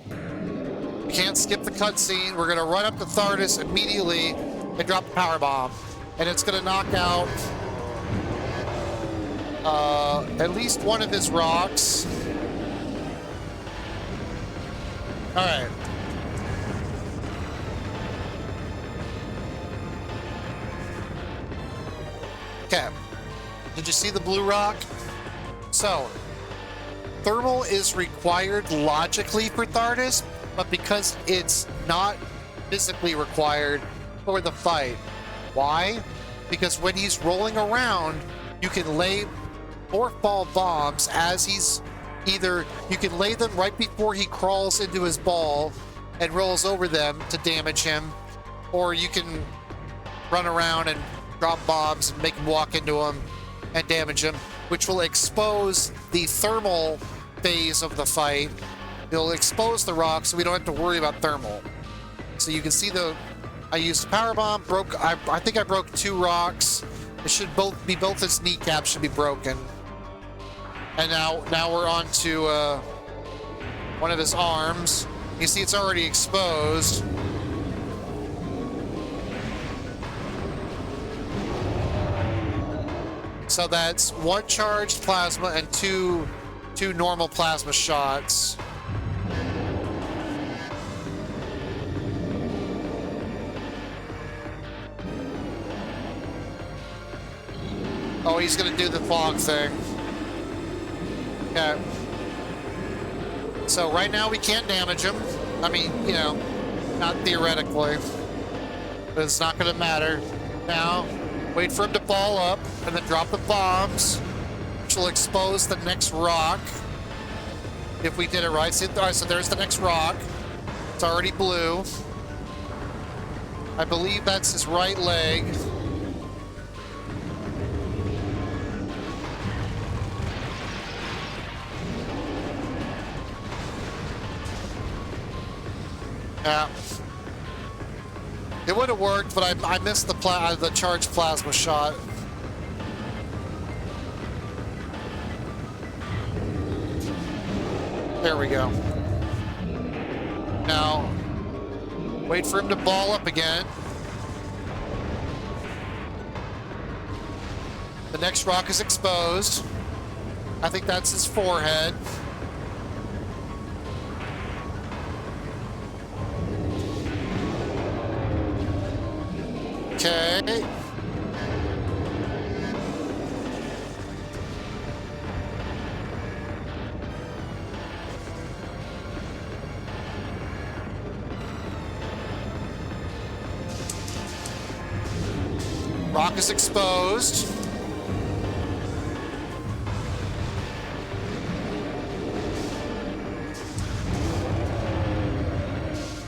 A: We can't skip the cutscene. We're going to run up to Thardus immediately and drop the power bomb. And it's going to knock out at least one of his rocks. Alright. Okay. Did you see the blue rock? So, thermal is required logically for Thardus, but because it's not physically required for the fight. Why? Because when he's rolling around, you can lay ball bombs as he's either... You can lay them right before he crawls into his ball and rolls over them to damage him, or you can run around and drop bombs and make him walk into them and damage him, which will expose the thermal phase of the fight. It'll expose the rock, so we don't have to worry about thermal. So you can see I used a power bomb, I think I broke 2 rocks. It should both his kneecaps should be broken. And now we're on to one of his arms. You see it's already exposed. So that's 1 charged plasma and two normal plasma shots. Oh, he's gonna do the fog thing. Okay. So right now we can't damage him. I mean, you know, not theoretically. But it's not gonna matter. Now, wait for him to ball up and then drop the bombs, which will expose the next rock. If we did it right. See, all right, so there's the next rock. It's already blue. I believe that's his right leg. Yeah. It would have worked, but I missed the charged plasma shot. There we go. Now, wait for him to ball up again. The next rock is exposed. I think that's his forehead. Okay. Rock is exposed.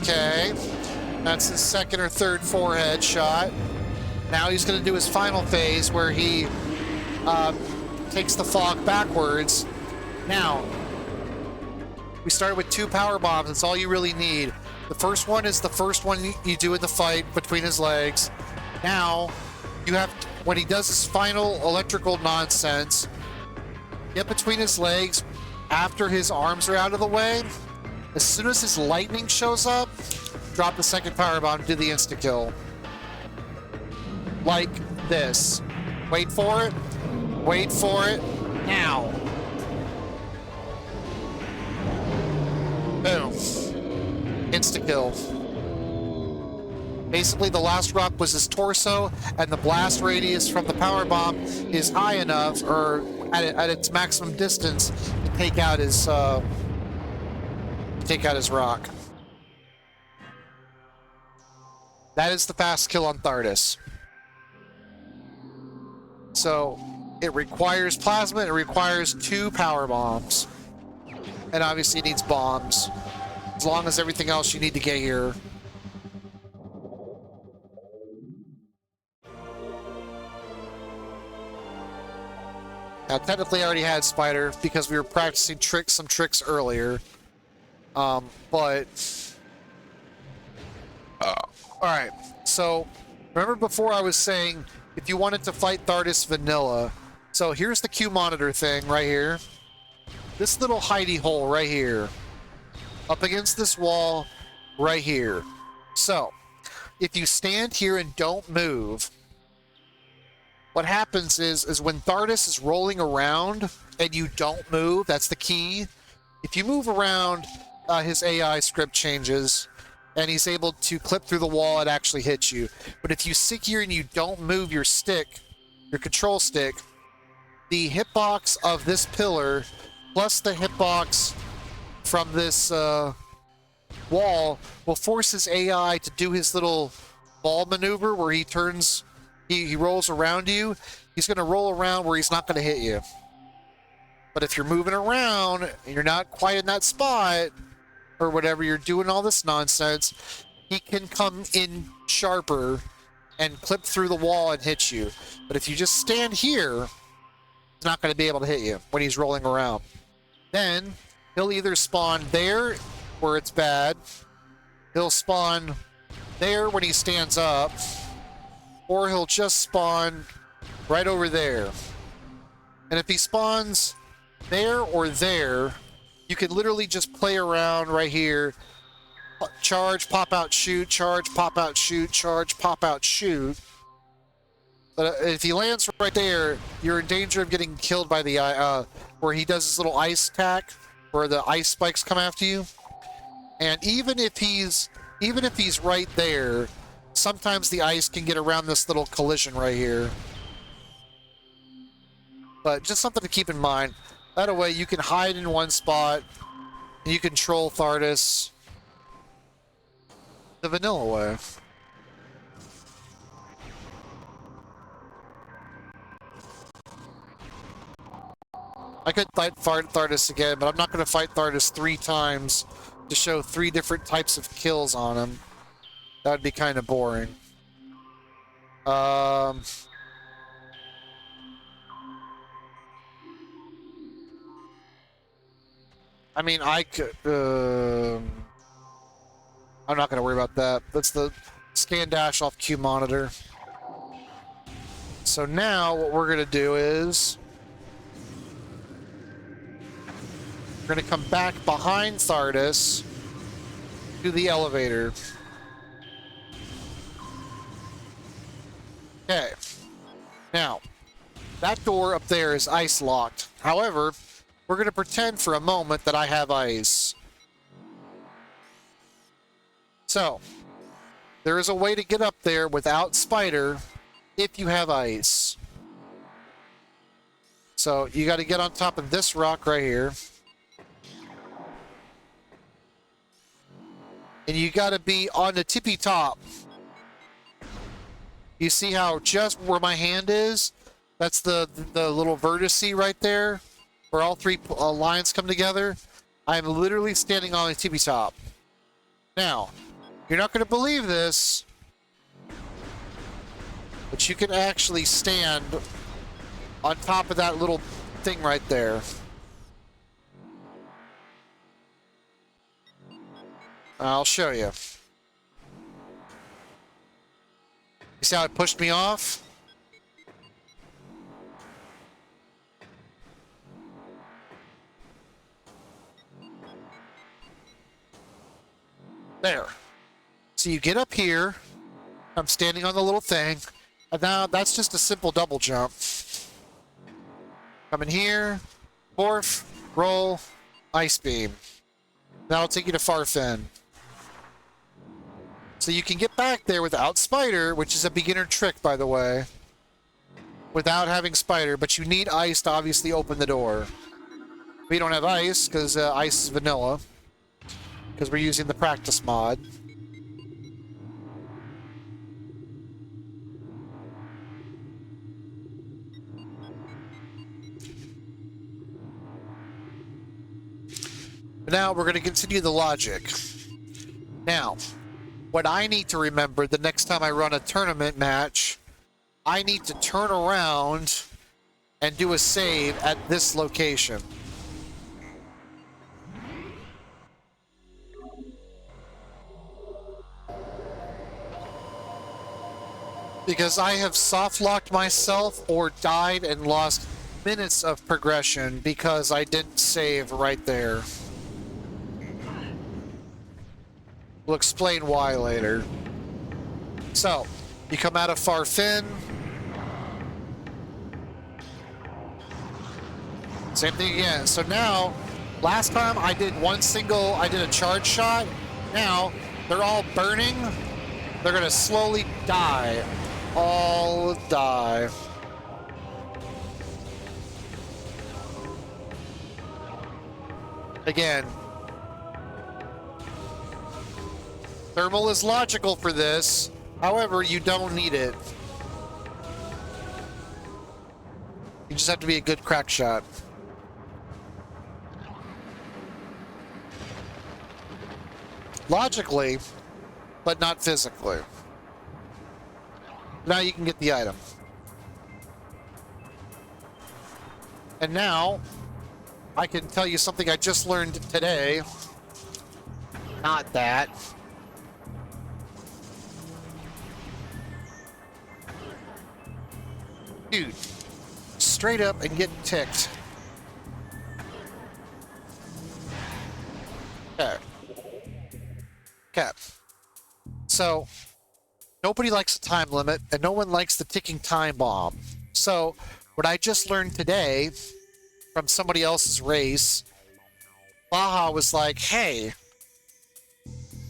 A: Okay. That's his second or third forehead shot. Now he's going to do his final phase where he takes the fog backwards. Now, we started with 2 power bombs. That's all you really need. The first one is the first one you do in the fight between his legs. Now, you have, when he does his final electrical nonsense, get between his legs, after his arms are out of the way, as soon as his lightning shows up, drop the second power bomb, do the insta kill. Like this. Wait for it. Wait for it. Now. Boom. Insta kill. Basically, the last rock was his torso, and the blast radius from the power bomb is high enough, or at its maximum distance, to take out his rock. That is the fast kill on Thardus. So it requires plasma, it requires 2 power bombs. And obviously it needs bombs. As long as everything else you need to get here. Now technically I already had Spider because we were practicing some tricks earlier. Alright, so remember before I was saying if you wanted to fight Thardus vanilla, so here's the Q monitor thing right here. This little hidey hole right here. Up against this wall right here. So, if you stand here and don't move, what happens is when Thardus is rolling around and you don't move, that's the key. If you move around, his AI script changes and he's able to clip through the wall and actually hit you. But if you sit here and you don't move your stick, your control stick, the hitbox of this pillar plus the hitbox from this wall will force his AI to do his little ball maneuver where he turns, he rolls around you. He's going to roll around where he's not going to hit you. But if you're moving around and you're not quite in that spot, or whatever, you're doing all this nonsense, he can come in sharper and clip through the wall and hit you. But if you just stand here, he's not going to be able to hit you when he's rolling around. Then he'll either spawn there where it's bad, he'll spawn there when he stands up, or he'll just spawn right over there. And if he spawns there or there, you can literally just play around right here. Charge, pop out, shoot, charge, pop out, shoot, charge, pop out, shoot. But if he lands right there, you're in danger of getting killed by the where he does his little ice attack, where the ice spikes come after you. And even if he's right there, sometimes the ice can get around this little collision right here. But just something to keep in mind. That way you can hide in one spot and you can troll Thardus the vanilla way. I could fight Thardus again, but I'm not going to fight Thardus 3 times to show 3 different types of kills on him. That would be kind of boring. I mean, I could... I'm not going to worry about that. That's the scan dash off Q monitor. So now what we're going to do is... we're going to come back behind Thardus to the elevator. Okay. Now, that door up there is ice locked. However, we're going to pretend for a moment that I have ice. So, there is a way to get up there without Spider if you have ice. So, you got to get on top of this rock right here. And you got to be on the tippy top. You see how just where my hand is? That's the little vertice right there, where all 3 lines come together. I'm literally standing on the tippy top. Now, you're not going to believe this, but you can actually stand on top of that little thing right there. I'll show you. You see how it pushed me off? There. So you get up here. I'm standing on the little thing. And now that's just a simple double jump. Come in here. Morph. Roll. Ice beam. That'll take you to Farfin. So you can get back there without Spider, which is a beginner trick, by the way. Without having Spider, but you need Ice to obviously open the door. We don't have Ice, because Ice is vanilla. Because we're using the practice mod. But now we're going to continue the logic. Now, what I need to remember the next time I run a tournament match, I need to turn around and do a save at this location. Because I have soft-locked myself or died and lost minutes of progression because I didn't save right there. We'll explain why later. So, you come out of Farfin. Same thing again. So now, last time I did a charge shot. Now, they're all burning. They're gonna slowly die. All die. Again. Thermal is logical for this. However, you don't need it. You just have to be a good crack shot. Logically, but not physically. Now you can get the item. And now, I can tell you something I just learned today. Not that. Dude, straight up and get ticked. Okay. Okay. So, nobody likes a time limit, and no one likes the ticking time bomb. So, what I just learned today from somebody else's race, Baja was like, hey,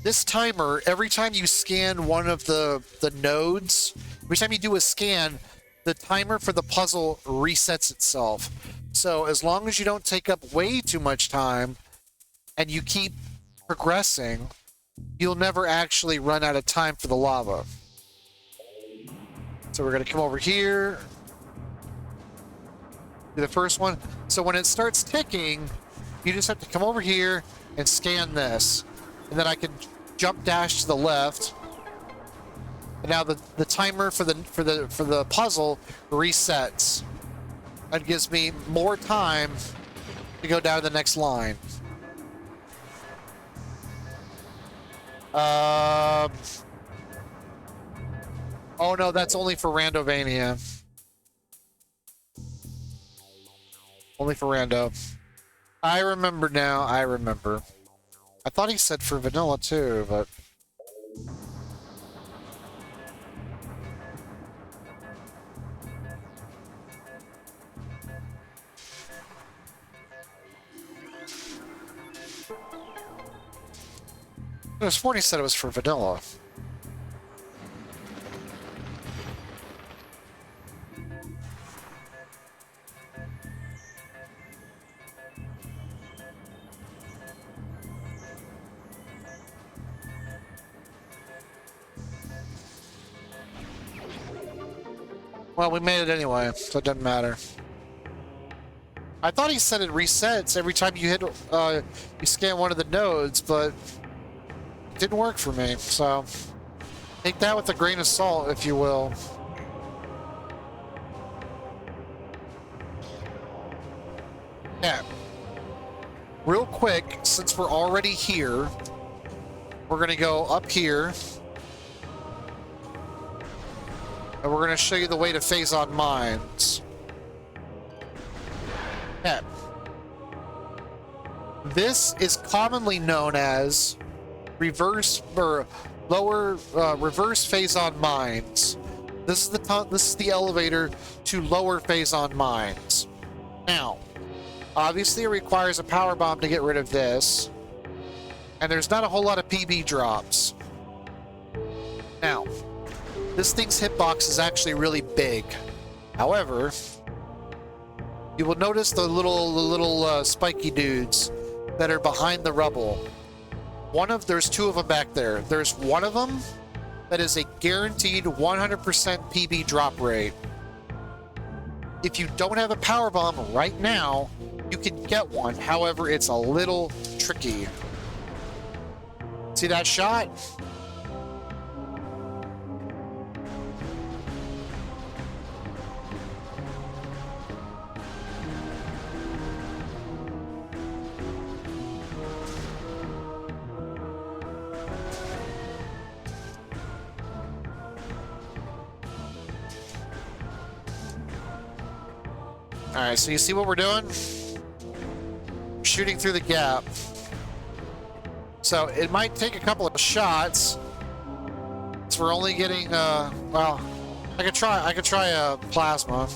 A: this timer, every time you scan one of the nodes, every time you do a scan, the timer for the puzzle resets itself. So as long as you don't take up way too much time and you keep progressing, you'll never actually run out of time for the lava. So we're going to come over here. Do the first one. So when it starts ticking, you just have to come over here and scan this. And then I can jump dash to the left. And now the timer for the puzzle resets. That gives me more time to go down to the next line. Oh no, that's only for Randovania. Only for Rando. I remember now, I remember. I thought he said for vanilla too, but... I was sworn he said it was for vanilla. Well, we made it anyway, so it doesn't matter. I thought he said it resets every time you hit, you scan one of the nodes, but it didn't work for me, so take that with a grain of salt, if you will. Yeah. Real quick, since we're already here, we're gonna go up here. And we're going to show you the way to phase-on mines. Okay. This is commonly known as reverse or lower reverse phazon mines. This is the elevator to lower phazon mines. Now, obviously it requires a power bomb to get rid of this, and there's not a whole lot of PB drops. Now, this thing's hitbox is actually really big. However, you will notice the little spiky dudes that are behind the rubble. There's two of them back there. There's one of them that is a guaranteed 100% PB drop rate. If you don't have a power bomb right now, you can get one. However, it's a little tricky. See that shot? Alright, so you see what we're doing? Shooting through the gap. So it might take a couple of shots. So we're only getting well, I could try a plasma.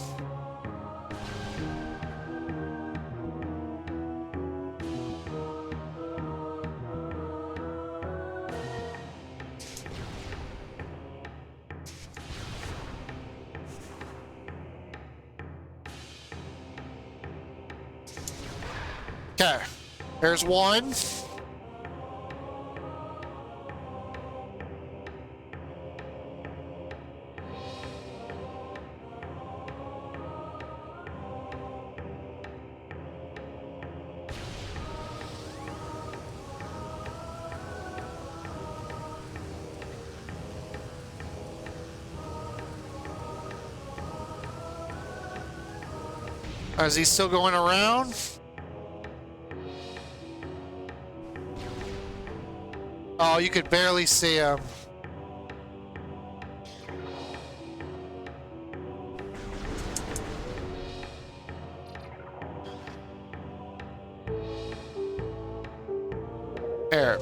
A: Okay, there's one. Is he still going around? Oh, you could barely see him. There.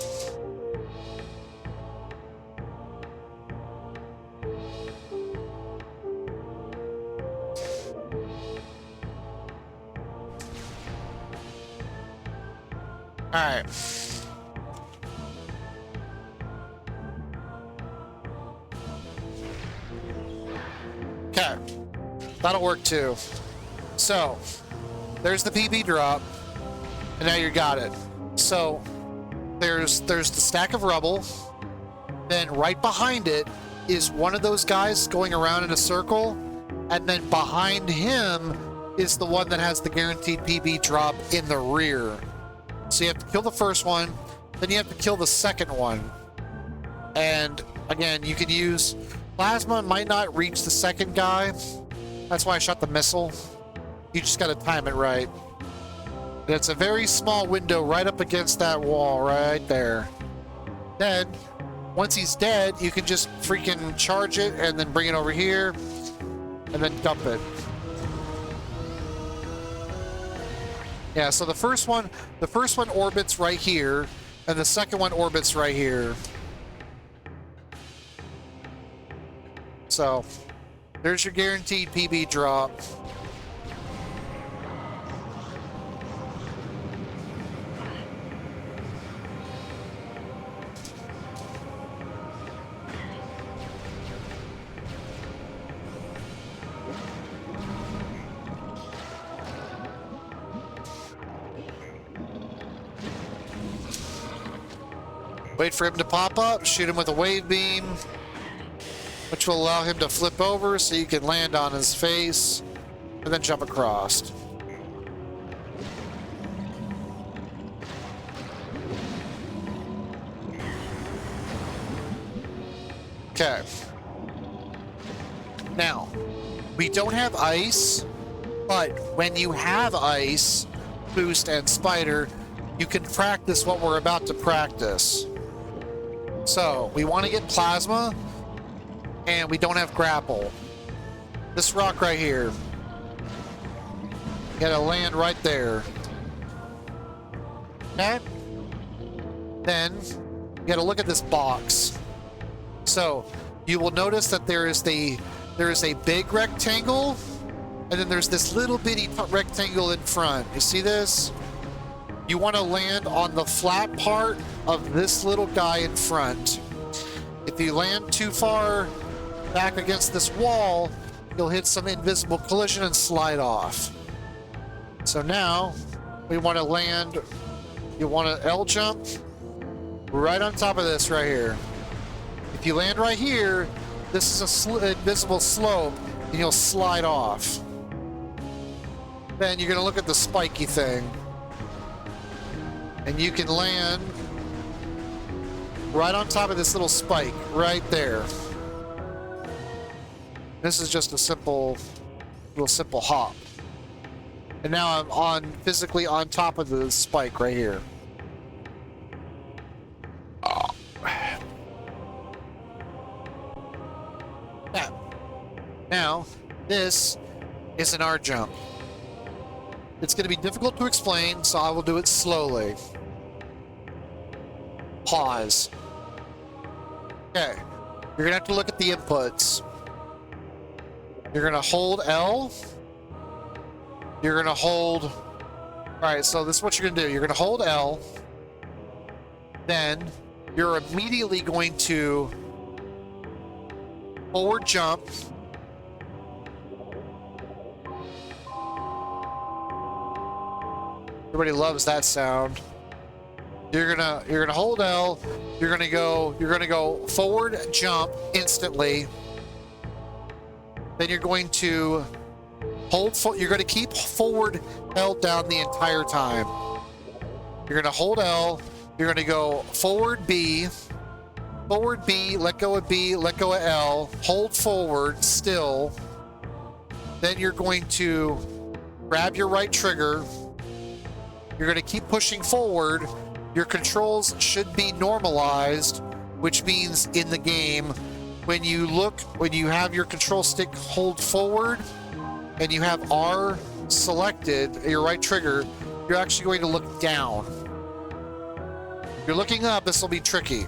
A: All right. Okay, that'll work too. So, there's the PB drop, and now you got it. So, there's the stack of rubble. Then right behind it is one of those guys going around in a circle, and then behind him is the one that has the guaranteed PB drop in the rear. So you have to kill the first one, then you have to kill the second one. And again, you can use plasma, might not reach the second guy. That's why I shot the missile. You just gotta time it right. And it's a very small window right up against that wall right there. Then, once he's dead, you can just freaking charge it and then bring it over here and then dump it. Yeah, so the first one orbits right here, and the second one orbits right here. So, there's your guaranteed PB drop. Wait for him to pop up, shoot him with a wave beam, which will allow him to flip over so you can land on his face and then jump across. Okay. Now, we don't have ice, but when you have ice, boost, and spider, you can practice what we're about to practice. So, we want to get plasma, and we don't have grapple. This rock right here. You gotta land right there. Okay? Then, you gotta look at this box. So you will notice that there is a big rectangle, and then there's this little bitty rectangle in front. You see this? You want to land on the flat part of this little guy in front. If you land too far back against this wall, you'll hit some invisible collision and slide off. So now we want to land, you want to L jump right on top of this right here. If you land right here, this is a invisible slope and you'll slide off. Then you're going to look at the spiky thing. And you can land right on top of this little spike right there. This is just a little simple hop. And now I'm physically on top of the spike right here. Oh. Now, this is an R jump. It's going to be difficult to explain, so I will do it slowly. Pause. Okay. You're going to have to look at the inputs. You're going to hold L. You're going to hold... Alright, so this is what you're going to do. You're going to hold L. Then, you're immediately going to forward jump. Everybody loves that sound. You're gonna hold L. You're gonna go forward jump instantly. Then you're going to you're going to keep forward held down the entire time. You're going to hold L. You're going to go forward B, let go of B, let go of L, hold forward still. Then you're going to grab your right trigger. You're going to keep pushing forward. Your controls should be normalized, which means in the game, when you have your control stick hold forward and you have R selected, your right trigger, you're actually going to look down. If you're looking up, this will be tricky.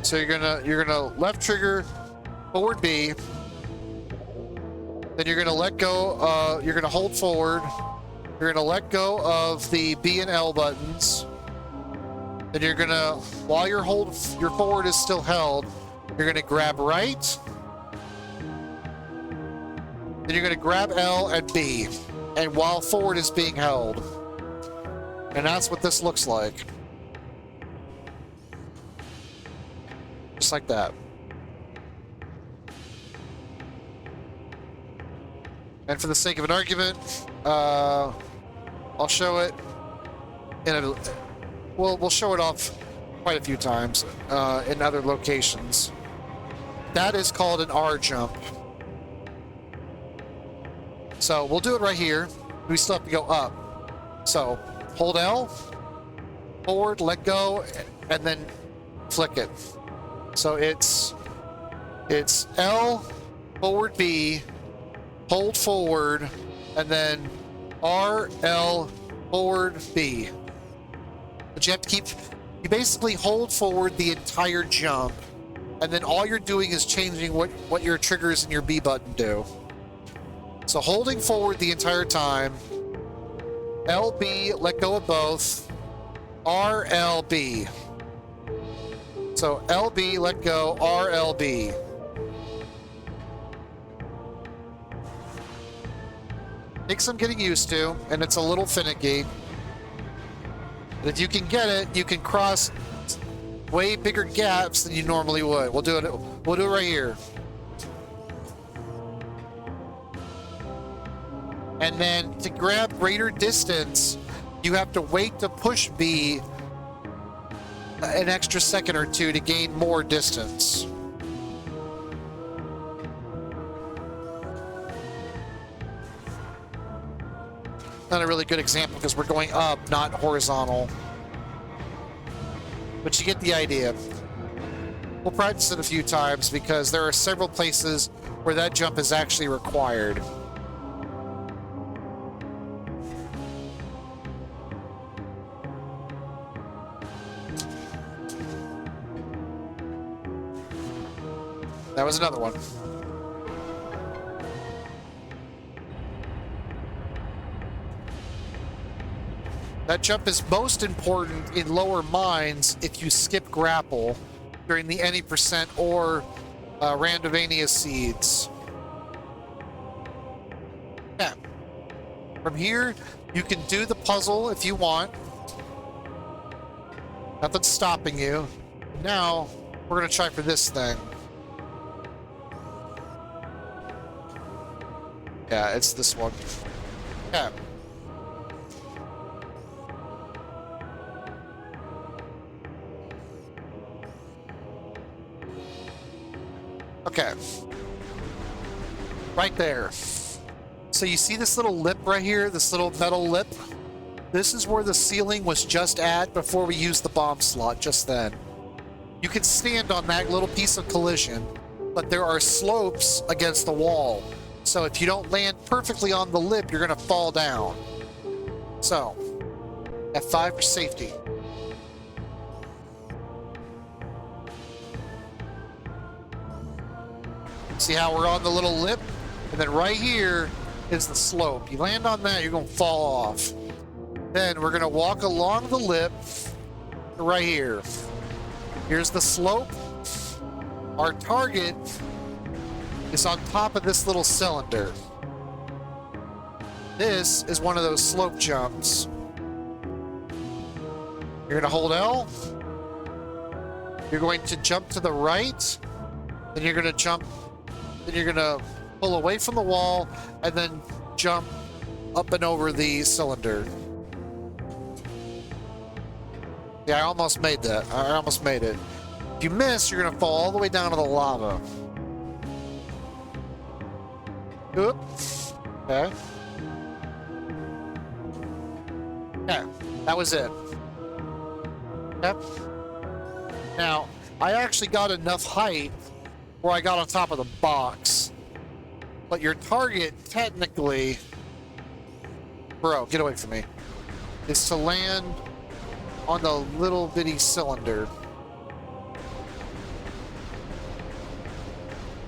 A: So you're gonna left trigger, forward B. Then you're gonna let go. You're gonna hold forward. You're gonna let go of the B and L buttons. Then you're gonna, while your forward is still held, you're gonna grab right. Then you're gonna grab L and B, and while forward is being held. And that's what this looks like. Just like that. And for the sake of an argument, I'll show it we'll show it off quite a few times in other locations. That is called an R jump. So we'll do it right here. We still have to go up. So hold L, forward, let go, and then flick it. So it's L, forward B, hold forward, and then R, L, forward B. But you basically hold forward the entire jump, and then all you're doing is changing what your triggers and your B button do. So holding forward the entire time, LB, let go of both, RLB. So LB, let go, RLB. Takes some getting used to, and it's a little finicky. But if you can get it, you can cross way bigger gaps than you normally would. We'll do it right here. And then to grab greater distance, you have to wait to push B an extra second or two to gain more distance. Not a really good example because we're going up, not horizontal. But you get the idea. We'll practice it a few times because there are several places where that jump is actually required. That was another one. That jump is most important in lower mines if you skip grapple during the any percent or Randovania seeds. Yeah. From here, you can do the puzzle if you want. Nothing's stopping you. Now, we're gonna try for this thing. Yeah, it's this one. Yeah. Okay. Right there. So you see this little lip right here, this little metal lip? This is where the ceiling was just at before we used the bomb slot, just then. You can stand on that little piece of collision, but there are slopes against the wall. So if you don't land perfectly on the lip, you're gonna fall down. So, F5 for safety. See how we're on the little lip? And then right here is the slope. You land on that, you're gonna fall off. Then we're gonna walk along the lip right here. Here's the slope. Our target is on top of this little cylinder. This is one of those slope jumps. You're gonna hold L. You're going to jump to the right. Then you're gonna jump. Then you're gonna pull away from the wall and then jump up and over the cylinder. Yeah, I almost made that. I almost made it. If you miss, you're gonna fall all the way down to the lava. Oop. Okay. Yeah, that was it. Yep. Now, I actually got enough height where I got on top of the box. But your target, technically... Bro, get away from me. Is to land on the little bitty cylinder.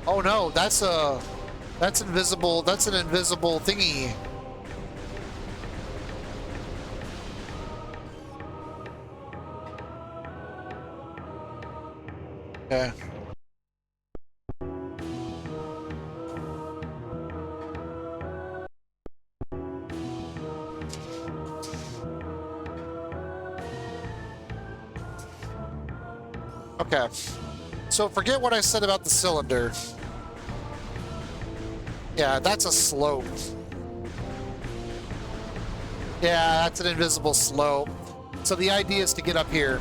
A: Oh no, that's invisible, that's an invisible thingy. Okay. Okay. So forget what I said about the cylinder. Yeah, that's a slope. Yeah, that's an invisible slope. So the idea is to get up here.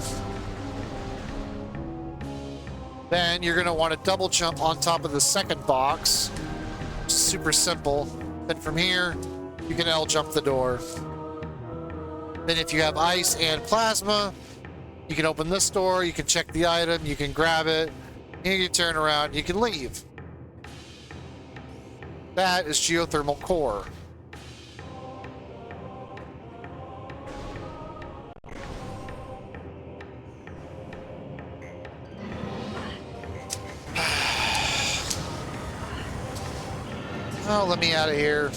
A: Then you're going to want to double jump on top of the second box. Which is super simple. Then from here, you can L jump the door. Then if you have ice and plasma, you can open this door, you can check the item, you can grab it, and you can turn around, you can leave. That is geothermal core. Oh, let me out of here.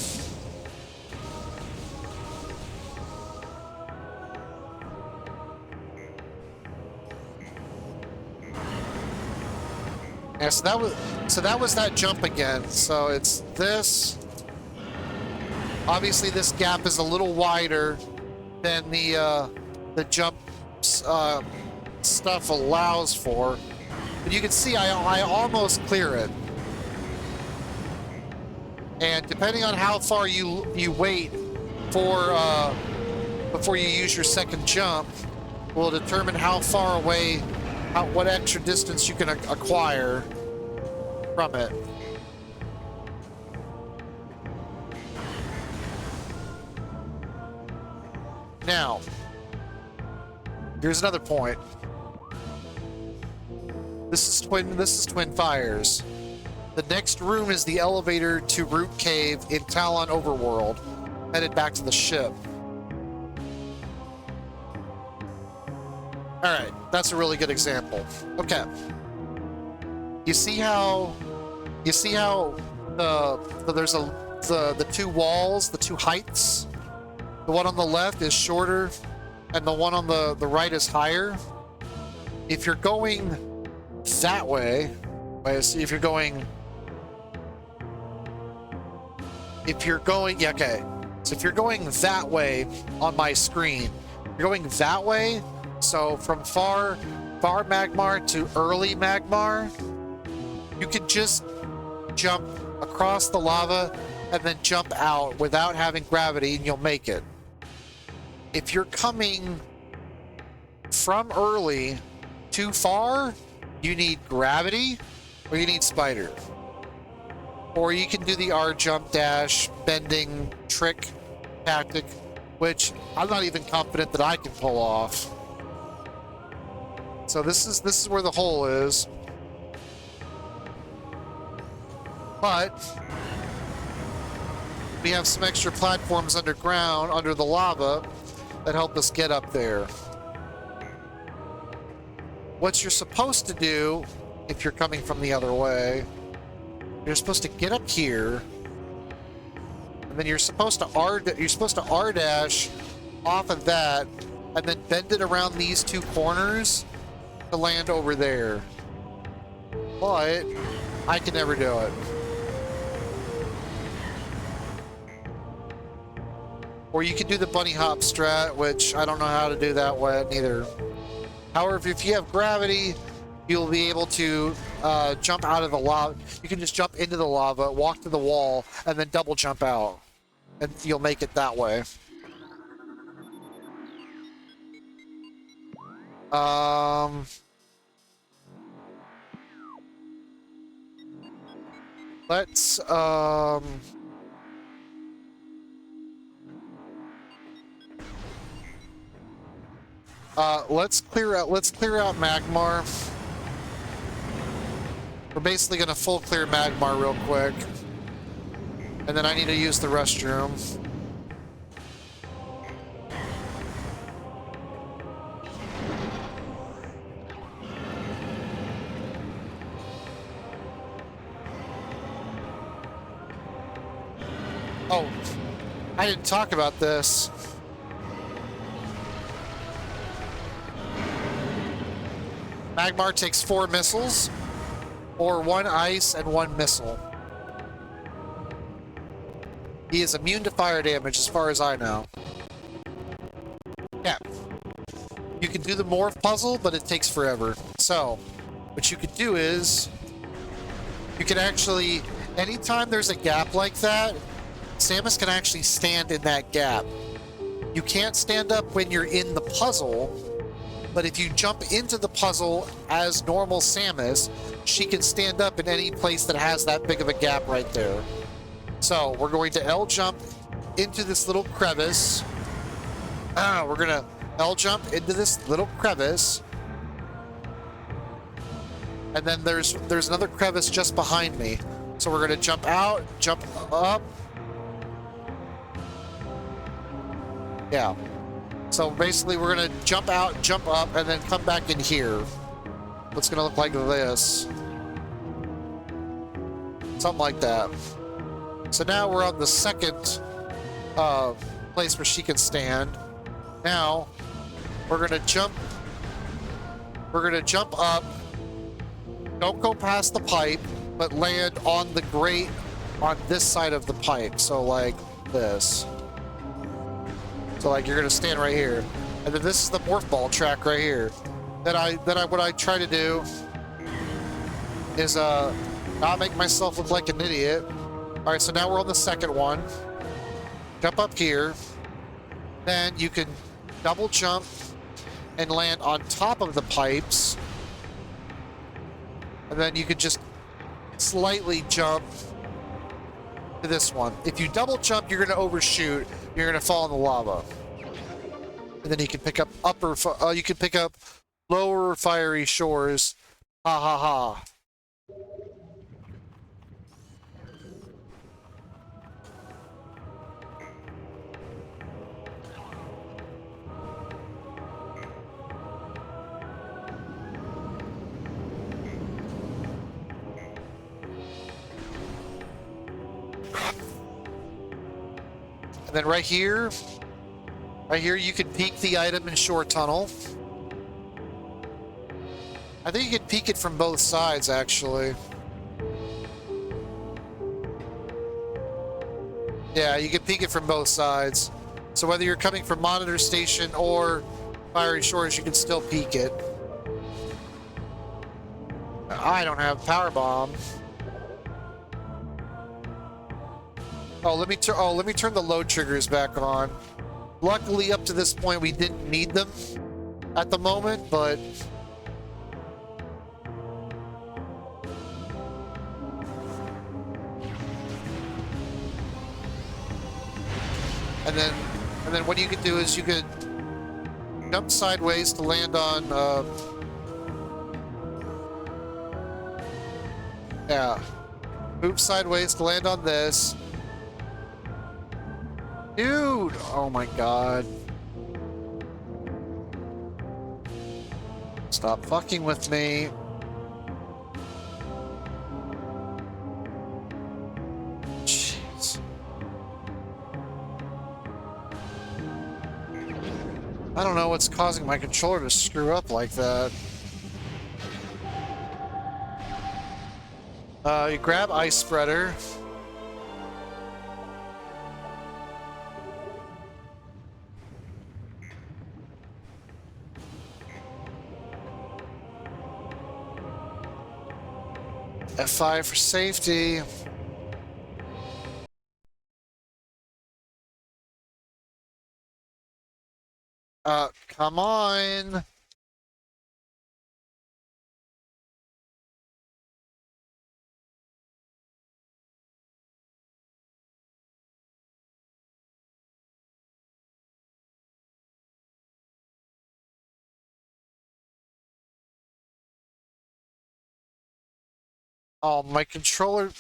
A: Yeah, so that was that jump again. So it's this. Obviously, this gap is a little wider than the jump stuff allows for. But you can see I almost clear it. And depending on how far you wait for before you use your second jump, will determine how far away, what extra distance you can acquire from it. Now, here's another point. This is Twin Fires. The next room is the elevator to Root Cave in Talon Overworld, headed back to the ship. Alright, that's a really good example. Okay. You see how there's the two walls, the two heights. The one on the left is shorter, and the one on the right is higher. If you're going that way, see if you're going, yeah, okay. So if you're going that way on my screen, you're going that way. So from far Magmar to early Magmar, you can just jump across the lava and then jump out without having gravity, and you'll make it. If you're coming from early too far, you need gravity or you need spider. Or you can do the R jump dash bending trick tactic, which I'm not even confident that I can pull off. So this is where the hole is. But we have some extra platforms underground under the lava that help us get up there. What you're supposed to do if you're coming from the other way, you're supposed to get up here, and then you're supposed to R dash off of that, and then bend it around these two corners to land over there. But I can never do it. Or you can do the bunny hop strat, which I don't know how to do that one either. However, if you have gravity, you'll be able to jump out of the lava. You can just jump into the lava, walk to the wall, and then double jump out. And you'll make it that way. Let's clear out Magmar. We're basically gonna full clear Magmar real quick. And then I need to use the restroom. Oh, I didn't talk about this. Magmar takes 4 missiles, or 1 ice and 1 missile. He is immune to fire damage as far as I know. Yeah. You can do the morph puzzle, but it takes forever. So, what you could do is, you can actually, anytime there's a gap like that, Samus can actually stand in that gap. You can't stand up when you're in the puzzle, but if you jump into the puzzle as normal Samus, she can stand up in any place that has that big of a gap right there. So we're going to L jump into this little crevice. We're gonna L jump into this little crevice. And then there's another crevice just behind me. So we're gonna jump out, jump up. Yeah. So basically we're gonna jump out, jump up, and then come back in here. It's gonna look like this. Something like that. So now we're on the second place where she can stand. Now we're gonna jump up. Don't go past the pipe, but land on the grate on this side of the pipe. So like this. So like you're gonna stand right here, and then this is the morph ball track right here. What I try to do is not make myself look like an idiot. All right, so now we're on the second one. Jump up here, then you can double jump and land on top of the pipes, and then you could just slightly jump to this one. If you double jump, you're gonna overshoot. You're gonna fall in the lava, and then you can pick up you can pick up lower fiery shores. Ha ha ha. And then right here, you can peek the item in short tunnel. I think you can peek it from both sides, actually. Yeah, you can peek it from both sides. So whether you're coming from monitor station or fiery shores, you can still peek it. I don't have power bomb. Oh, let me turn the load triggers back on. Luckily, up to this point, we didn't need them at the moment, but and then what you could do is you could jump sideways to land on yeah, move sideways to land on this. Dude, oh my god. Stop fucking with me. Jeez. I don't know what's causing my controller to screw up like that. You grab ice spreader. F5 for safety. Come on. Oh, my controller.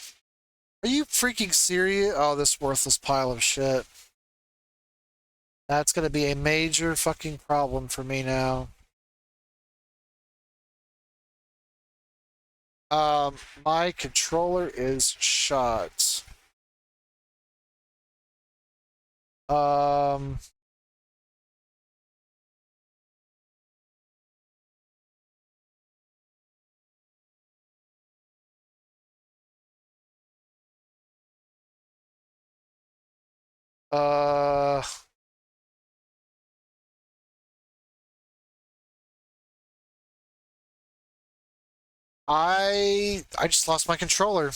A: Are you freaking serious? Oh, this worthless pile of shit. That's gonna be a major fucking problem for me now. My controller is shot. Um, uh, I just lost my controller.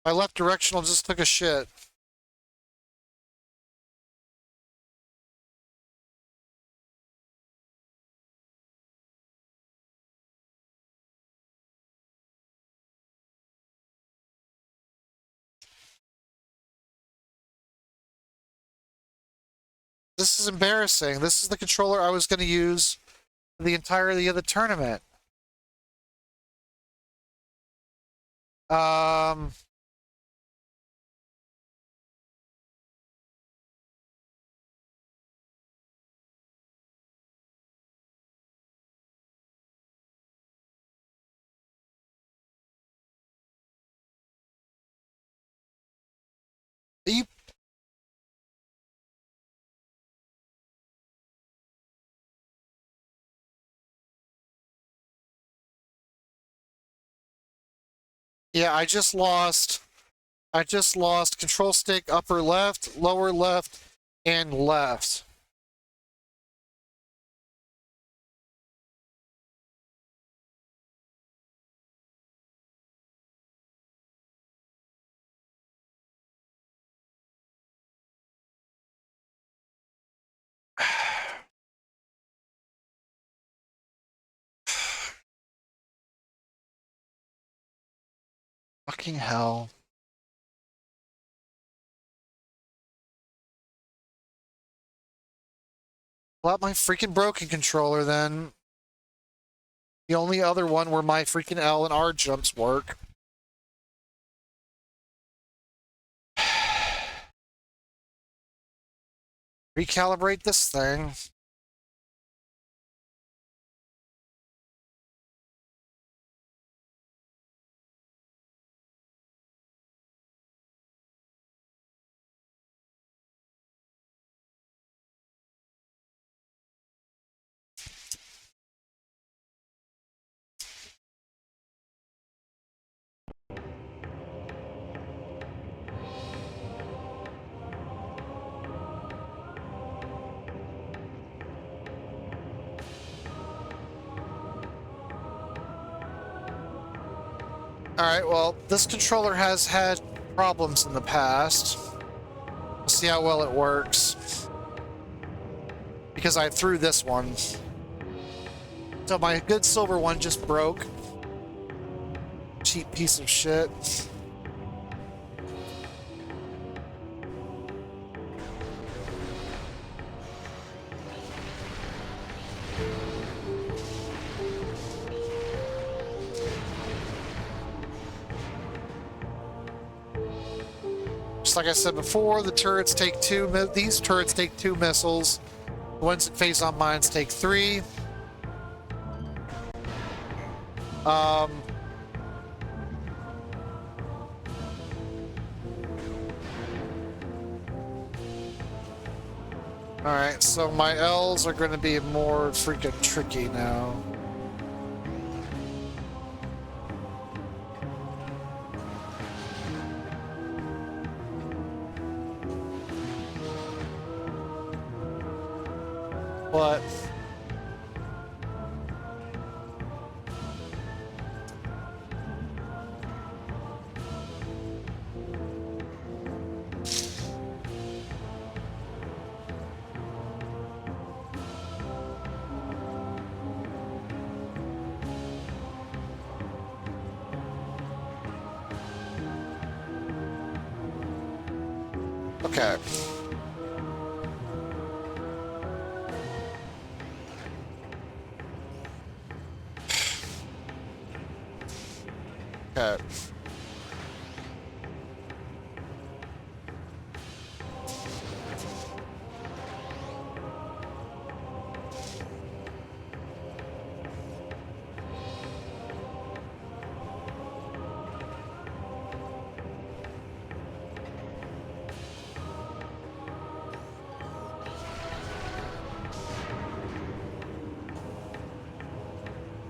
A: My left directional just took a shit. This is embarrassing. This is the controller I was going to use for the entirety of the tournament. Um, you, yeah, I just lost control stick upper left, lower left, and left. Fucking hell. Well, my freaking broken controller then. The only other one where my freaking L and R jumps work. Recalibrate this thing. Alright, well, this controller has had problems in the past. We'll see how well it works. Because I threw this one. So my good silver one just broke. Cheap piece of shit. Just like I said before, the turrets take these turrets take 2 missiles. The ones that face on mines take 3. Alright, so my L's are going to be more freaking tricky now. What? Okay. Okay.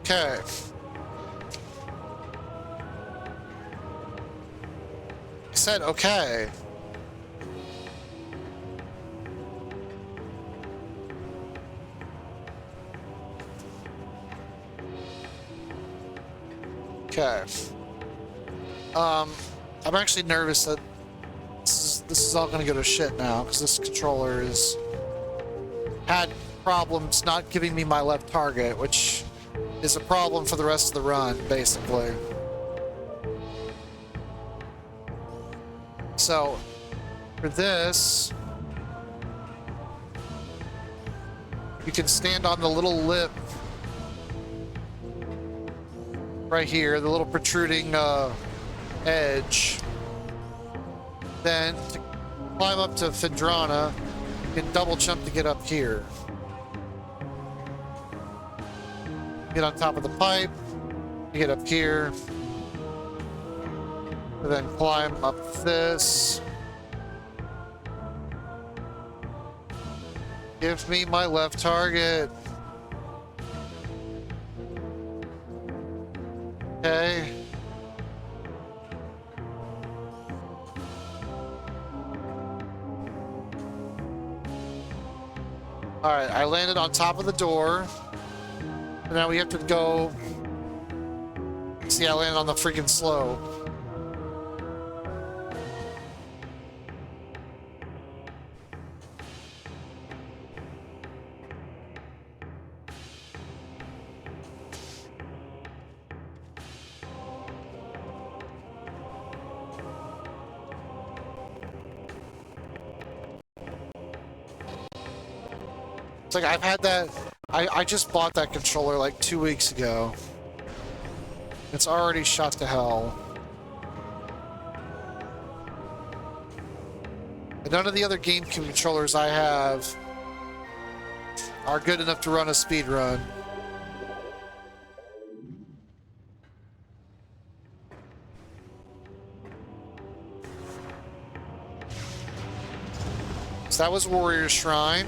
A: Okay. I said okay. Okay. I'm actually nervous that this is all gonna go to shit now because this controller is had problems not giving me my left target, which is a problem for the rest of the run, basically. So, for this, you can stand on the little lip right here, the little protruding edge. Then, to climb up to Phendrana, you can double jump to get up here. Get on top of the pipe, you get up here, and then climb up this. Give me my left target. Okay. Alright, I landed on top of the door. And now we have to go... See, I landed on the freaking slope. It's like I've had that... I just bought that controller like 2 weeks ago. It's already shot to hell. And none of the other GameCube controllers I have are good enough to run a speed run. So that was Warrior Shrine.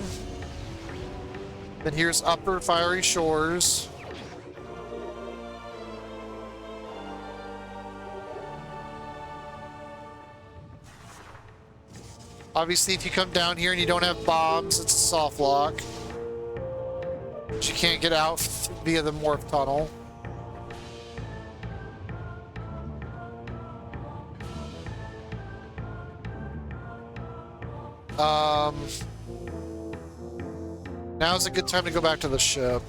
A: Then here's Upper Fiery Shores. Obviously, if you come down here and you don't have bombs, it's a soft lock. But you can't get out via the morph tunnel. Um, now's a good time to go back to the ship.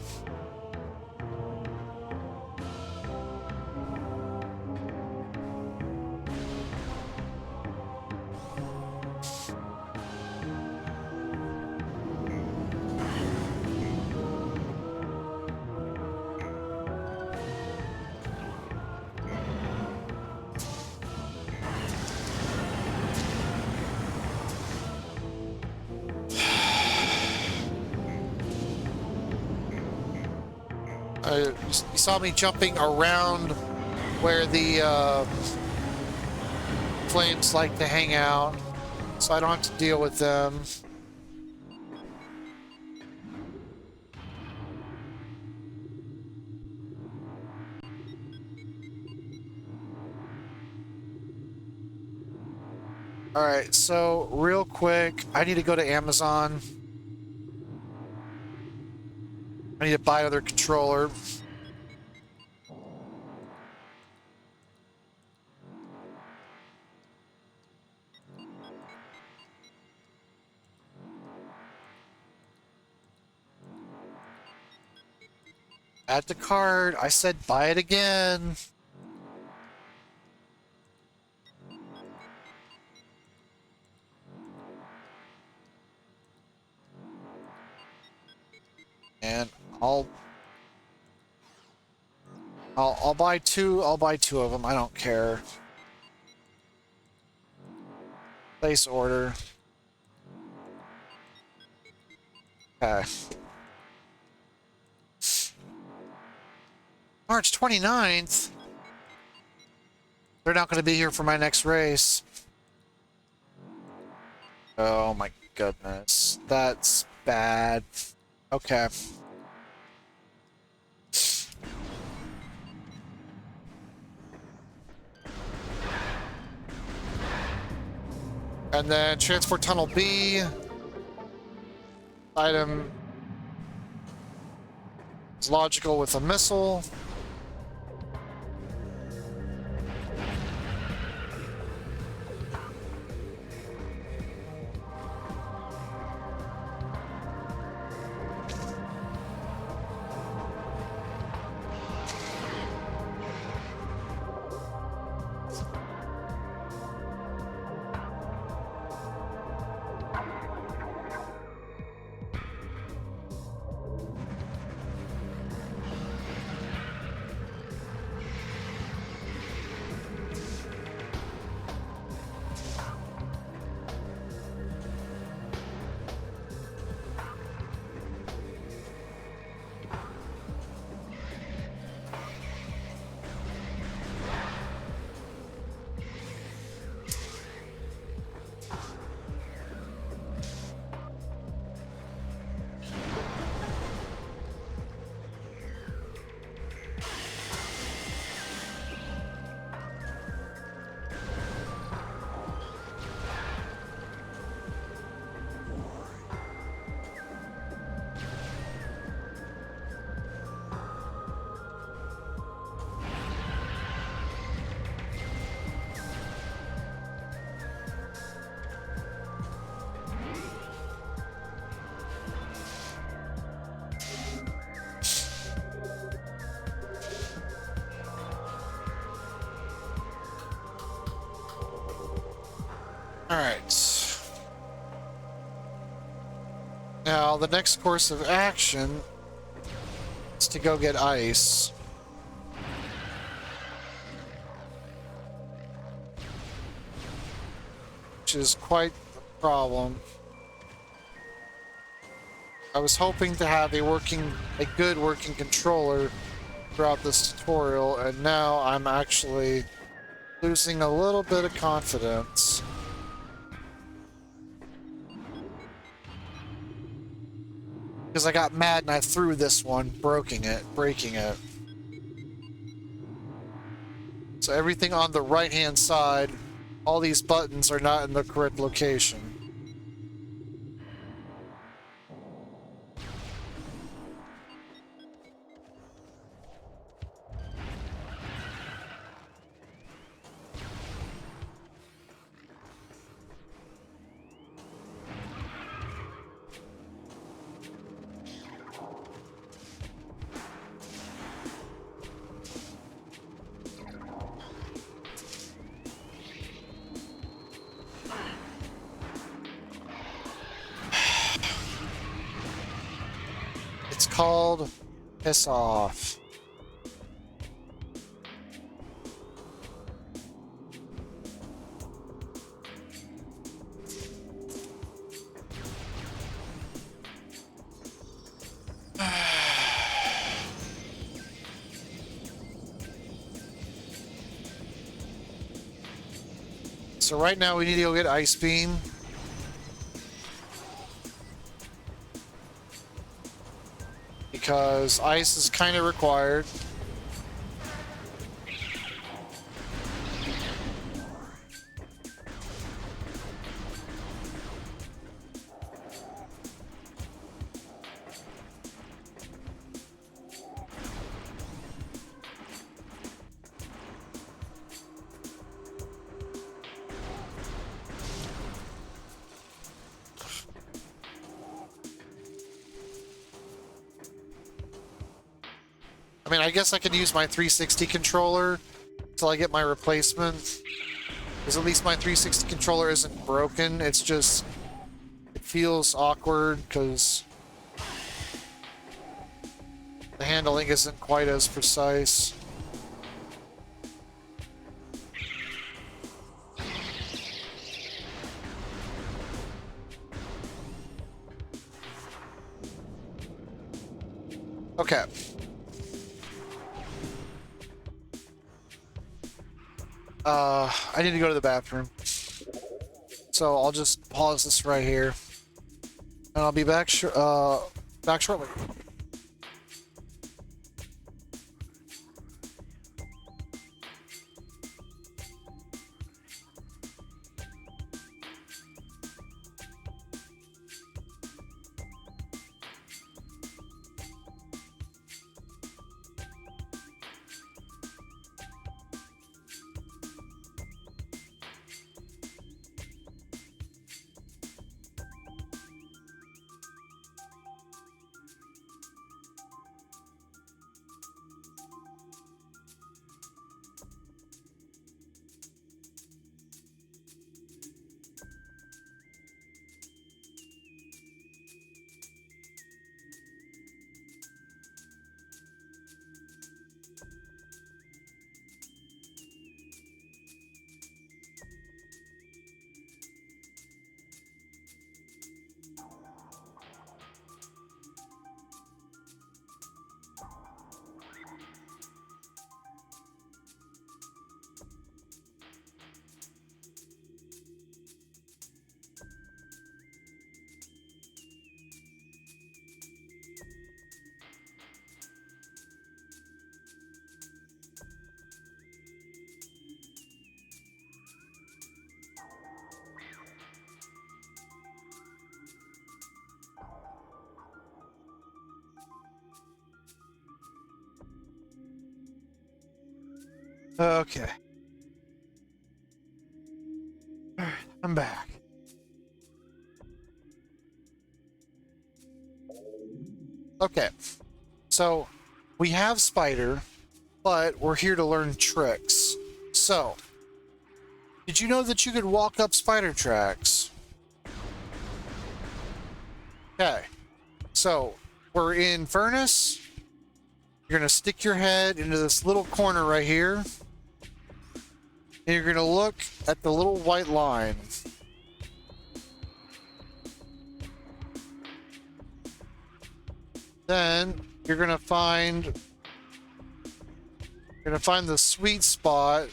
A: You saw me jumping around where the flames like to hang out, so I don't have to deal with them. Alright, so real quick, I need to go to Amazon. I need to buy another controller. Add to cart. I said buy it again. And I'll buy two. I'll buy two of them. I don't care. Place order. Okay. March 29th. They're not going to be here for my next race. Oh my goodness. That's bad. Okay. And then transport tunnel B. Item is logical with a missile. Alright. Now, the next course of action is to go get ice. Which is quite the problem. I was hoping to have a good working controller throughout this tutorial, and now I'm actually losing a little bit of confidence. Because I got mad and I threw this one, breaking it. So everything on the right-hand side, all these buttons are not in the correct location. called Piss Off. So right now we need to go get Ice Beam. Because ice is kind of required. I mean, I guess I could use my 360 controller until I get my replacement. Because at least my 360 controller isn't broken. It's just, it feels awkward because the handling isn't quite as precise. Okay. I need to go to the bathroom. So I'll just pause this right here. And I'll be back back shortly. Okay. Alright, I'm back. Okay. So, we have Spider, but we're here to learn tricks. So, did you know that you could walk up spider tracks? Okay. So, we're in Furnace. You're going to stick your head into this little corner right here. And you're going to look at the little white line. Then you're going to find the sweet spot.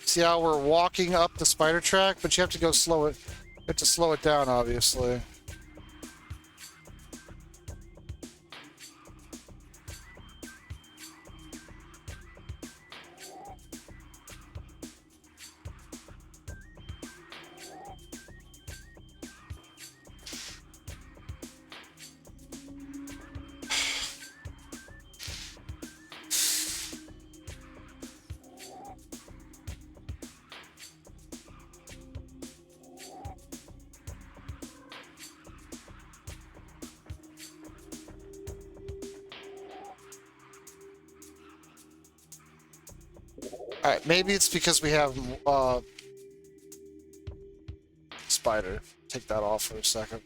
A: See how we're walking up the spider track, but you have to go slow it. You have to slow it down, obviously. Alright, maybe it's because we have spider. Take that off for a second.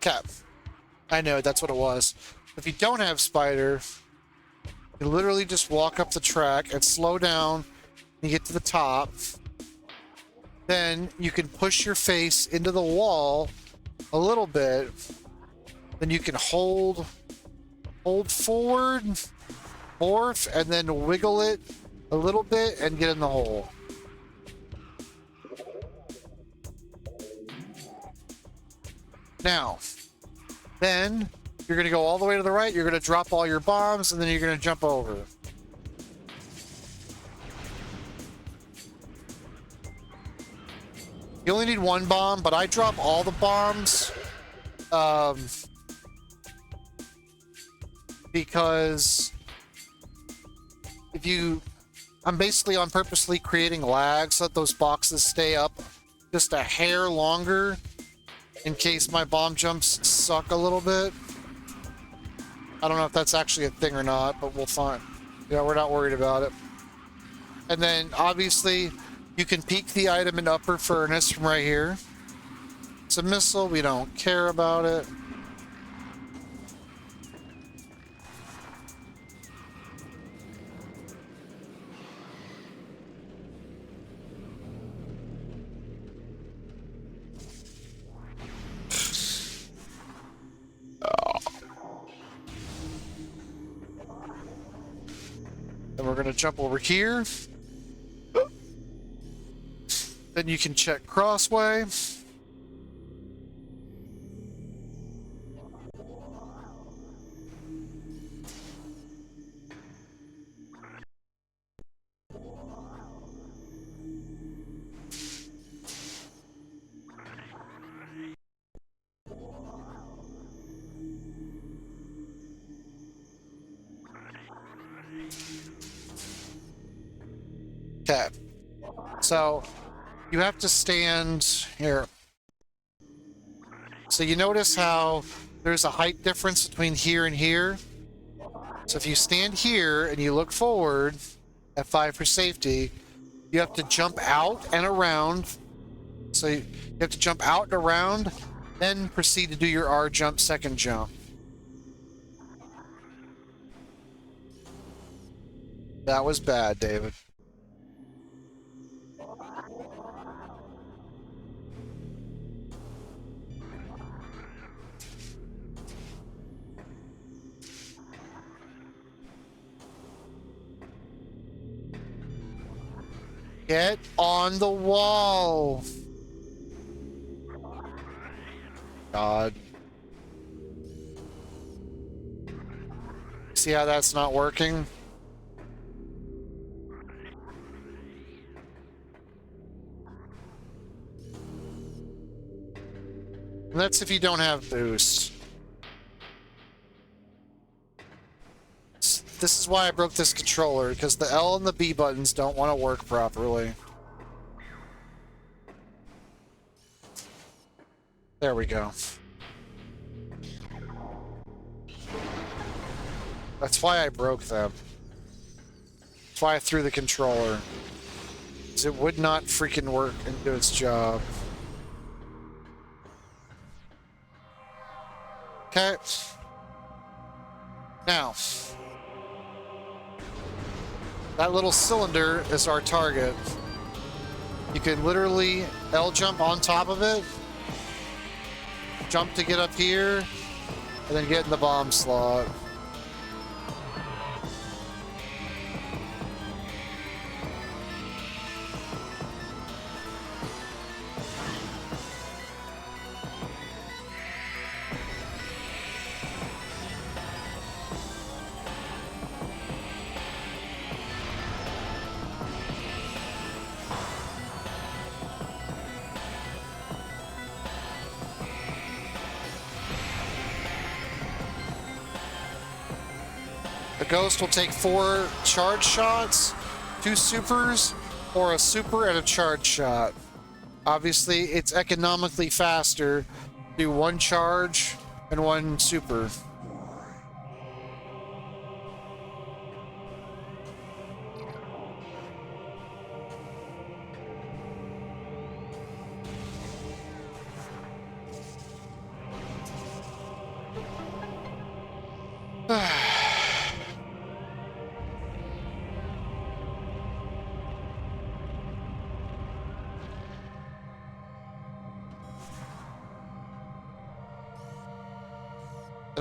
A: Cap. I know, that's what it was. If you don't have spider, you literally just walk up the track and slow down. You get to the top. Then you can push your face into the wall a little bit. Then you can hold forward, morph, and then wiggle it a little bit and get in the hole. Now, then you're going to go all the way to the right, you're going to drop all your bombs, and then you're going to jump over. You only need one bomb, but I drop all the bombs because if you... I'm basically on purposely creating lag so that those boxes stay up just a hair longer in case my bomb jumps suck a little bit. I don't know if that's actually a thing or not, but we'll find. Yeah, we're not worried about it. And then obviously you can peek the item in upper furnace from right here. It's a missile, we don't care about it. Then we're gonna jump over here. Then you can check crossway. Okay. So you have to stand here. So you notice how there's a height difference between here and here? So if you stand here and you look forward, F5 for safety, you have to jump out and around. So you have to jump out and around, then proceed to do your R jump, second jump. That was bad, David. Get on the wall. God. See how that's not working? And that's if you don't have boost. This is why I broke this controller, because the L and the B buttons don't want to work properly. There we go. That's why I broke them. That's why I threw the controller. Because it would not freaking work and do its job. Okay. Now, that little cylinder is our target. You can literally L jump on top of it, jump to get up here, and then get in the bomb slot. The Ghost will take 4 charge shots, 2 supers, or a super and a charge shot. Obviously, it's economically faster to do 1 charge and 1 super.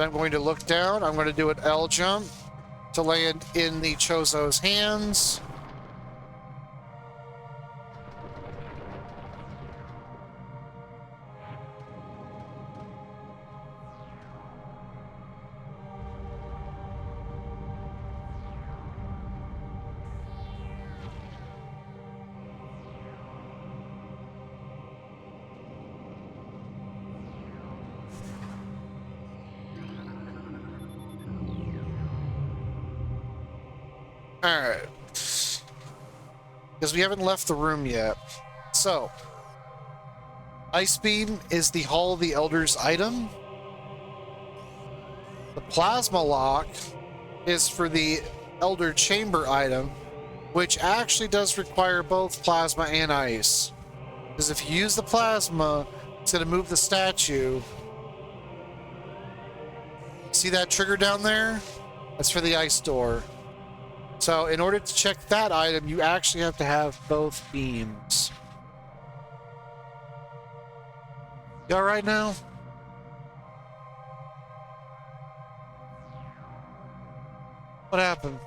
A: Then I'm going to look down. I'm going to do an L jump to land in the Chozo's hands. Alright. Because we haven't left the room yet. So, Ice Beam is the Hall of the Elders item. The Plasma Lock is for the Elder Chamber item, which actually does require both plasma and ice. Because if you use the plasma, it's going to move the statue. See that trigger down there? That's for the ice door. So in order to check that item, you actually have to have both beams. You all right now? What happened?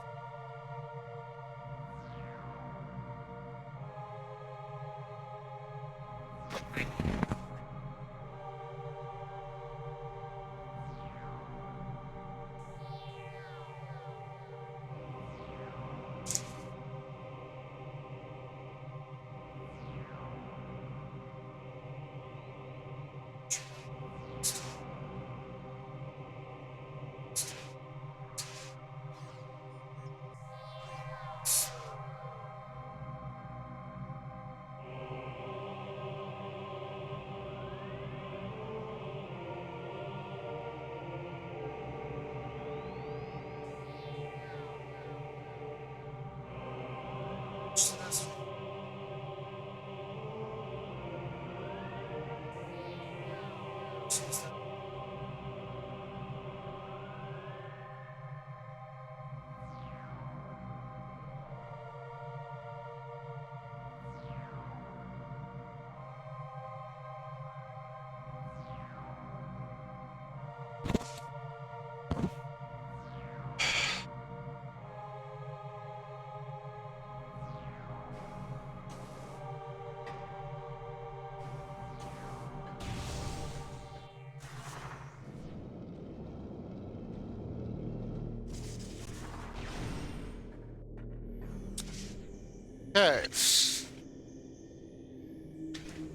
A: Okay.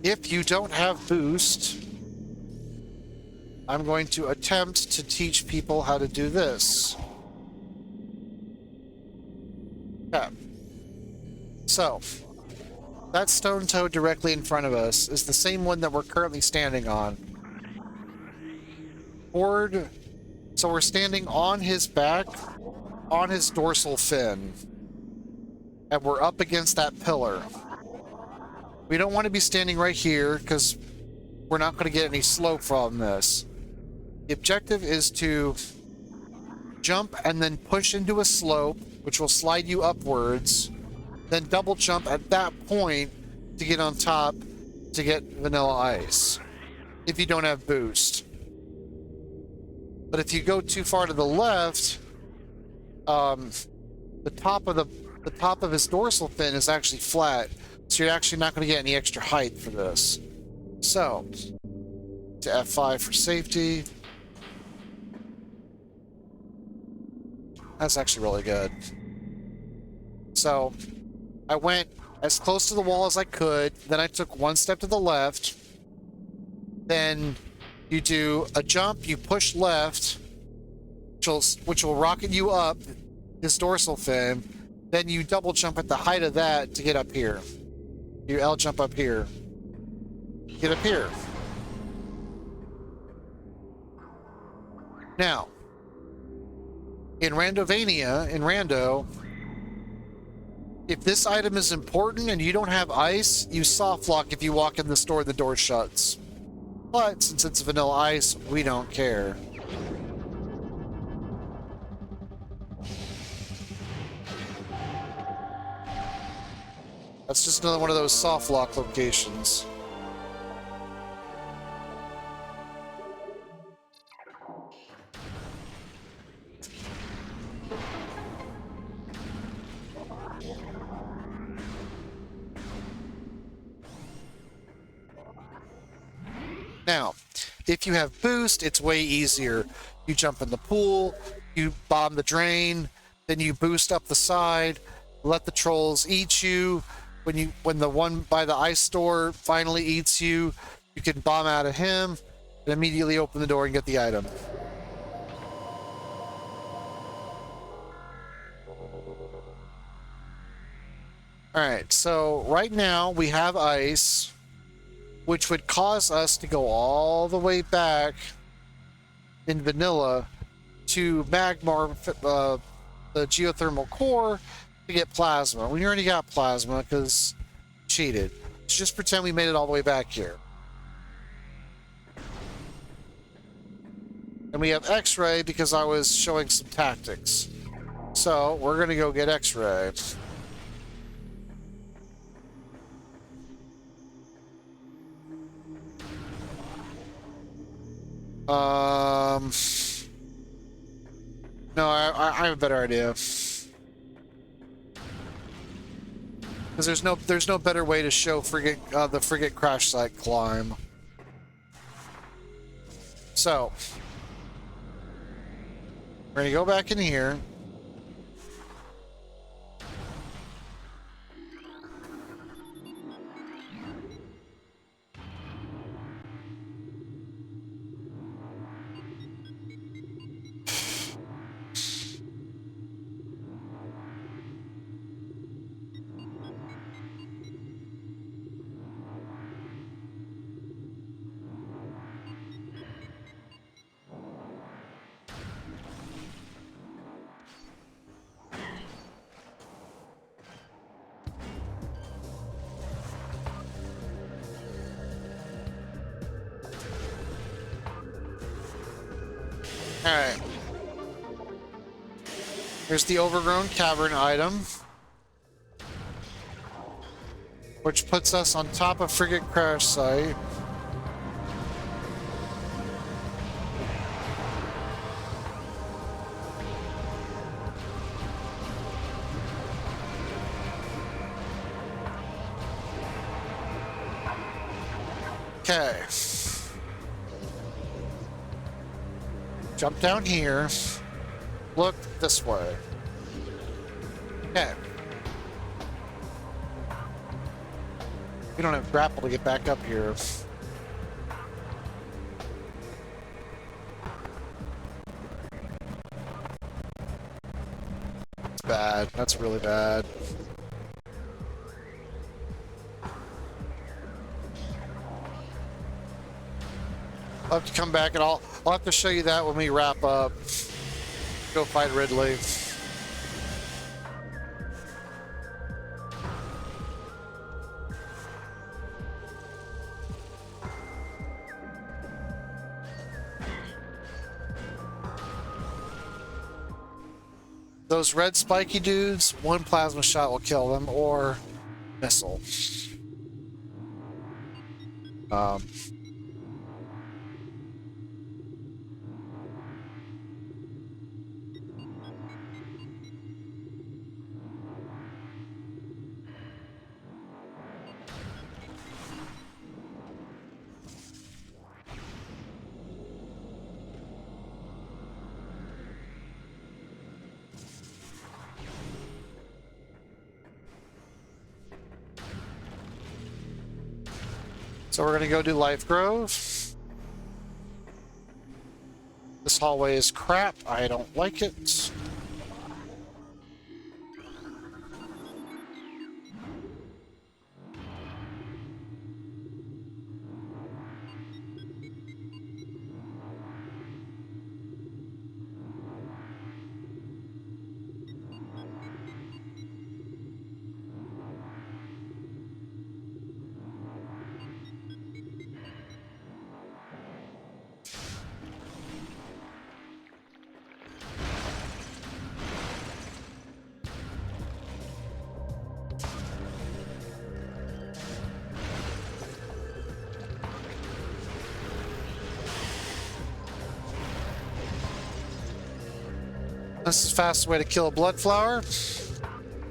A: If you don't have boost, I'm going to attempt to teach people how to do this. Okay. So, that stone toad directly in front of us is the same one that we're currently standing on. Forward. So we're standing on his back, on his dorsal fin. And we're up against that pillar. We don't want to be standing right here because we're not going to get any slope from this. The objective is to jump and then push into a slope, which will slide you upwards, then double jump at that point to get on top to get vanilla ice, if you don't have boost. But if you go too far to the left, the top of his dorsal fin is actually flat, so you're actually not going to get any extra height for this. So, to F5 for safety. That's actually really good. So, I went as close to the wall as I could, then I took one step to the left, then you do a jump, you push left, which will rocket you up his dorsal fin, then you double jump at the height of that to get up here. You L jump up here. Get up here. Now, in Randovania, in Rando, if this item is important and you don't have ice, you soft lock if you walk in the store and the door shuts. But since it's vanilla ice, we don't care. That's just another one of those soft lock locations. Now, if you have boost, it's way easier. You jump in the pool, you bomb the drain, then you boost up the side, let the trolls eat you. When the one by the ice store finally eats you, you can bomb out of him and immediately open the door and get the item. Alright, so right now we have ice, which would cause us to go all the way back in vanilla to Magmar, the geothermal core, to get plasma. We already got plasma because cheated. Let's just pretend we made it all the way back here. And we have X-ray because I was showing some tactics. So we're going to go get X-ray. No, I have a better idea. Because there's no better way to show the frigate crash site climb. So we're gonna go back in here. Alright. Here's the overgrown cavern item, which puts us on top of frigate crash site. Okay. Jump down here. Look this way. Okay. We don't have grapple to get back up here. It's bad. That's really bad. I'll have to come back and I'll have to show you that when we wrap up. Go fight Ridley. Those red spiky dudes, one plasma shot will kill them, or missile. So we're gonna go do Life Grove. This hallway is crap. I don't like it. This is the fastest way to kill a blood flower.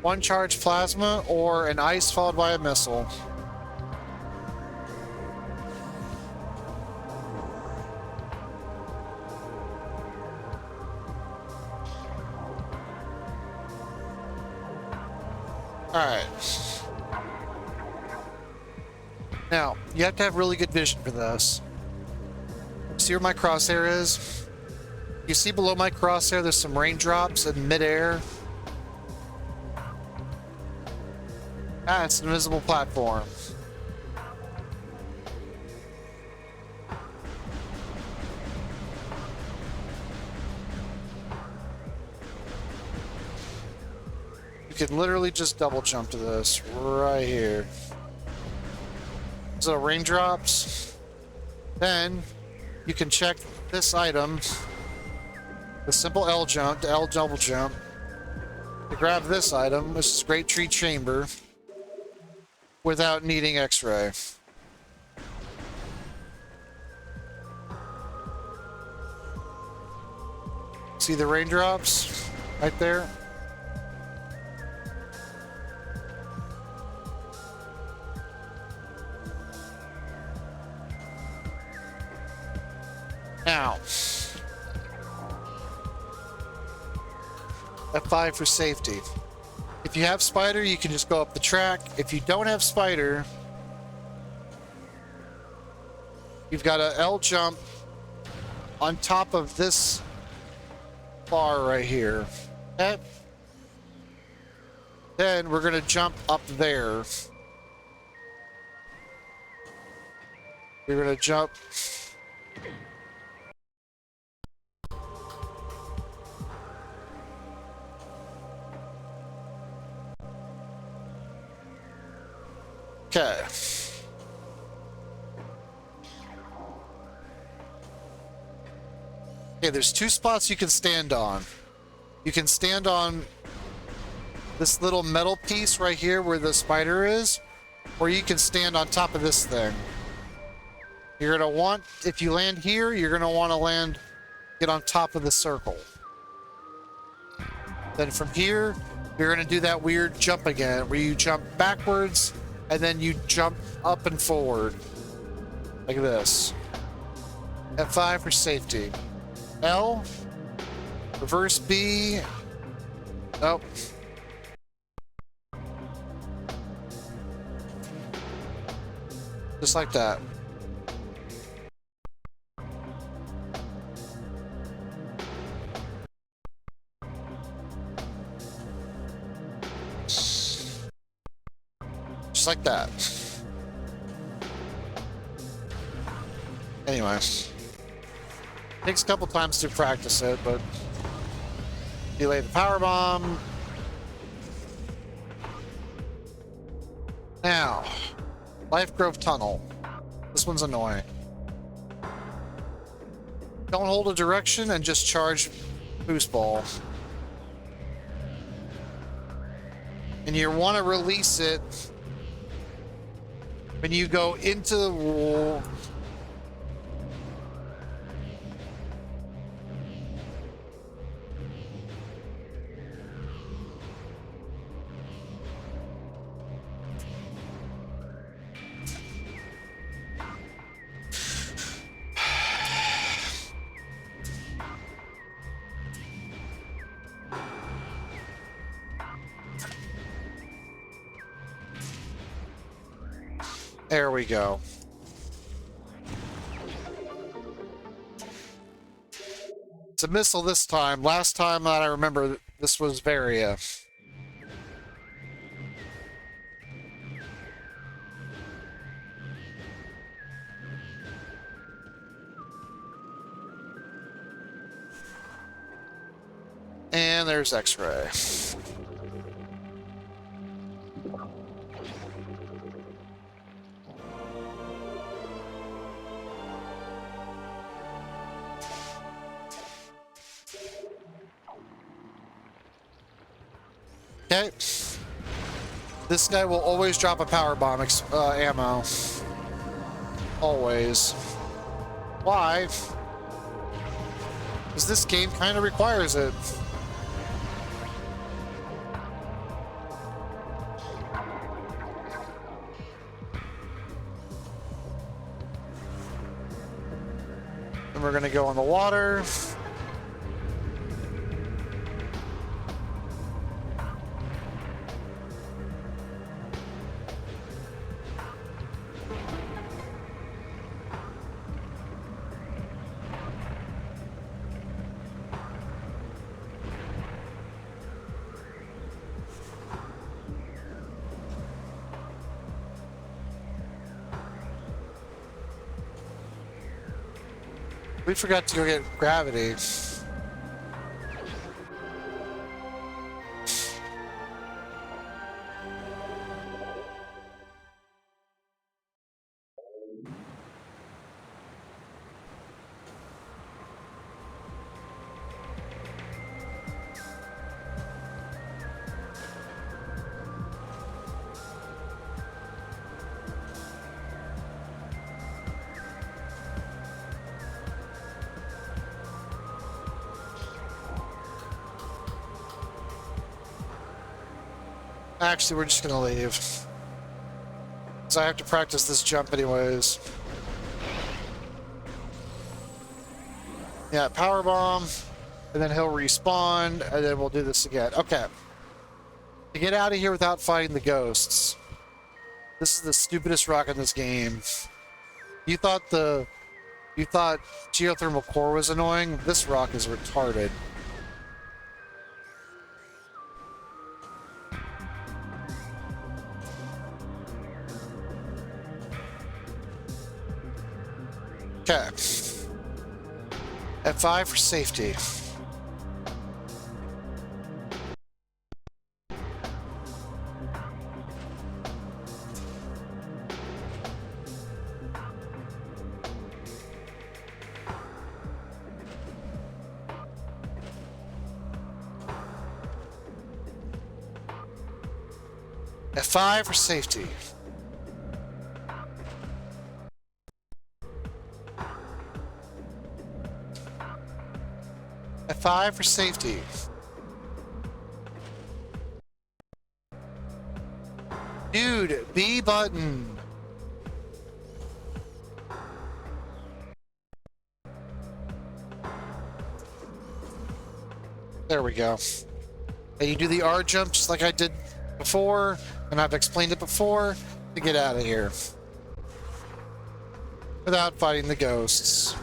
A: One charge plasma or an ice followed by a missile. Alright. Now, you have to have really good vision for this. See where my crosshair is? You see below my crosshair there's some raindrops in midair? Ah, it's an invisible platform. You can literally just double jump to this right here. So raindrops. Then you can check this item, the simple L jump, the L double jump, to grab this item, which is Great Tree Chamber, without needing X-ray. See the raindrops right there? Now, F5 for safety. If you have spider, you can just go up the track. If you don't have spider, you've got a L jump on top of this bar right here. Okay? Then we're gonna jump up there. We're gonna jump. Okay. Okay, there's two spots you can stand on. You can stand on this little metal piece right here where the spider is, or you can stand on top of this thing. You're gonna want, if you land here, you're gonna want to get on top of the circle. Then from here, you're gonna do that weird jump again, where you jump backwards and then you jump up and forward. Like this. F5 for safety. L. Reverse B. Nope. Just like that. Just like that. Anyways. Takes a couple times to practice it, but delay the power bomb. Now, Life Grove Tunnel. This one's annoying. Don't hold a direction and just charge boost ball. And you want to release it when you go into the wall. There we go. It's a missile this time. Last time that I remember, this was Varia. And there's X-ray. Okay. This guy will always drop a power bomb ammo. Always. Why? Because this game kind of requires it. And we're gonna go in the water. We forgot to go get gravity. Actually, we're just gonna leave. Because I have to practice this jump anyways. Yeah, power bomb, and then he'll respawn, and then we'll do this again. Okay. To get out of here without fighting the ghosts. This is the stupidest rock in this game. You thought geothermal core was annoying? This rock is retarded. Okay. F5 for safety. F5 for safety. F5 for safety. Dude, B button. There we go. And you do the R jump just like I did before, and I've explained it before, to get out of here. Without fighting the ghosts.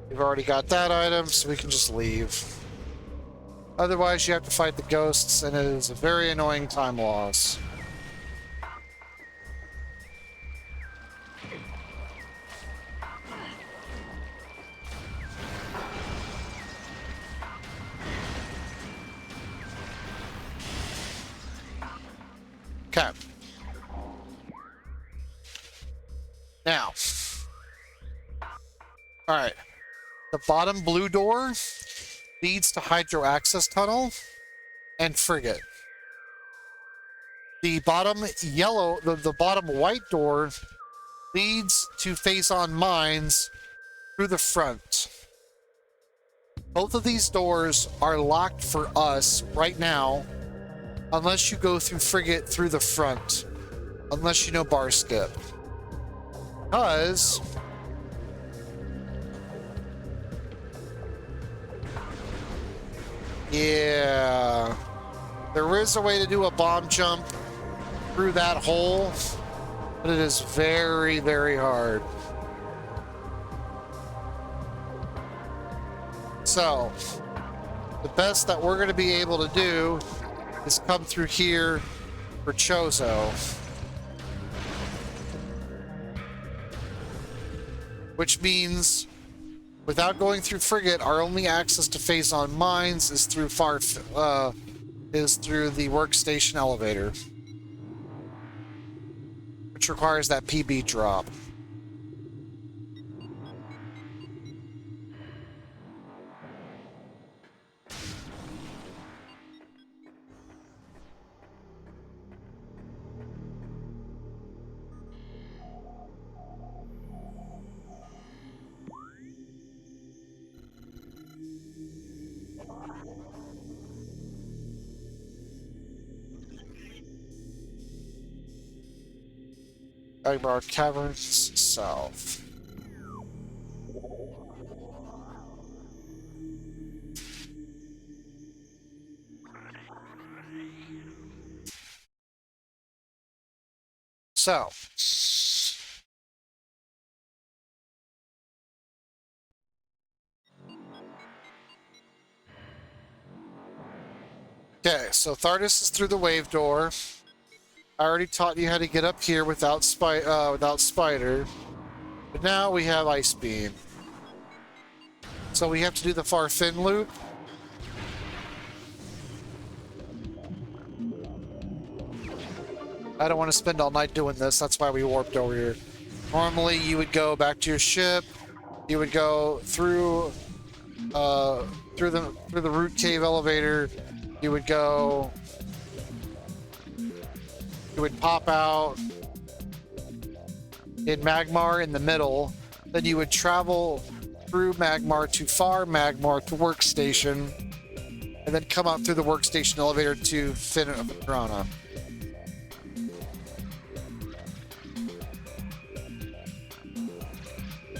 A: We've already got that item, so we can just leave. Otherwise, you have to fight the ghosts, and it is a very annoying time loss. Okay. Now. Alright. The bottom blue door leads to Hydro Access Tunnel and Frigate. The bottom yellow, the bottom white door leads to Phazon Mines through the front. Both of these doors are locked for us right now, unless you go through Frigate through the front. Unless you know bar skip. Because yeah, there is a way to do a bomb jump through that hole, but it is very, very hard. So, the best that we're going to be able to do is come through here for Chozo. Which means, without going through Frigate, our only access to Phazon Mines is through the workstation elevator, which requires that PB drop. Agbar Caverns South. So, okay, so Thardus is through the wave door. I already taught you how to get up here without spider. But now we have ice beam. So we have to do the far fin loop. I don't want to spend all night doing this. That's why we warped over here. Normally, you would go back to your ship. You would go through through the root cave elevator. You would go. You would pop out in Magmar in the middle. Then you would travel through Magmar to Far Magmar to Workstation, and then come out through the Workstation elevator to Fin of Piranha.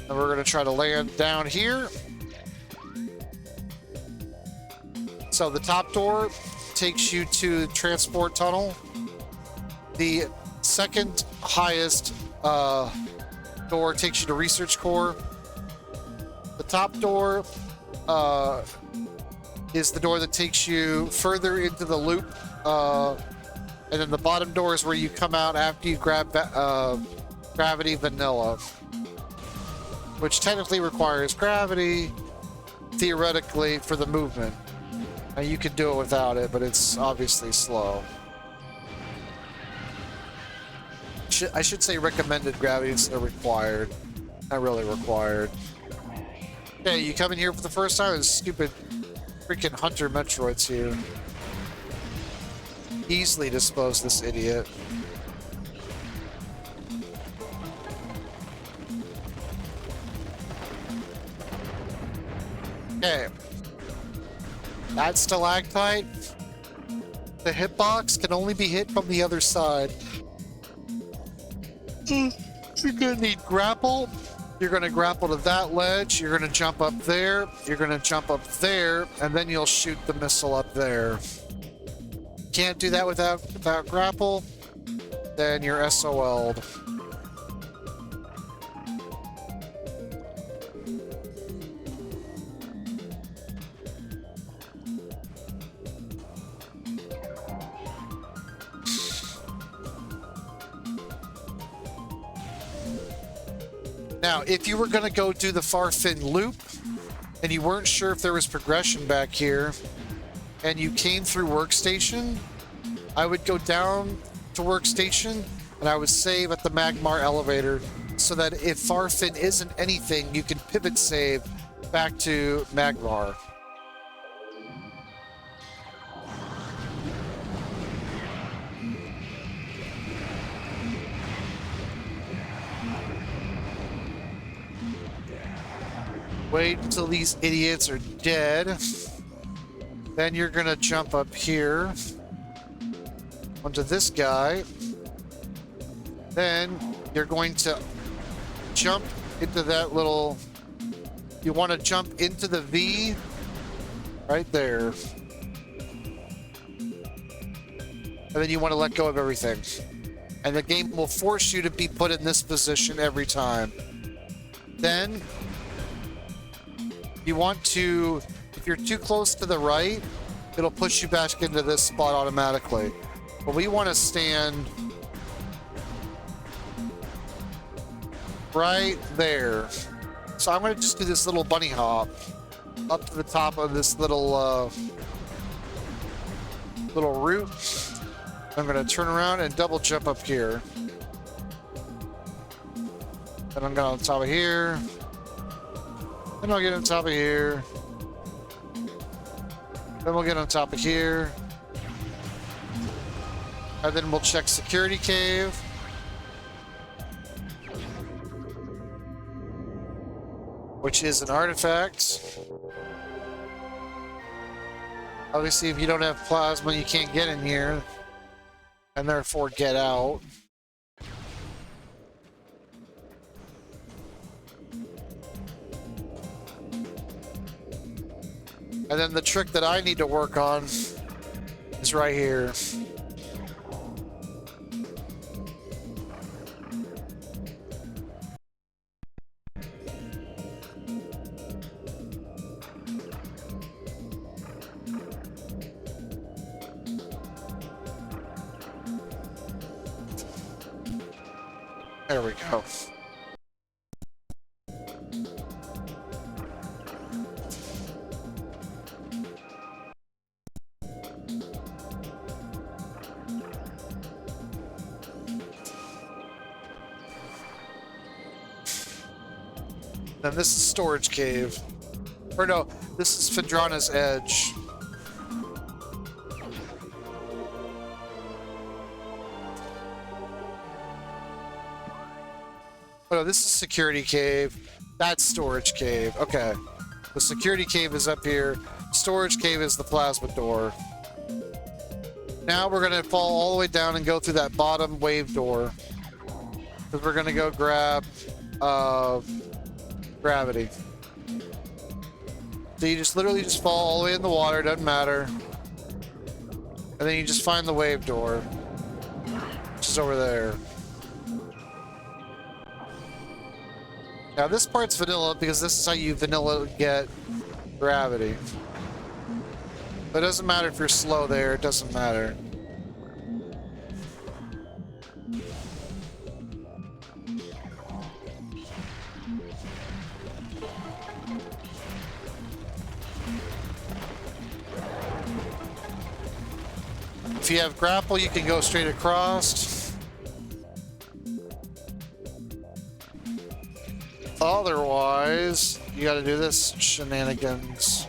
A: And we're going to try to land down here. So the top door takes you to the transport tunnel. The second highest door takes you to Research Core. The top door is the door that takes you further into the loop. And then the bottom door is where you come out after you grab Gravity Vanilla, which technically requires gravity, theoretically, for the movement. Now, you could do it without it, but it's obviously slow. I should say recommended gravity instead of required. Not really required. Okay, you come in here for the first time, there's stupid freaking Hunter Metroids here. Easily dispose this idiot. Okay. That stalactite, the hitbox can only be hit from the other side. You're gonna need grapple. You're gonna grapple to that ledge. You're gonna jump up there. You're gonna jump up there, and then you'll shoot the missile up there. Can't do that without grapple. Then you're SOL'd. Now, if you were going to go do the far fin loop, and you weren't sure if there was progression back here, and you came through Workstation, I would go down to Workstation, and I would save at the Magmar elevator, so that if far fin isn't anything, you can pivot save back to Magmar. Wait until these idiots are dead. Then you're gonna jump up here onto this guy. Then you're going to jump into that little... You want to jump into the V right there. And then you want to let go of everything. And the game will force you to be put in this position every time. Then you want to, if you're too close to the right, it'll push you back into this spot automatically. But we want to stand right there. So I'm going to just do this little bunny hop up to the top of this little root. I'm going to turn around and double jump up here. Then I'm going on top of here. Then I'll get on top of here. Then we'll get on top of here. And then we'll check security cave. Which is an artifact. Obviously, if you don't have plasma, you can't get in here. And therefore, get out. And then the trick that I need to work on is right here. There we go. Then this is storage cave. Or no, this is Phendrana's edge. Oh, no, this is security cave. That's storage cave. Okay. The security cave is up here. Storage cave is the plasma door. Now we're going to fall all the way down and go through that bottom wave door. Because we're going to go grab gravity. So you just literally just fall all the way in the water. Doesn't matter. And then you just find the wave door. Which is over there. Now this part's vanilla because this is how you vanilla get gravity. But it doesn't matter if you're slow there, it doesn't matter. If you have grapple, you can go straight across. Otherwise, you gotta do this shenanigans.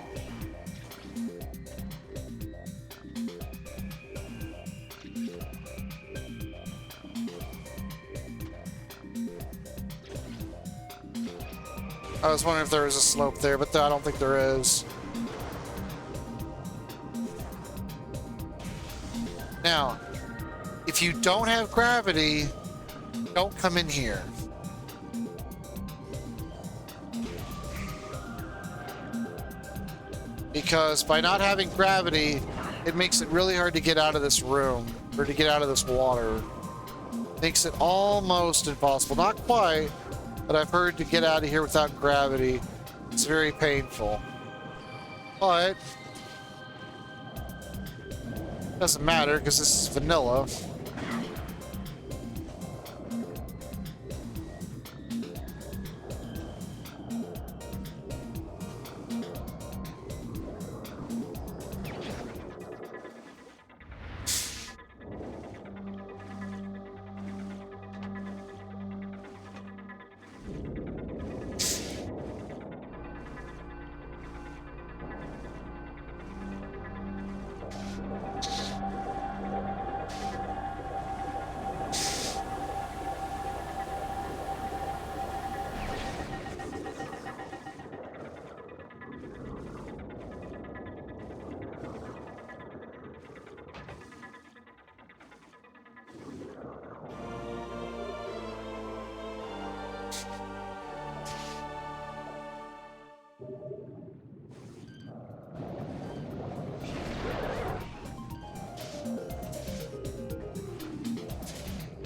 A: I was wondering if there was a slope there, but I don't think there is. Now, if you don't have gravity, don't come in here. Because by not having gravity, it makes it really hard to get out of this room, or to get out of this water. Makes it almost impossible. Not quite, but I've heard to get out of here without gravity, it's very painful. But doesn't matter because this is vanilla.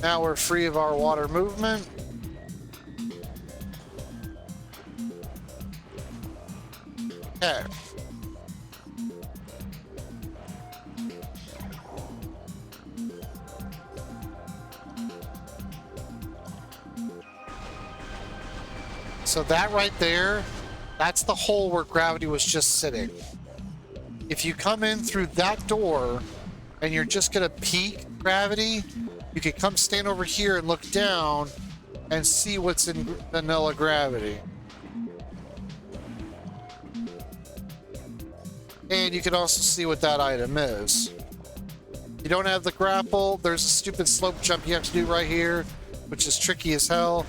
A: Now we're free of our water movement. Okay. So that right there, that's the hole where gravity was just sitting. If you come in through that door and you're just gonna peek gravity, you can come stand over here and look down and see what's in vanilla gravity. And you can also see what that item is. You don't have the grapple, there's a stupid slope jump you have to do right here, which is tricky as hell.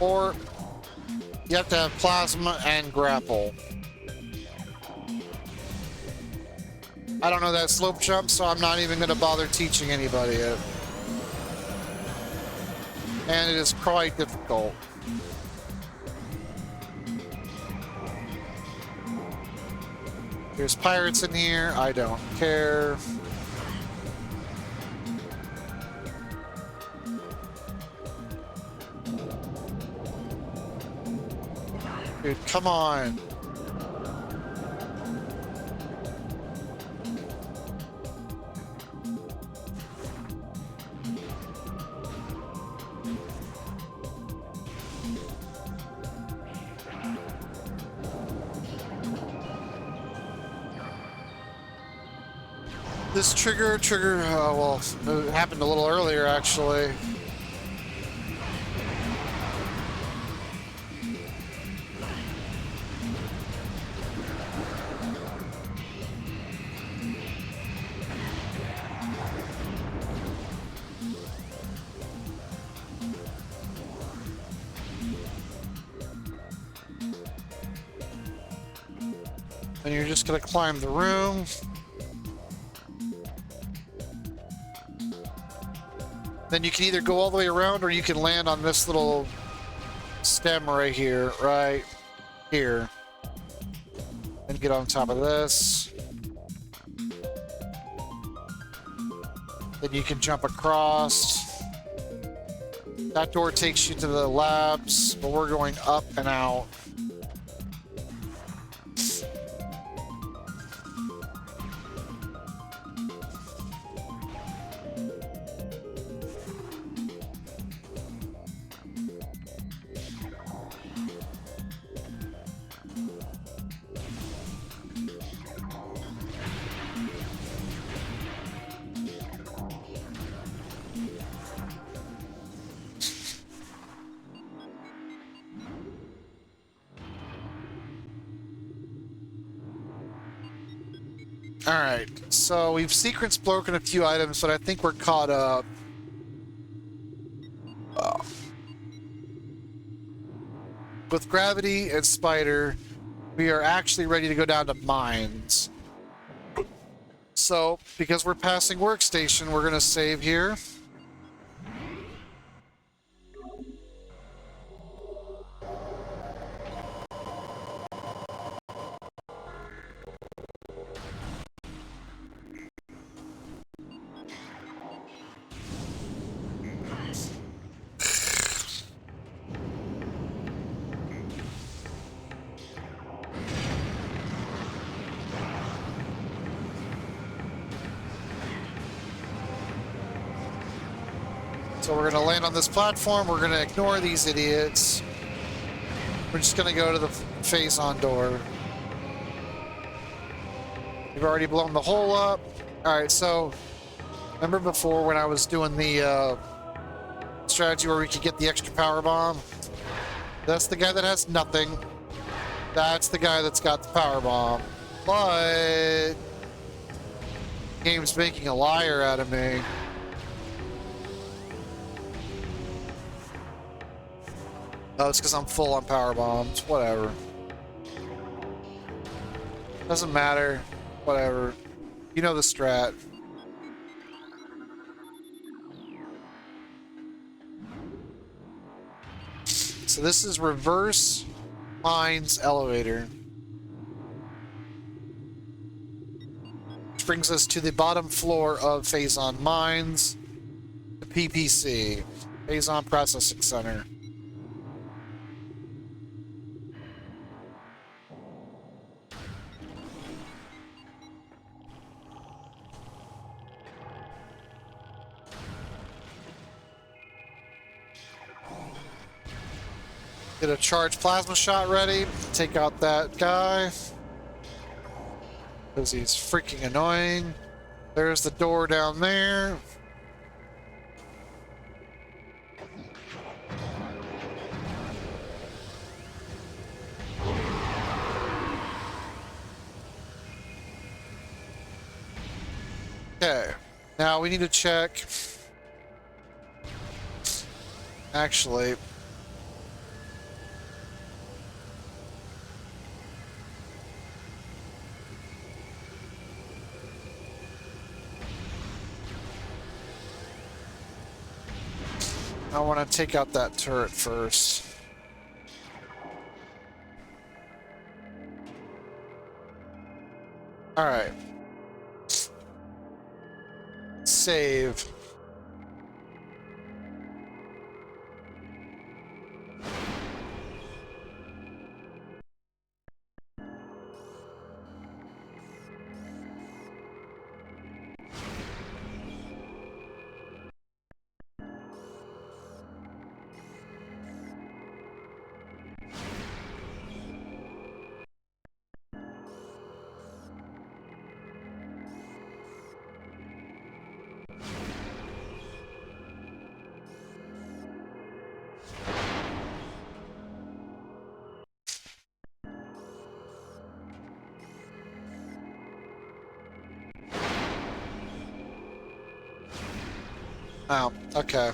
A: Or you have to have plasma and grapple. I don't know that slope jump, so I'm not even going to bother teaching anybody it. And it is quite difficult. There's pirates in here. I don't care. Dude, come on. This trigger, well, it happened a little earlier, actually. And you're just gonna climb the room. Then you can either go all the way around or you can land on this little stem right here, right here. And get on top of this. Then you can jump across. That door takes you to the labs, but we're going up and out. Alright, so we've sequence broken a few items, but I think we're caught up. With Gravity and Spider, we are actually ready to go down to Mines. So, because we're passing Workstation, we're going to save here. So we're going to land on this platform. We're going to ignore these idiots. We're just going to go to the phase-on door. We've already blown the hole up. Alright, so remember before when I was doing the strategy where we could get the extra power bomb? That's the guy that has nothing. That's the guy that's got the power bomb. But the game's making a liar out of me. Oh, it's because I'm full on power bombs. Whatever. Doesn't matter. Whatever. You know the strat. So this is reverse mines elevator. Which brings us to the bottom floor of Phase-On Mines, the PPC, Phase-On Processing Center. Get a charged plasma shot ready. Take out that guy. Because he's freaking annoying. There's the door down there. Okay. Now we need to check. Actually, I want to take out that turret first. All right. Save. Oh, okay.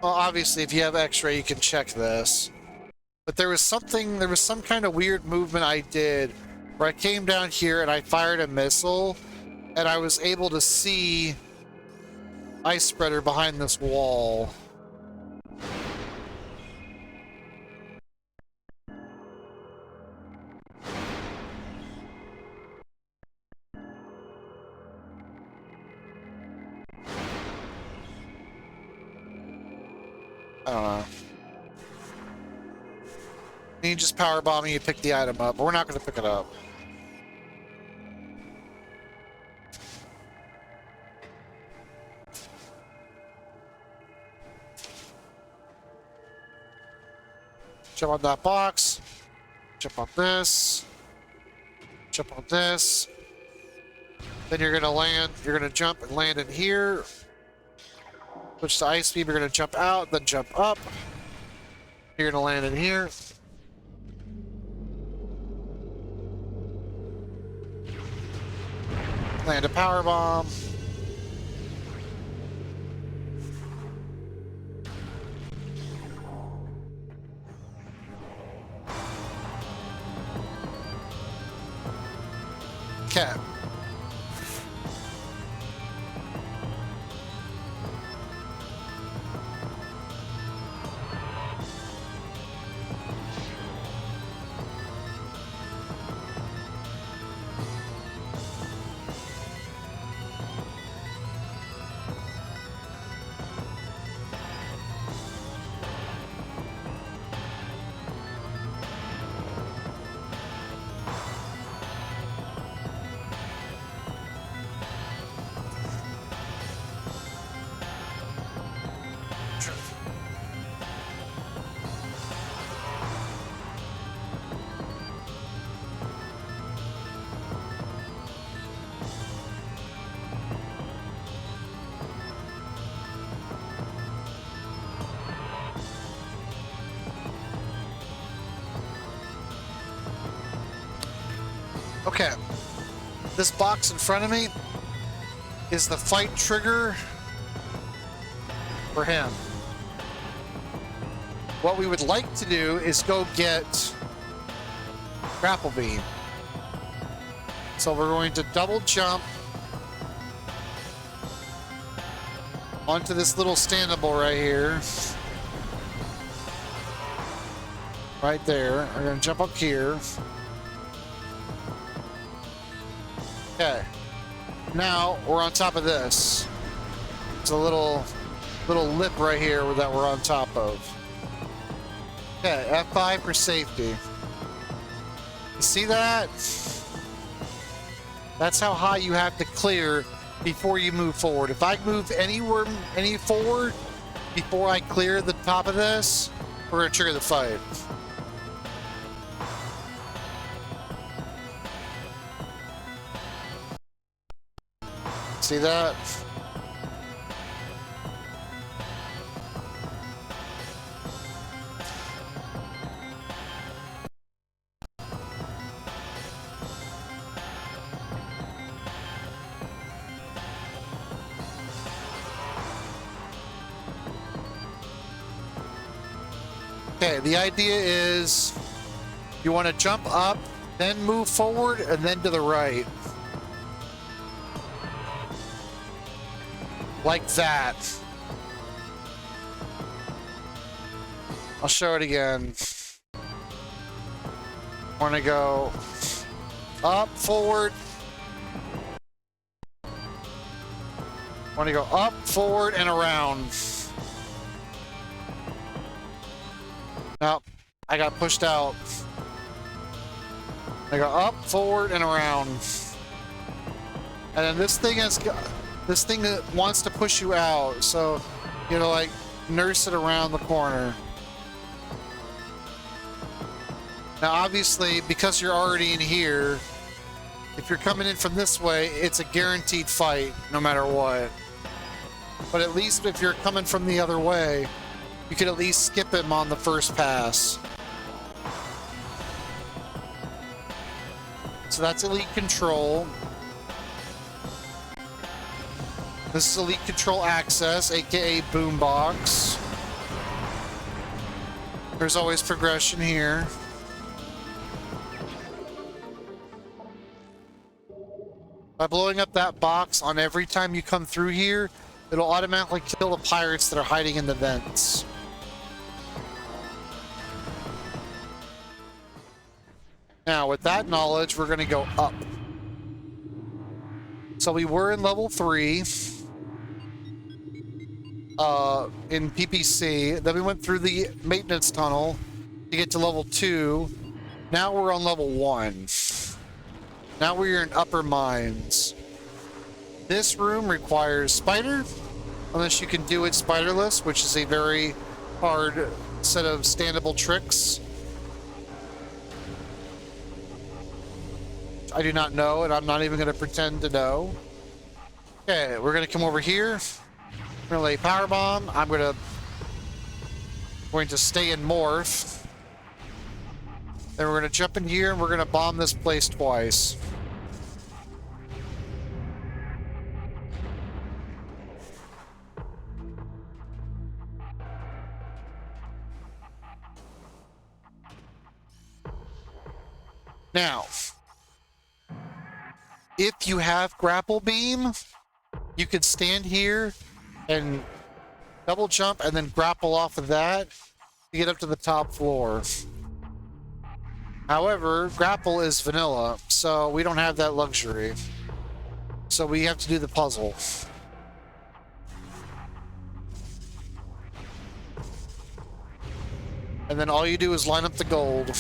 A: Well, obviously, if you have X-ray, you can check this. But there was some kind of weird movement I did where I came down here and I fired a missile, and I was able to see ice spreader behind this wall. I don't know. You just power bomb and you pick the item up, but we're not going to pick it up. Jump on that box. Jump on this. Jump on this. Then you're gonna land. You're gonna jump and land in here. Switch to ice beam. You're gonna jump out, then jump up. You're gonna land in here. Land a power bomb. Okay. Okay. This box in front of me is the fight trigger for him. What we would like to do is go get grapple beam. So we're going to double jump onto this little standable right here. Right there. We're going to jump up here. Okay. Now we're on top of this. It's a little lip right here that we're on top of. Okay, F5 for safety. You see that? That's how high you have to clear before you move forward. If I move any forward before I clear the top of this, we're gonna trigger the fight. See that? Okay, the idea is you want to jump up, then move forward, and then to the right. Like that. I'll show it again. Want to go up, forward. Want to go up, forward, and around. Nope, I got pushed out. I go up, forward, and around. And then this thing that wants to push you out, so you know, like nurse it around the corner. Now obviously, because you're already in here, if you're coming in from this way, it's a guaranteed fight no matter what. But at least if you're coming from the other way, you could at least skip him on the first pass. So that's elite control. This is elite control access, aka boombox. There's always progression here. By blowing up that box on every time you come through here, it'll automatically kill the pirates that are hiding in the vents. Now, with that knowledge, we're going to go up. So we were in level 3 in PPC. Then we went through the maintenance tunnel to get to level 2. Now we're on level 1. Now we're in upper mines. This room requires spider, unless you can do it spiderless, which is a very hard set of standable tricks. I do not know, and I'm not even going to pretend to know. Okay, we're going to come over here. We're going to lay power bomb. I'm going to stay in morph. Then we're going to jump in here and we're going to bomb this place twice. Now, if you have grapple beam, you could stand here and double jump and then grapple off of that to get up to the top floor. However, grapple is vanilla, so we don't have that luxury. So we have to do the puzzle. And then all you do is line up the gold.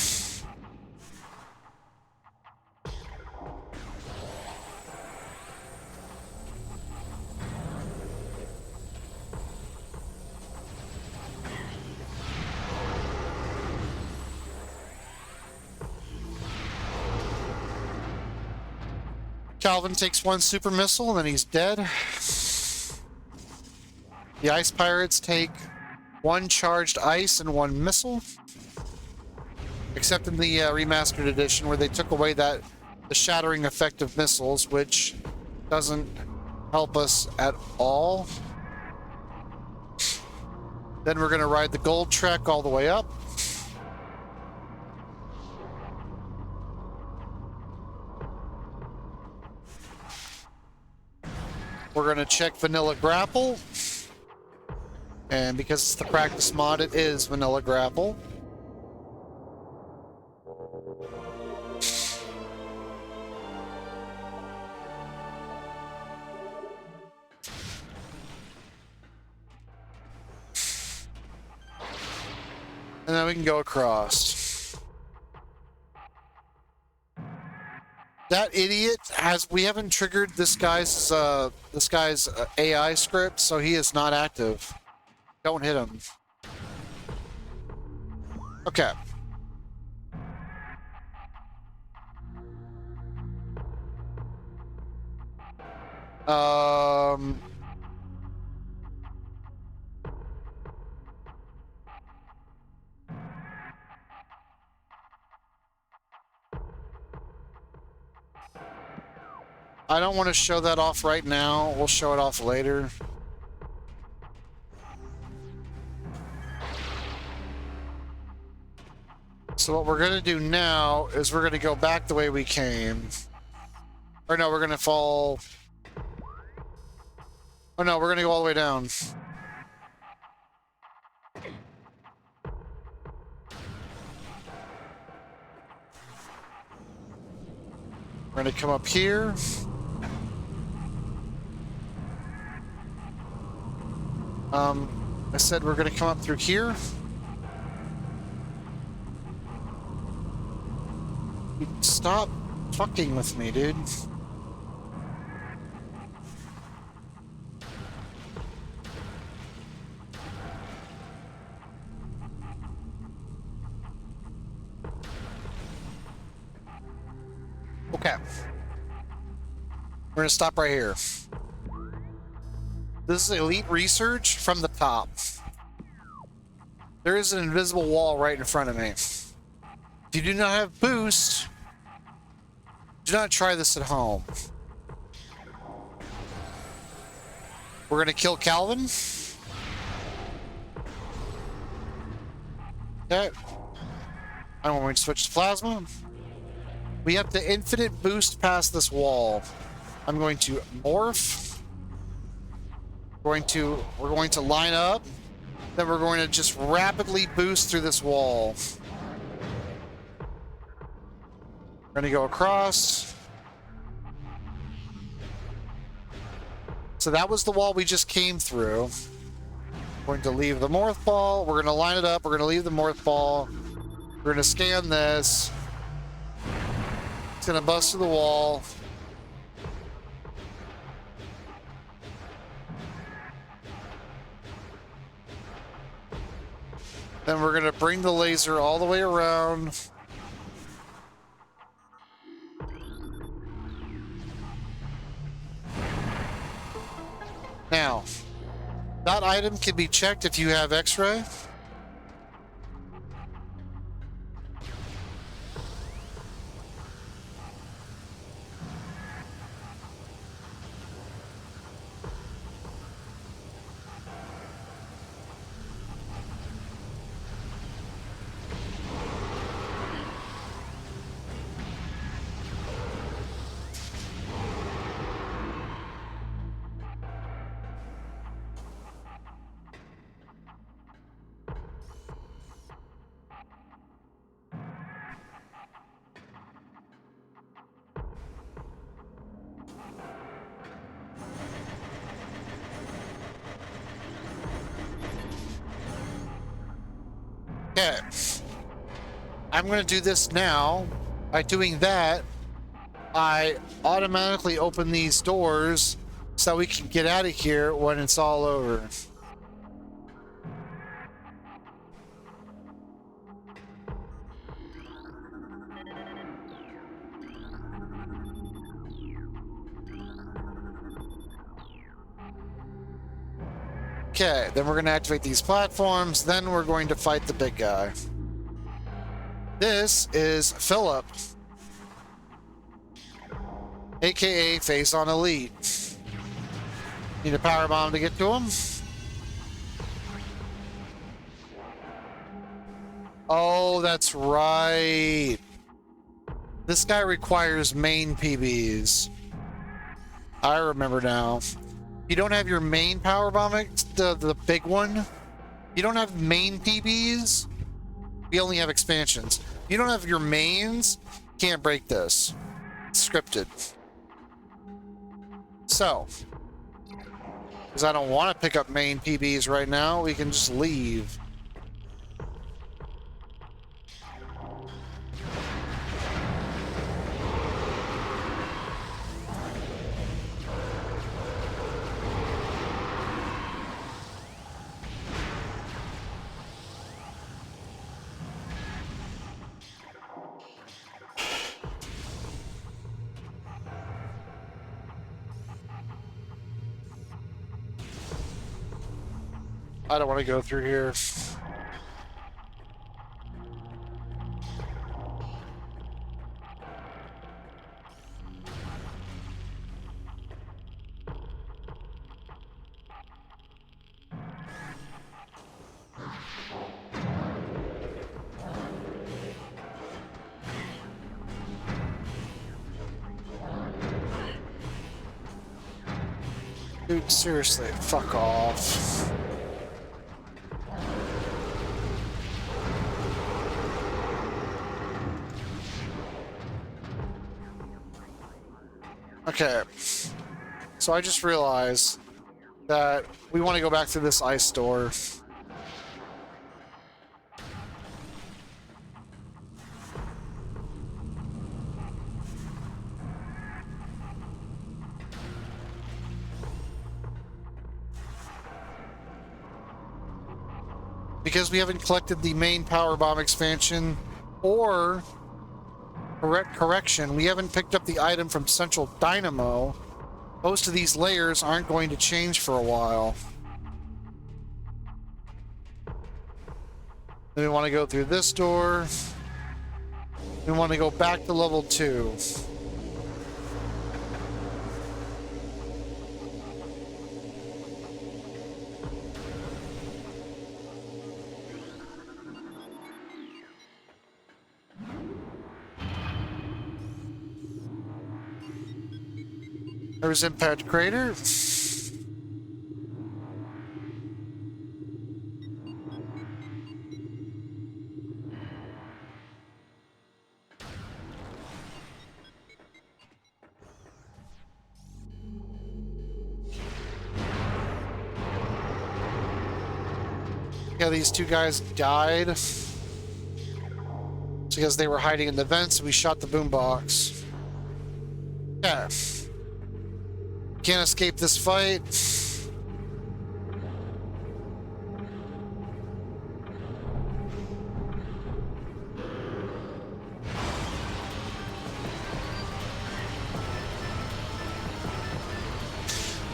A: Calvin takes one super missile and then he's dead. The ice pirates take one charged ice and one missile. Except in the remastered edition where they took away the shattering effect of missiles, which doesn't help us at all. Then we're going to ride the gold trek all the way up. We're going to check vanilla grapple. And because it's the practice mod, it is vanilla grapple. And then we can go across. That idiot we haven't triggered this guy's AI script, so he is not active. Don't hit him. Okay. I don't want to show that off right now. We'll show it off later. So what we're going to do now is we're going to go back the way we came. Or no, we're going to fall... Oh no, we're going to go all the way down. We're going to come up here. I said we're going to come up through here. Stop fucking with me, dude. Okay. We're gonna stop right here. This is elite research from the top. There is an invisible wall right in front of me. If you do not have boost, Do not try this at home. We're gonna kill Calvin. Okay. I don't want me to switch to plasma. We have to infinite boost past this wall. I'm going to morph. We're going to line up. Then we're going to just rapidly boost through this wall. We're gonna go across. So that was the wall we just came through. We're going to leave the morph ball. We're going to line it up. We're going to leave the morph ball. We're going to scan this. It's going to bust through the wall. Then we're going to bring the laser all the way around. Now, that item can be checked if you have X-ray. Okay. I'm going to do this now. By doing that, I automatically open these doors so we can get out of here when it's all over. Okay, then we're going to activate these platforms. Then we're going to fight the big guy. This is Philip, aka Face on Elite. Need a power bomb to get to him. Oh, that's right. This guy requires main PBs. I remember now. You don't have your main power bomb, the big one. You don't have main PBs. We only have expansions. You don't have your mains. Can't break this. It's scripted. So, because I don't want to pick up main PBs right now, we can just leave. I don't want to go through here. Dude, seriously, fuck off. Okay, so I just realized that we want to go back to this ice door. Because we haven't collected the main power bomb expansion or correction, we haven't picked up the item from Central Dynamo. Most of these layers aren't going to change for a while. Then we want to go through this door. We want to go back to level 2. There's Impact Crater. Yeah, these two guys died. It's because they were hiding in the vents and we shot the boombox. Yeah. Can't escape this fight.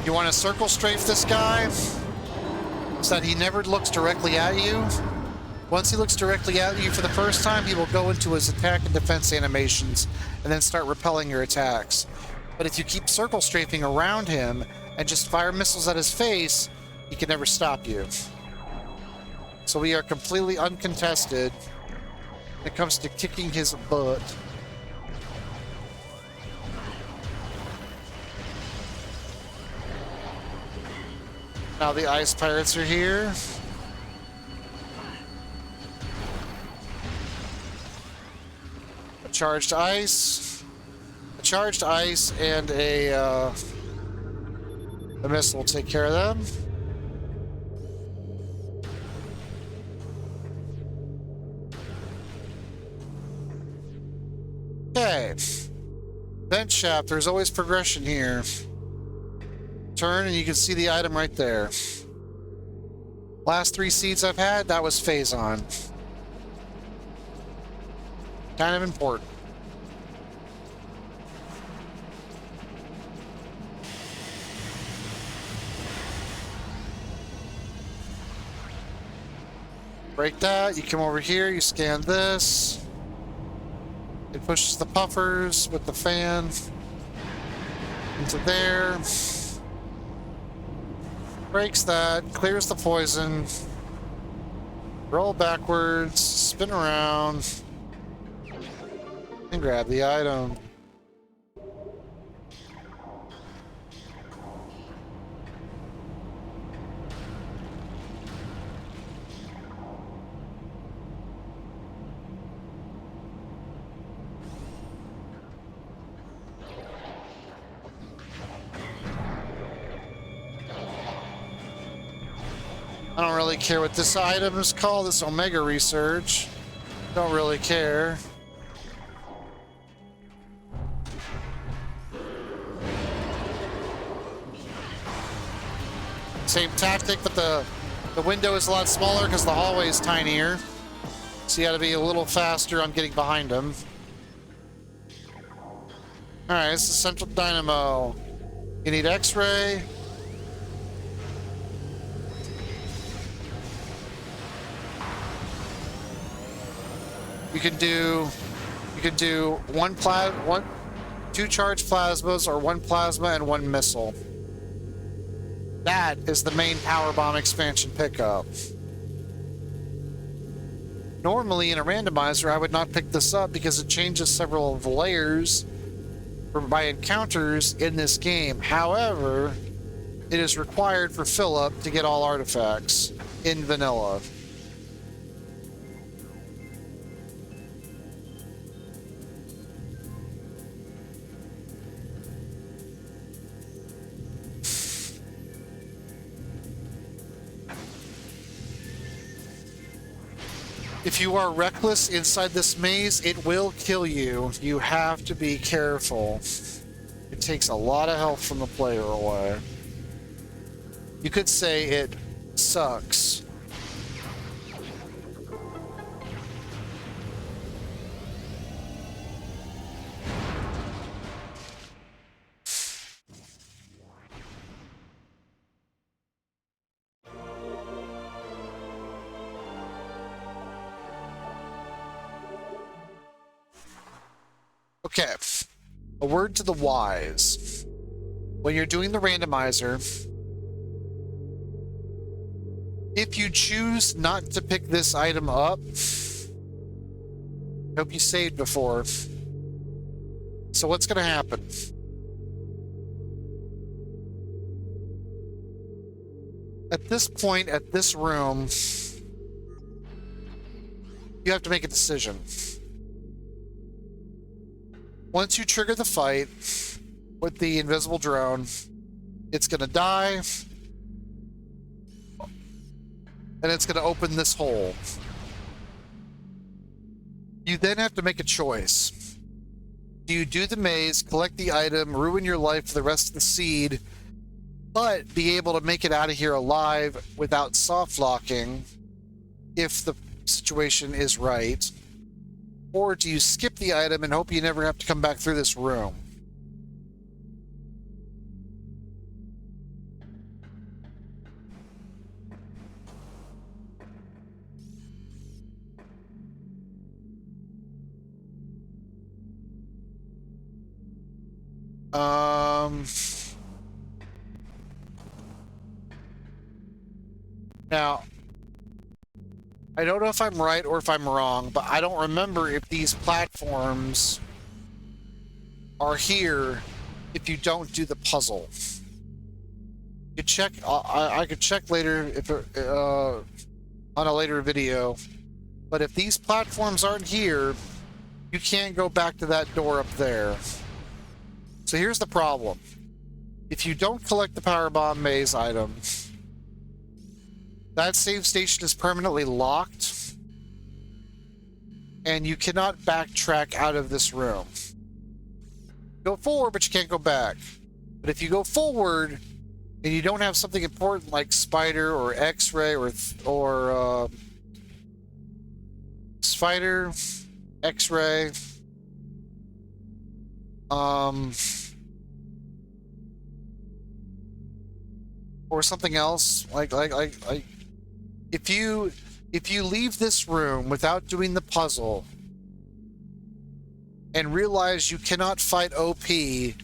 A: You want to circle strafe this guy so that he never looks directly at you. Once he looks directly at you for the first time, he will go into his attack and defense animations and then start repelling your attacks. But if you keep circle strafing around him and just fire missiles at his face, he can never stop you. So we are completely uncontested when it comes to kicking his butt. Now the ice pirates are here. A charged ice. A charged ice and a missile will take care of them. Okay. Vent shaft, there's always progression here. Turn and you can see the item right there. Last 3 seeds I've had, that was Phazon. Kind of important. Break that, you come over here, you scan this. It pushes the puffers with the fan into there. Breaks that, clears the poison. Roll backwards, spin around, and grab the item. I don't really care what this item is called. This Omega Research. Don't really care. Same tactic, but the window is a lot smaller because the hallway is tinier. So you gotta be a little faster on getting behind them. Alright, this is Central Dynamo. You need X-ray. You can do 2 charged plasmas or 1 plasma and 1 missile. That is the main power bomb expansion pickup. Normally in a randomizer I would not pick this up because it changes several of the layers for my encounters in this game. However, it is required for fill-up to get all artifacts in vanilla. If you are reckless inside this maze, it will kill you. You have to be careful. It takes a lot of health from the player away. You could say it sucks. Okay, a word to the wise. When you're doing the randomizer, if you choose not to pick this item up, I hope you saved before. So what's going to happen? At this point, at this room, you have to make a decision. Once you trigger the fight with the invisible drone, it's going to die, and it's going to open this hole. You then have to make a choice. Do you do the maze, collect the item, ruin your life for the rest of the seed, but be able to make it out of here alive without soft locking if the situation is right? Or do you skip the item and hope you never have to come back through this room? Now, I don't know if I'm right or if I'm wrong, but I don't remember if these platforms are here if you don't do the puzzle. You could check. I could check later if on a later video. But if these platforms aren't here, you can't go back to that door up there. So here's the problem: if you don't collect the power bomb maze item, that save station is permanently locked, and you cannot backtrack out of this room. Go forward, but you can't go back. But if you go forward and you don't have something important like spider or X-ray or spider, X-ray, or something else like if you leave this room without doing the puzzle and realize you cannot fight OP to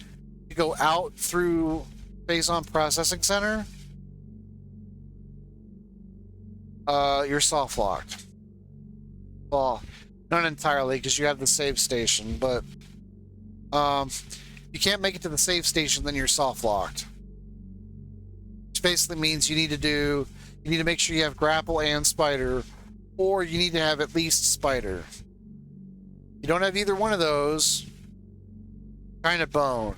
A: go out through Phazon Processing Center, you're soft locked. Well, not entirely, because you have the save station, but you can't make it to the save station, then you're soft locked. Which basically means you need to make sure you have grapple and spider, or you need to have at least spider. You don't have either one of those, kind of boned.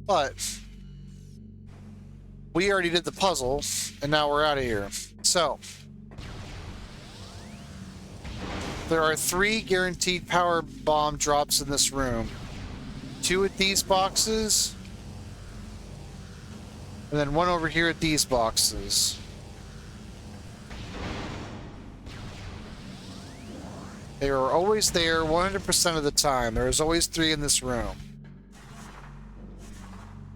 A: But we already did the puzzle, and now we're out of here. So there are 3 guaranteed power bomb drops in this room. 2 at these boxes, and then 1 over here at these boxes. They are always there 100% of the time. There's always 3 in this room.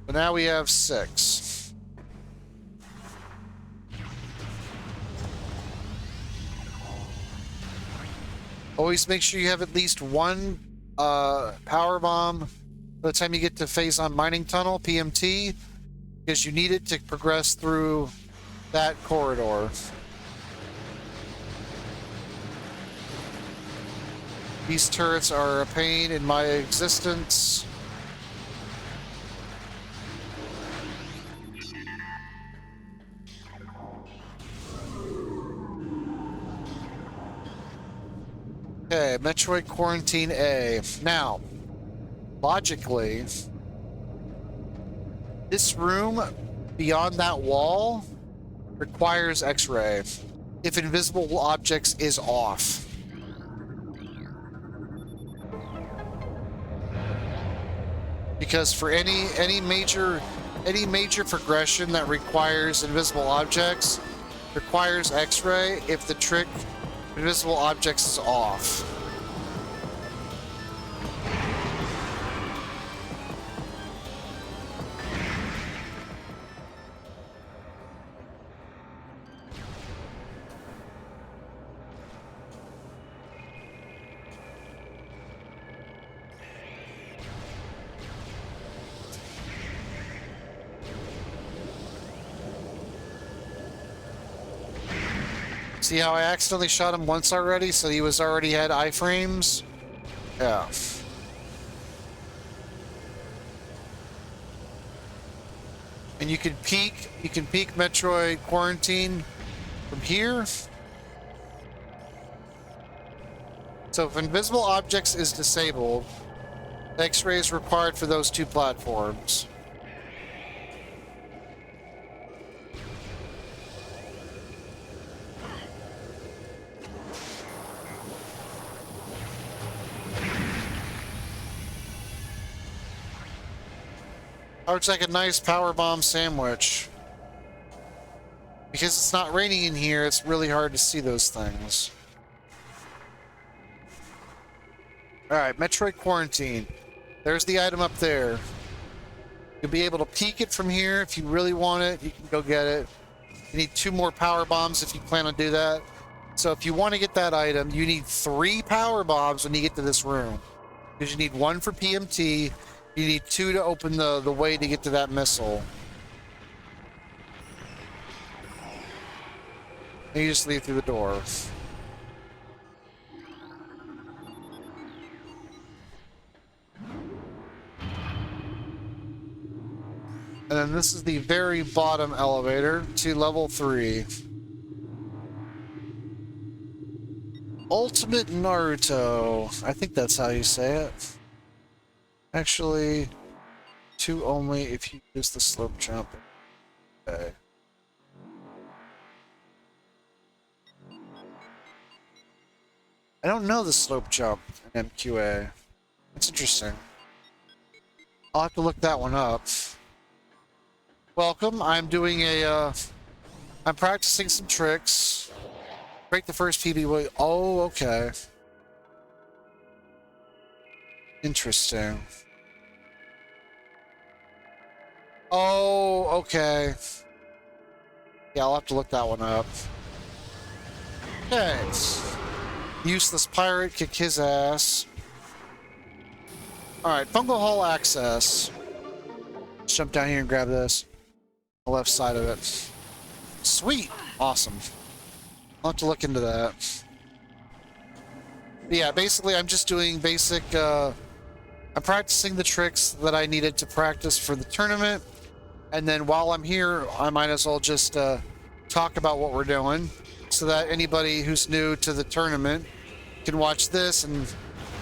A: But now we have 6. Always make sure you have at least 1 power bomb by the time you get to Phazon Mining Tunnel, PMT, because you need it to progress through that corridor. These turrets are a pain in my existence. Okay, Metroid Quarantine A. Now, logically, this room beyond that wall requires X-ray if invisible objects is off. Because for any major progression that requires invisible objects requires X-ray if the trick invisible objects is off. See how I accidentally shot him once already, so he was already had iframes? Yeah. And you can peek Metroid Quarantine from here. So if invisible objects is disabled, X-ray is required for those two platforms. Looks like a nice power bomb sandwich. Because it's not raining in here, it's really hard to see those things. Alright, Metroid Quarantine. There's the item up there. You'll be able to peek it from here if you really want it. You can go get it. You need 2 more power bombs if you plan on do that. So if you want to get that item, you need 3 power bombs when you get to this room. Because you need 1 for PMT. You need 2 to open the way to get to that missile. And you just leave through the door. And then this is the very bottom elevator to level 3. Ultimate Naruto. I think that's how you say it. Actually, 2 only if you use the slope jump. Okay. I don't know the slope jump in MQA. That's interesting. I'll have to look that one up. Welcome. I'm doing I'm practicing some tricks. Break the first PB. Oh, okay. Interesting. Oh, okay. Yeah, I'll have to look that one up. Okay. Useless pirate, kick his ass. Alright, Fungal Hall access. Let's jump down here and grab this. The left side of it. Sweet! Awesome. I'll have to look into that. But yeah, basically I'm just doing basic, I'm practicing the tricks that I needed to practice for the tournament. And then while I'm here, I might as well just talk about what we're doing. So that anybody who's new to the tournament can watch this, and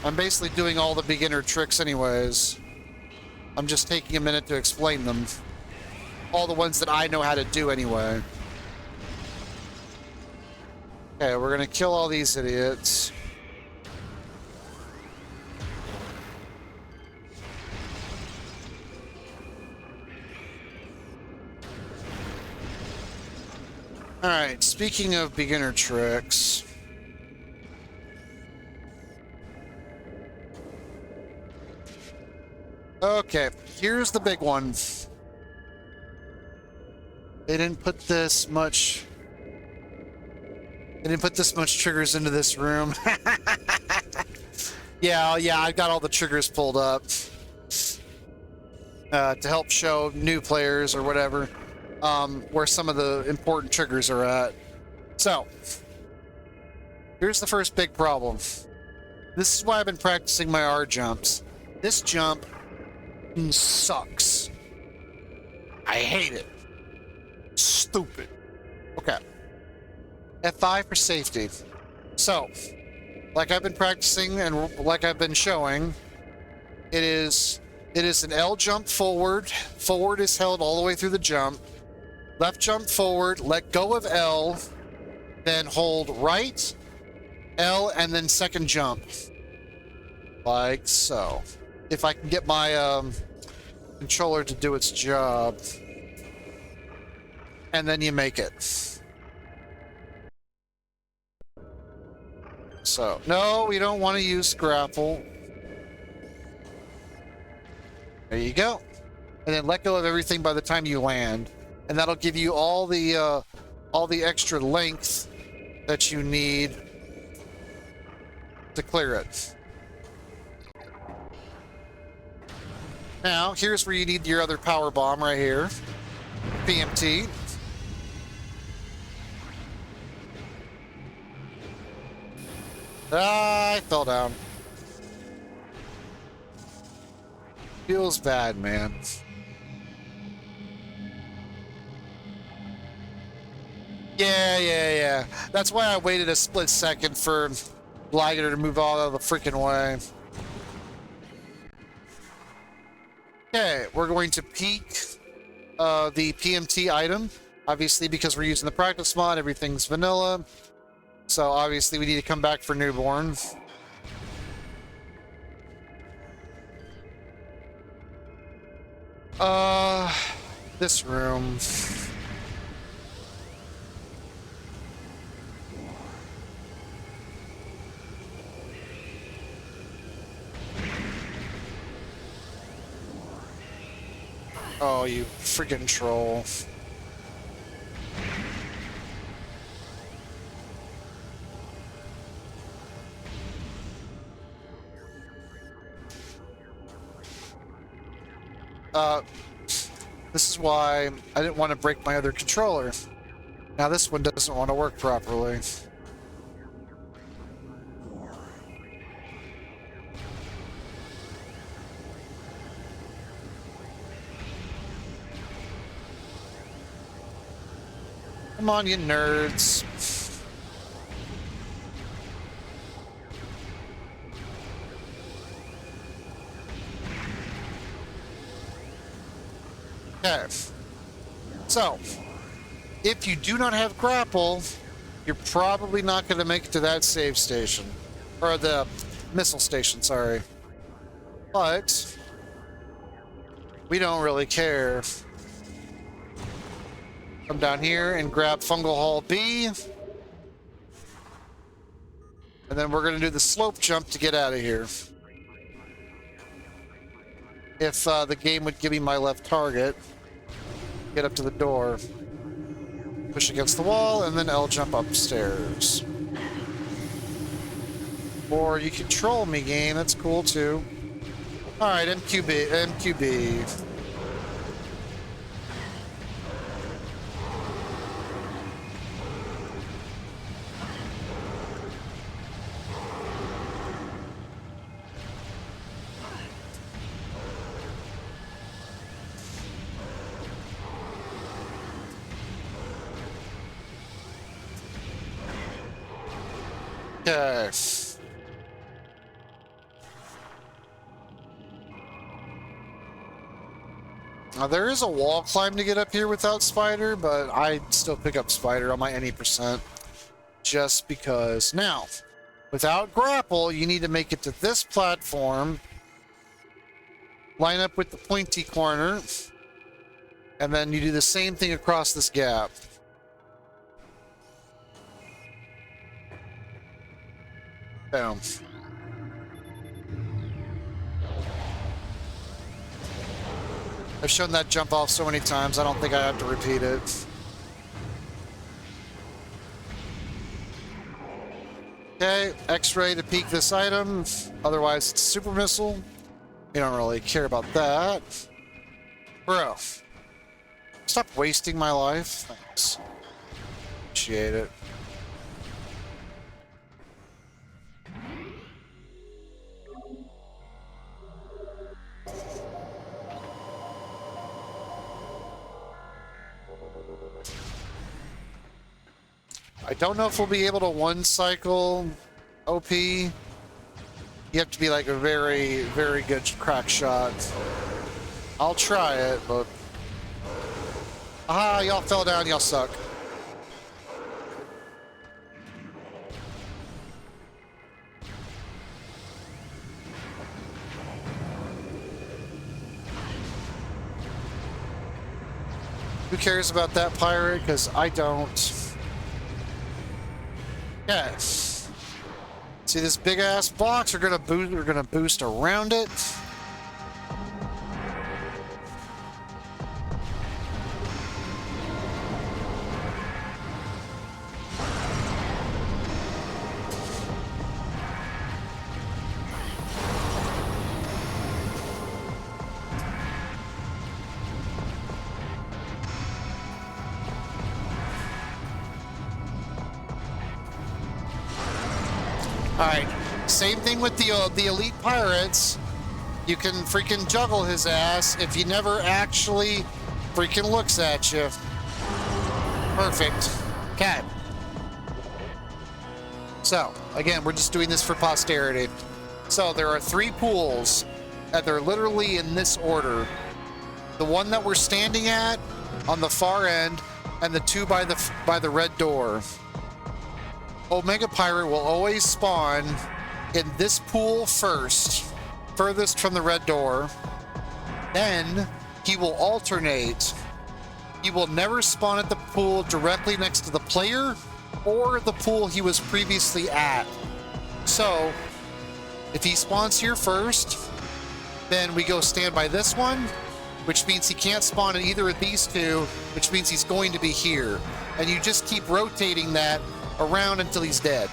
A: I'm basically doing all the beginner tricks anyways. I'm just taking a minute to explain them. All the ones that I know how to do anyway. Okay, we're gonna kill all these idiots. Alright, speaking of beginner tricks. Okay, here's the big one. They didn't put this much triggers into this room. Yeah, I've got all the triggers pulled up. To help show new players or whatever. Where some of the important triggers are at. So, here's the first big problem. This is why I've been practicing my R jumps. This jump sucks. I hate it. Stupid. Okay. F5 for safety. So, like I've been practicing and like I've been showing, it is an L jump forward. Forward is held all the way through the jump. Left jump forward, let go of L, then hold right, L, and then second jump. Like so. If I can get my controller to do its job. And then you make it. So, no, we don't want to use grapple. There you go. And then let go of everything by the time you land. And that'll give you all the extra length that you need to clear it. Now, here's where you need your other power bomb right here. PMT. Ah, I fell down. Feels bad, man. Yeah. That's why I waited a split second for Glider to move all out of the freaking way. Okay, we're going to peek the PMT item. Obviously, because we're using the practice mod, everything's vanilla. So obviously we need to come back for newborn. This room. Oh, you freaking troll. This is why I didn't want to break my other controller. Now this one doesn't want to work properly. Come on, you nerds. Okay. So, if you do not have grapple, you're probably not going to make it to that save station. Or the missile station, sorry. But, we don't really care. Come down here and grab Fungal Hall B. And then we're going to do the slope jump to get out of here. If the game would give me my left target. Get up to the door. Push against the wall, and then L jump upstairs. Or you can troll me, game. That's cool, too. Alright, MQB. Okay. Now, there is a wall climb to get up here without Spider, but I'd still pick up Spider on my any percent. Just because. Now, without grapple, you need to make it to this platform. Line up with the pointy corner. And then you do the same thing across this gap. Boom. I've shown that jump off so many times, I don't think I have to repeat it. Okay, X-ray to peek this item. Otherwise, it's super missile. You don't really care about that. Bro. Stop wasting my life. Thanks. Appreciate it. I don't know if we'll be able to one cycle OP. You have to be like a very, very good crack shot. I'll try it, but... Ah, y'all fell down, y'all suck. Who cares about that pirate? Because I don't. Yes. See this big ass box? We're gonna boost around it. Alright, same thing with the elite pirates. You can freaking juggle his ass if he never actually freaking looks at you. Perfect. Okay. So, again, we're just doing this for posterity. So, there are 3 pools, and they're literally in this order. The one that we're standing at on the far end, and the 2 by the red door. Omega Pirate will always spawn in this pool first, furthest from the red door. Then he will alternate. He will never spawn at the pool directly next to the player or the pool he was previously at. So if he spawns here first, then we go stand by this one, which means he can't spawn in either of these 2, which means he's going to be here. And you just keep rotating that around until he's dead.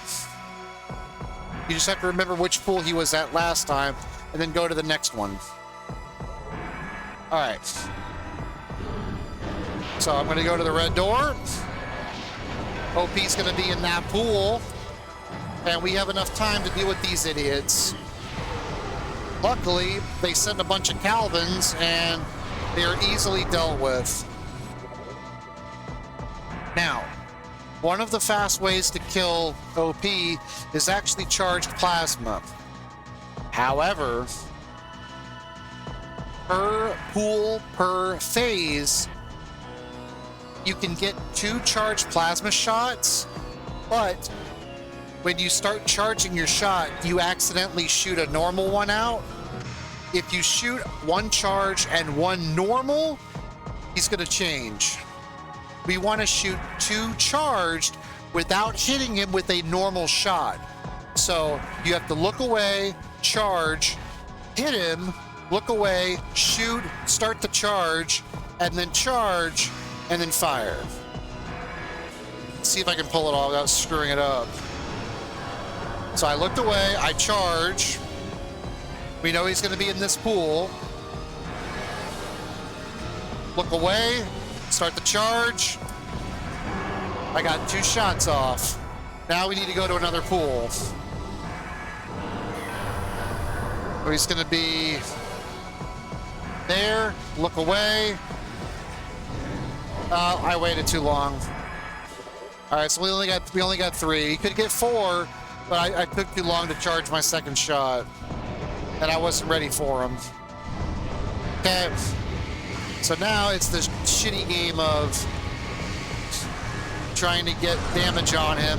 A: You just have to remember which pool he was at last time and then go to the next one. All right. So I'm going to go to the red door. OP's going to be in that pool. And we have enough time to deal with these idiots. Luckily, they send a bunch of Calvins and they are easily dealt with. Now, one of the fast ways to kill OP is actually charged plasma. However, per pool, per phase, you can get 2 charged plasma shots, but when you start charging your shot, you accidentally shoot a normal one out. If you shoot 1 charge and 1 normal, he's going to change. We want to shoot 2 charged without hitting him with a normal shot. So you have to look away, charge, hit him, look away, shoot, start the charge, and then charge, and then fire. Let's see if I can pull it all without screwing it up. So I looked away, I charge. We know he's going to be in this pool. Look away, start the charge. I got 2 shots off. Now we need to go to another pool. So he's going to be there, look away. I waited too long. All right, so we only got 3. He could get 4, but I took too long to charge my second shot, and I wasn't ready for him. Okay, so now it's this shitty game of trying to get damage on him.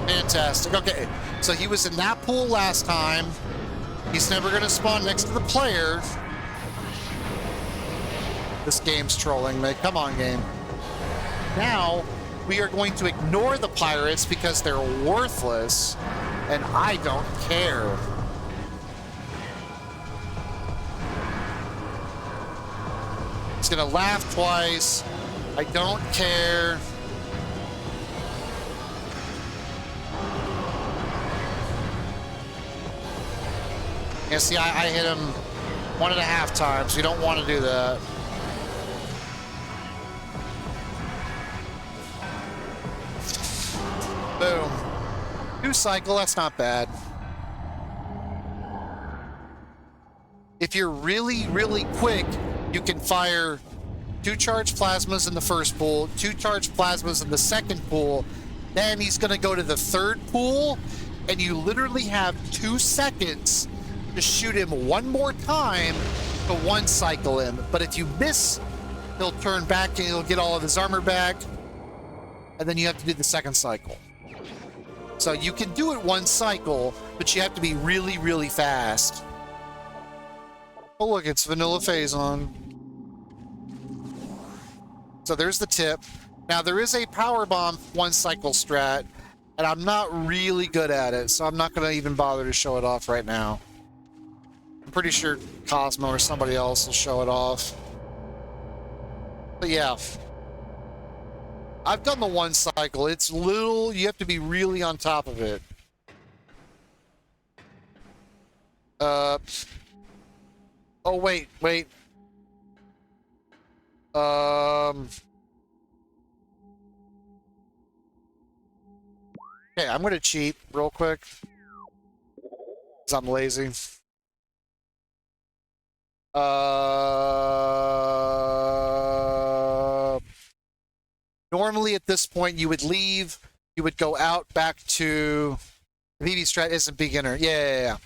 A: Fantastic. Okay, so he was in that pool last time. He's never going to spawn next to the player. This game's trolling me. Come on, game. Now, we are going to ignore the pirates because they're worthless, and I don't care. He's going to laugh twice. I don't care. Yeah, see, I hit him 1.5 times. You don't want to do that. Boom. 2 cycle, that's not bad. If you're really, really quick, you can fire 2 charged plasmas in the first pool, 2 charged plasmas in the second pool. Then he's going to go to the third pool, and you literally have 2 seconds to shoot him 1 more time to 1 cycle him. But if you miss, he'll turn back and he'll get all of his armor back, and then you have to do the second cycle. So you can do it 1 cycle, but you have to be really, really fast. Oh look, it's Vanilla Phazon. So there's the tip. Now there is a power bomb 1 cycle strat, and I'm not really good at it, so I'm not going to even bother to show it off right now. I'm pretty sure Cosmo or somebody else will show it off. But yeah. I've done the 1 cycle. It's little, you have to be really on top of it. Oh, wait. Okay, I'm gonna cheat real quick. because I'm lazy. Normally at this point you would leave, you would go out back to the BB strat isn't beginner. Yeah.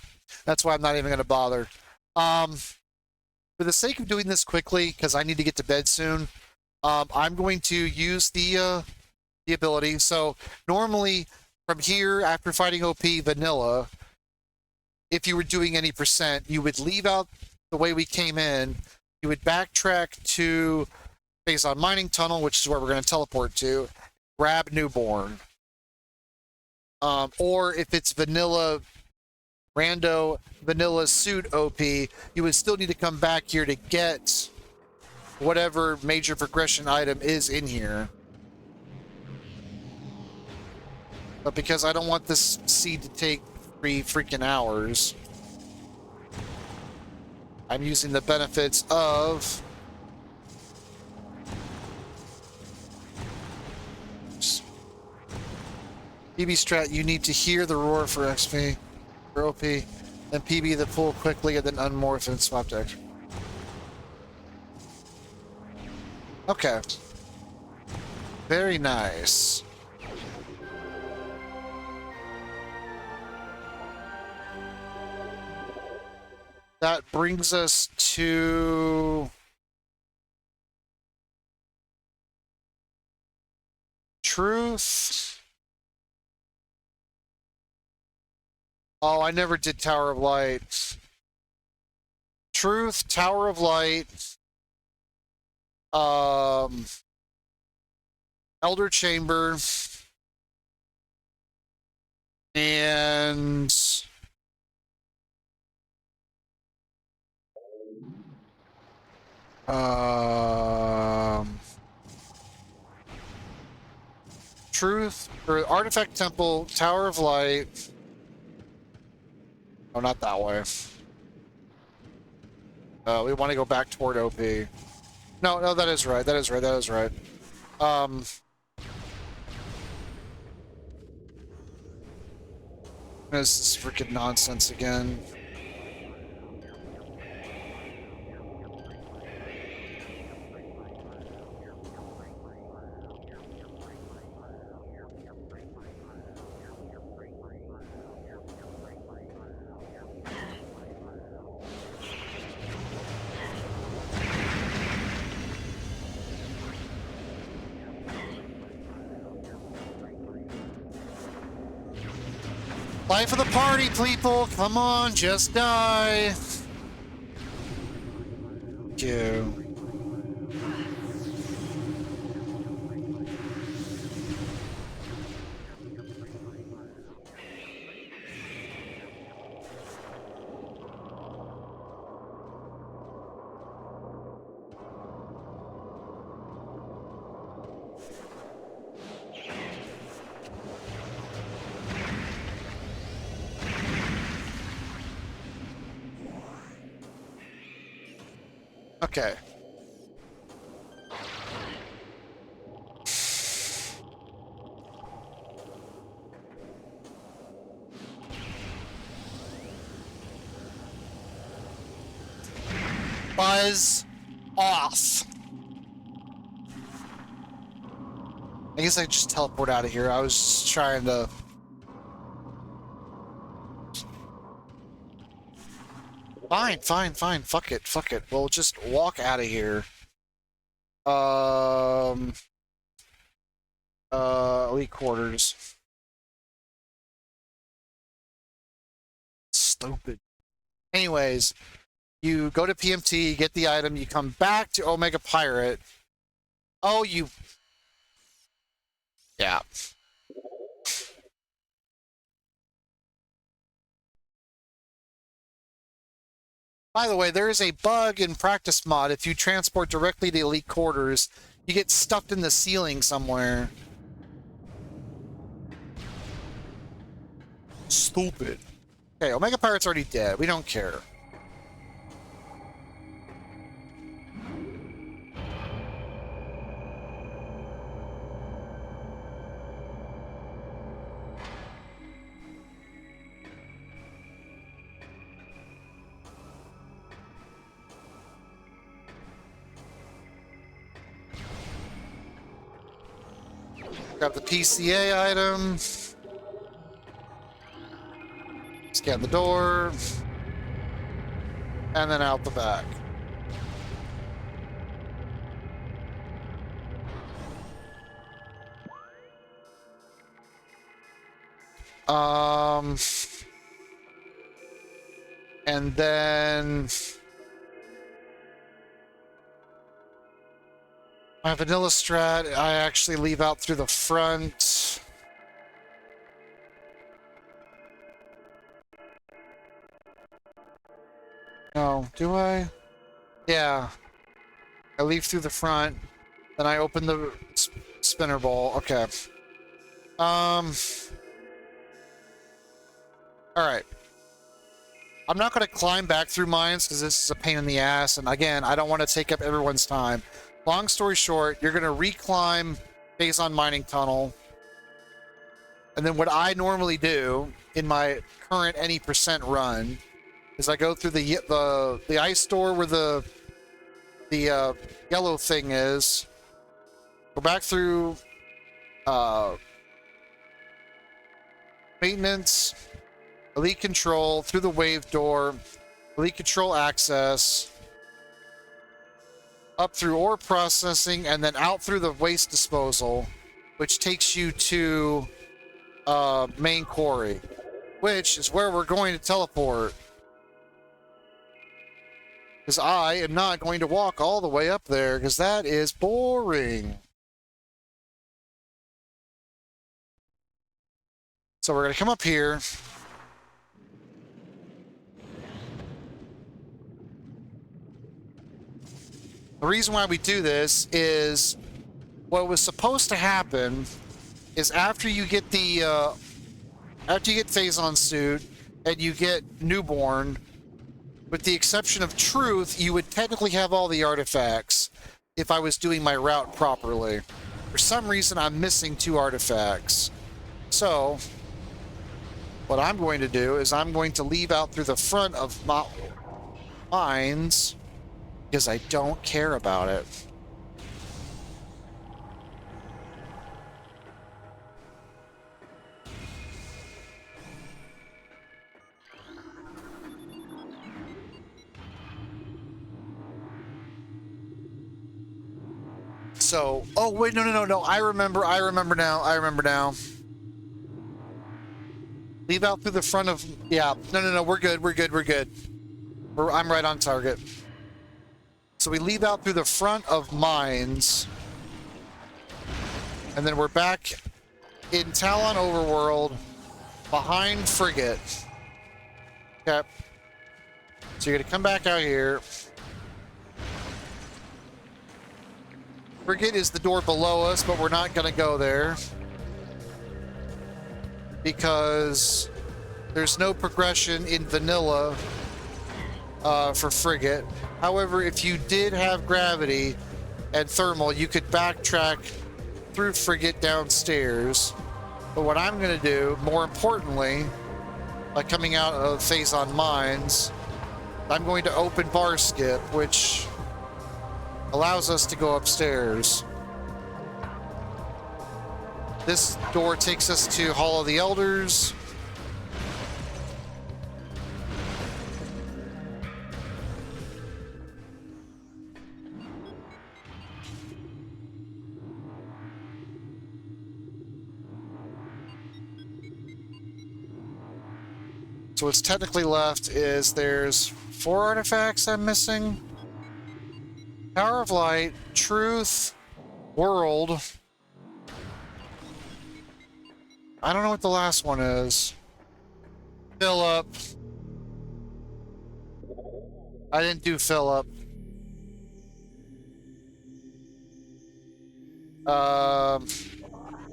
A: That's why I'm not even going to bother. For the sake of doing this quickly, because I need to get to bed soon, I'm going to use the ability. So normally from here, after fighting OP vanilla, if you were doing any percent, you would leave out the way we came in. You would backtrack to Phase on Mining Tunnel, which is where we're going to teleport to, grab Newborn. Or if it's vanilla suit OP, you would still need to come back here to get whatever major progression item is in here. But because I don't want this seed to take 3 freaking hours, I'm using the benefits of PB strat. You need to hear the roar for XP, for OP, then PB the pull quickly, and then unmorph and swap deck. Okay. Very nice. That brings us to Truth. Oh, I never did Tower of Light. Truth, Tower of Light, Elder Chamber, and Truth, or Artifact Temple, Tower of Light. Oh, not that way. We want to go back toward OP. No, that is right. That is right. This is freaking nonsense again. Life of the party, people! Come on, just die! Thank you. Okay. Buzz off. I guess I just teleport out of here. I was just trying to... Fine. Fuck it. We'll just walk out of here. Elite quarters. Stupid. Anyways, you go to PMT, get the item, you come back to Omega Pirate. Oh, you... Yeah. By the way, there is a bug in practice mod. If you transport directly to elite quarters, you get stuck in the ceiling somewhere. Stupid. Okay, Omega Pirate's already dead. We don't care. Grab the PCA item. Scan the door. And then out the back. And then my vanilla strat, I actually leave out through the front. No, do I? Yeah. I leave through the front, then I open the spinner ball. Okay. All right. I'm not going to climb back through mines because this is a pain in the ass. And again, I don't want to take up everyone's time. Long story short, you're going to reclimb Phazon Mining Tunnel. And then what I normally do in my current any percent run is I go through the ice store where the yellow thing is. Go back through maintenance, elite control, through the wave door, elite control access, up through ore processing, and then out through the waste disposal, which takes you to main quarry, which is where we're going to teleport. Because I am not going to walk all the way up there, because that is boring. So we're going to come up here. The reason why we do this is what was supposed to happen is after you get the Phazon suit and you get newborn, with the exception of truth, you would technically have all the artifacts if I was doing my route properly. For some reason, I'm missing 2 artifacts. So what I'm going to do is I'm going to leave out through the front of mines because I don't care about it. So, oh wait, no. I remember now. Leave out through the front of, yeah. No. We're good. I'm right on target. So we leave out through the front of mines, and then we're back in Talon Overworld, behind Frigate. Okay. So you're gonna come back out here. Frigate is the door below us, but we're not gonna go there because there's no progression in vanilla for Frigate. However, if you did have gravity and thermal, you could backtrack through Frigate downstairs. But what I'm going to do, more importantly, by coming out of Phazon Mines, I'm going to open bar skip, which allows us to go upstairs. This door takes us to Hall of the Elders. So what's technically left is there's 4 artifacts I'm missing. Tower of Light, Truth, World. I don't know what the last one is. Philip. I didn't do Philip.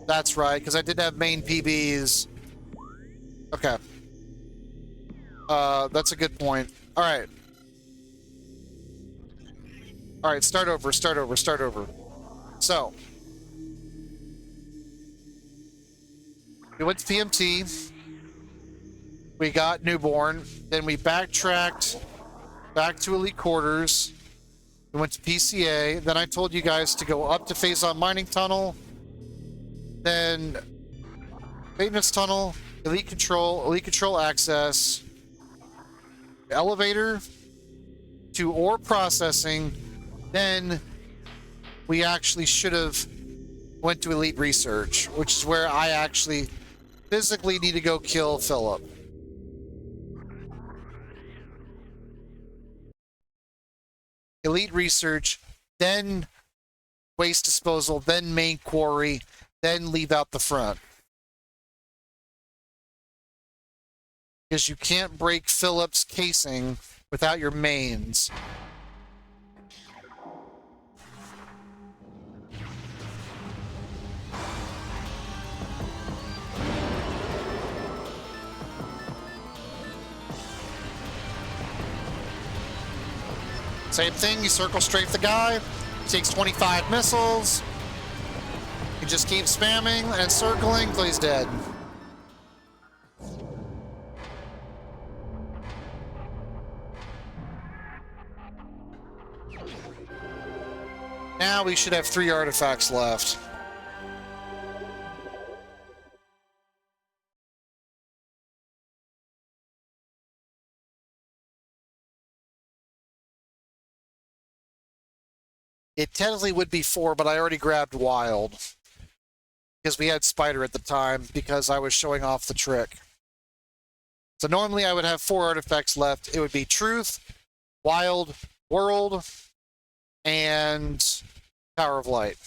A: That's right, because I didn't have main PBs. Okay. That's a good point. All right. All right, start over. So, we went to PMT. We got newborn. Then we backtracked back to Elite Quarters. We went to PCA. Then I told you guys to go up to Phazon Mining Tunnel. Then maintenance tunnel, elite control access, elevator to ore processing. Then we actually should have went to elite research, which is where I actually physically need to go kill Philip. Elite research, then waste disposal, then main quarry, then leave out the front. Because you can't break Philip's casing without your mains. Same thing, you circle strafe the guy, takes 25 missiles, you just keep spamming and circling until he's dead. Now we should have 3 artifacts left. It technically would be 4, but I already grabbed Wild. Because we had Spider at the time, because I was showing off the trick. So normally I would have 4 artifacts left. It would be Truth, Wild, World, and Tower of Light.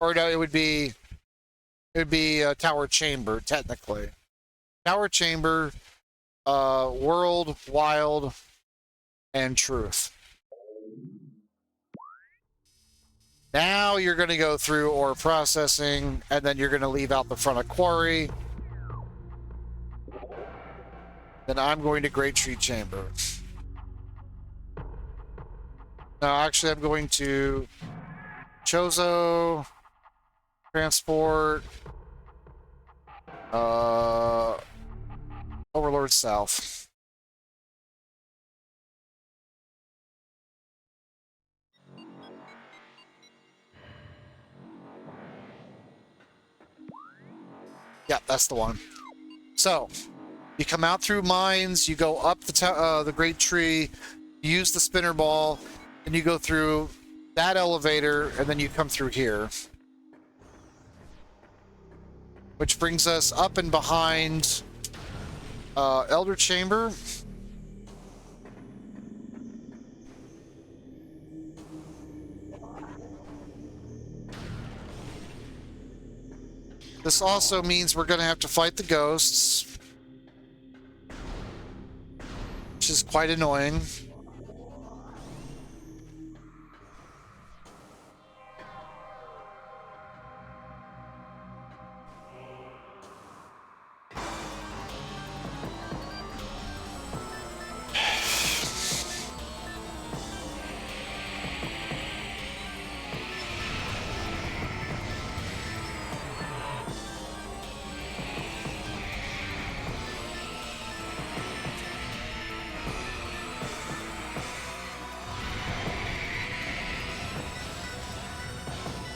A: Or no, it would be Tower Chamber, technically. Tower Chamber, World, Wild, and Truth. Now you're going to go through ore processing, and then you're going to leave out the front of quarry. Then I'm going to Great Tree Chamber. No, actually, I'm going to Chozo, Transport, Overlord South. Yeah, that's the one. So, you come out through mines, you go up the Great Tree, you use the spinner ball, and you go through that elevator, and then you come through here. Which brings us up and behind Elder Chamber. This also means we're going to have to fight the ghosts, which is quite annoying.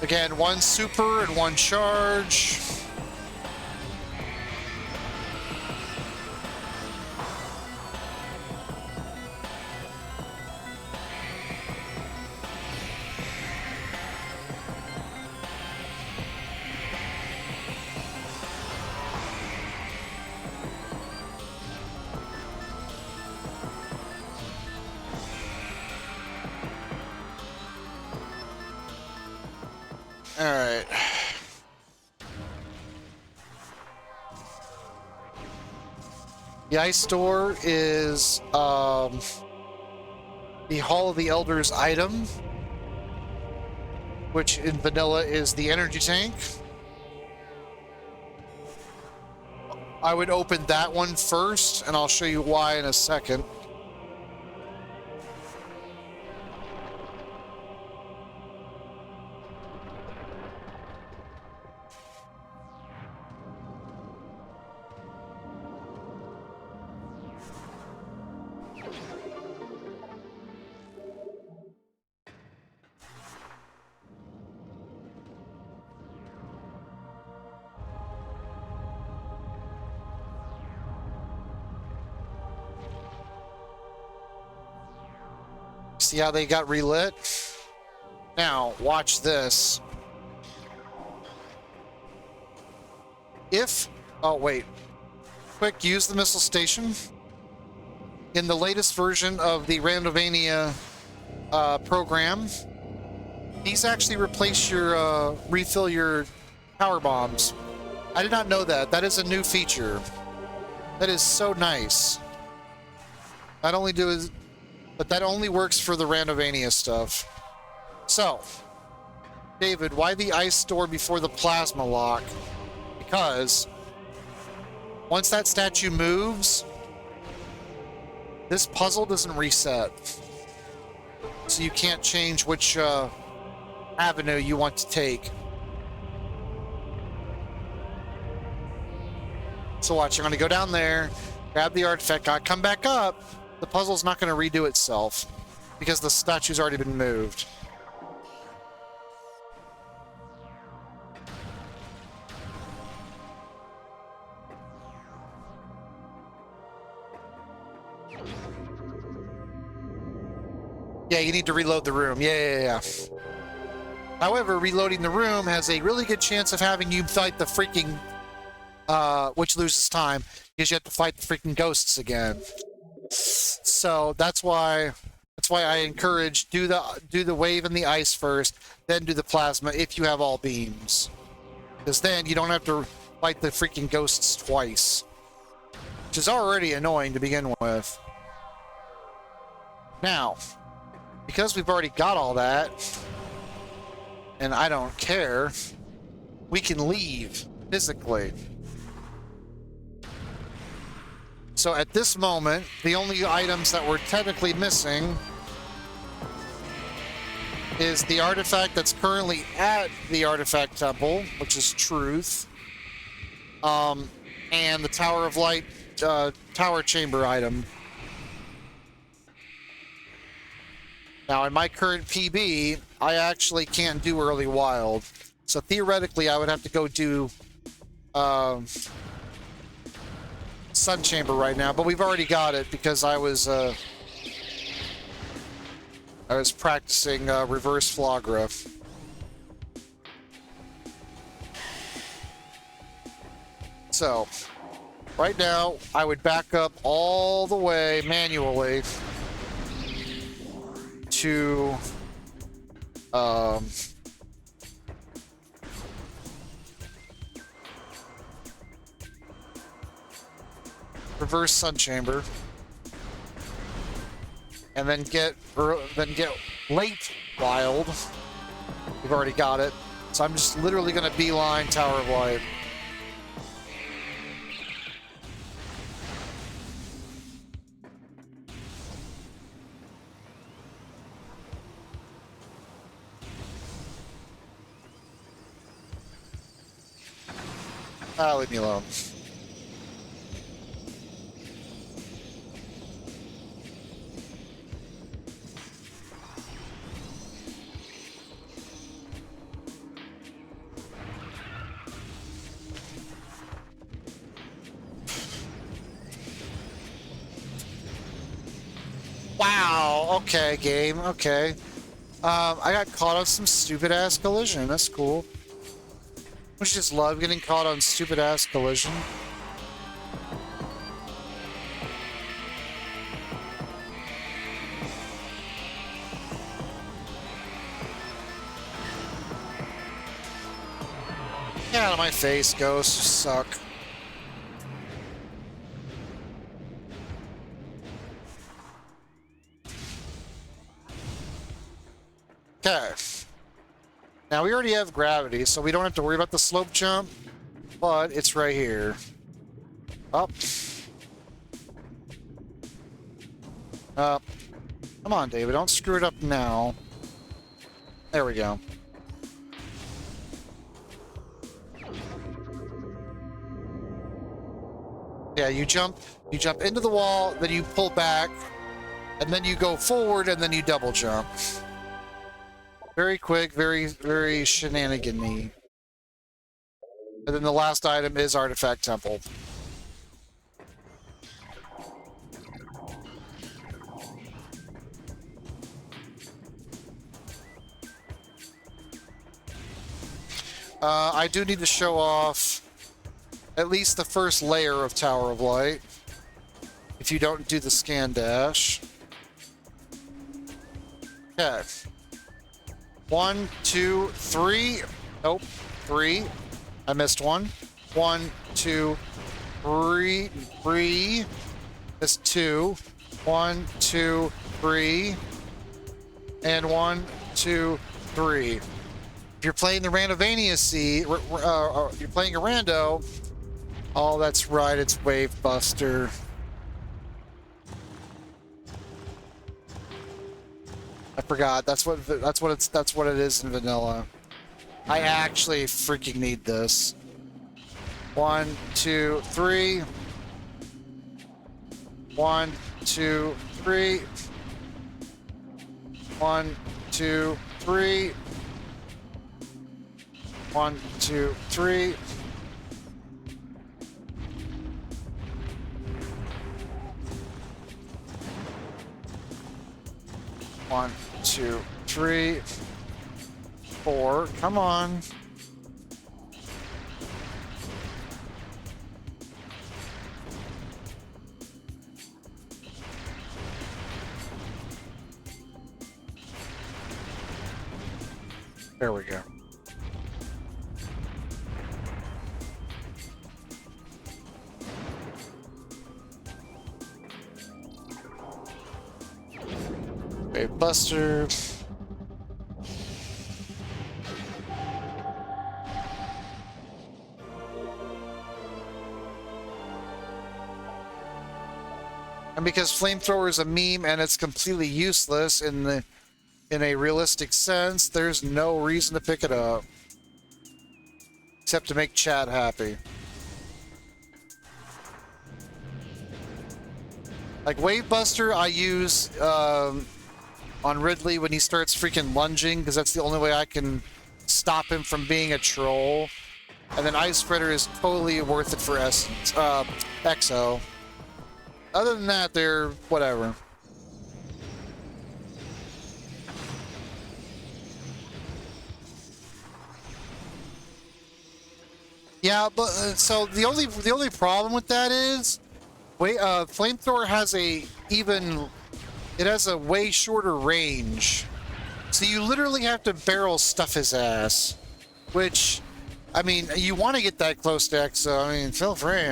A: Again, 1 super and 1 charge. All right. The ice store is the Hall of the Elders item, which in vanilla is the energy tank. I would open that one first, and I'll show you why in a second. See how they got relit? Now, watch this. If... Oh, wait. Quick, use the missile station. In the latest version of the Randomania program, these actually replace your, refill your power bombs. I did not know that. That is a new feature. That is so nice. Not only do it, but that only works for the Randomania stuff. So, David, why the ice store before the plasma lock? Because once that statue moves, this puzzle doesn't reset. So you can't change which avenue you want to take. So watch, I'm going to go down there, grab the artifact, come back up. The puzzle's not going to redo itself because the statue's already been moved. Yeah, you need to reload the room. Yeah. However, reloading the room has a really good chance of having you fight the freaking, which loses time, because you have to fight the freaking ghosts again. So that's why I encourage do the wave and the ice first, then do the plasma if you have all beams, because then you don't have to fight the freaking ghosts twice, which is already annoying to begin with. Now, because we've already got all that, and I don't care, we can leave physically. So at this moment, the only items that we're technically missing is the artifact that's currently at the artifact temple, which is Truth, and the Tower of Light tower chamber item. Now, in my current PB, I actually can't do early wild. So theoretically, I would have to go do Sun Chamber right now, but we've already got it because I was practicing reverse Flagra. So, right now, I would back up all the way manually to reverse Sun Chamber, and then get late wild. We've already got it, so I'm just literally gonna beeline Tower of Light. Leave me alone. Wow, okay, game, okay. I got caught on some stupid-ass collision. That's cool. I just love getting caught on stupid-ass collision. Get out of my face, ghosts. You suck. Okay. Now, we already have gravity, so we don't have to worry about the slope jump, but it's right here. Up. Up. Come on, David, don't screw it up now. There we go. Yeah, you jump into the wall, then you pull back, and then you go forward, and then you double jump. Very quick, very, very shenanigan-y. And then the last item is Artifact Temple. I do need to show off at least the first layer of Tower of Light. If you don't do the scan dash. Okay. 1, 2, 3. Nope. 3. I missed one. 1, 2, 3. 3. Missed 2. 1, 2, 3. And 1, 2, 3. If you're playing the Randovania Sea, you're playing a rando. Oh, that's right. It's Wave Buster. I forgot. That's what it is in vanilla. I actually freaking need this. 1, 2, 3. 1, 2, 3. 1, 2, 3. 1, 2, 3. One, 2, 3, 4. Come on. There we go. Wave Buster. And because Flamethrower is a meme and it's completely useless in a realistic sense, there's no reason to pick it up. Except to make chat happy. Like Wave Buster I use on Ridley when he starts freaking lunging, because that's the only way I can stop him from being a troll. And then Ice Spreader is totally worth it for Exo. Other than that, they're whatever. Yeah, but so the only problem with that is, Flamethrower has a way shorter range, so you literally have to barrel stuff his ass. Which, I mean, you want to get that close to Exo. I mean, feel free.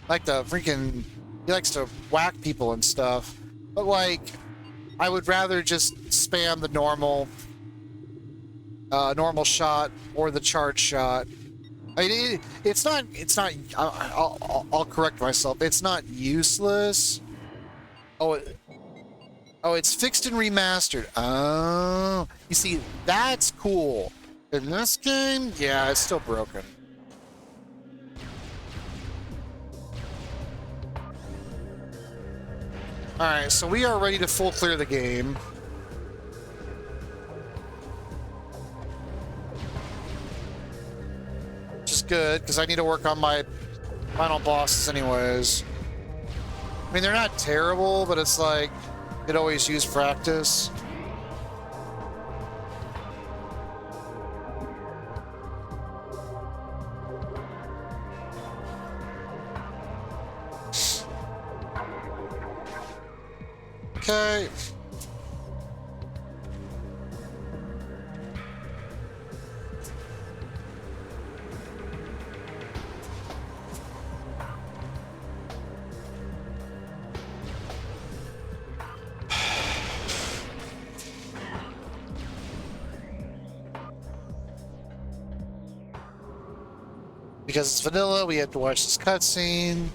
A: Like the freaking, he likes to whack people and stuff. But like, I would rather just spam the normal shot or the charge shot. I mean, it's not, I'll correct myself. It's not useless. Oh, it's fixed and remastered. Oh, you see, that's cool. In this game, yeah, it's still broken. Alright, so we are ready to full clear the game. Which is good, because I need to work on my final bosses anyways. I mean, they're not terrible, but it's like, it always use practice. Okay. Because it's vanilla, we have to watch this cutscene.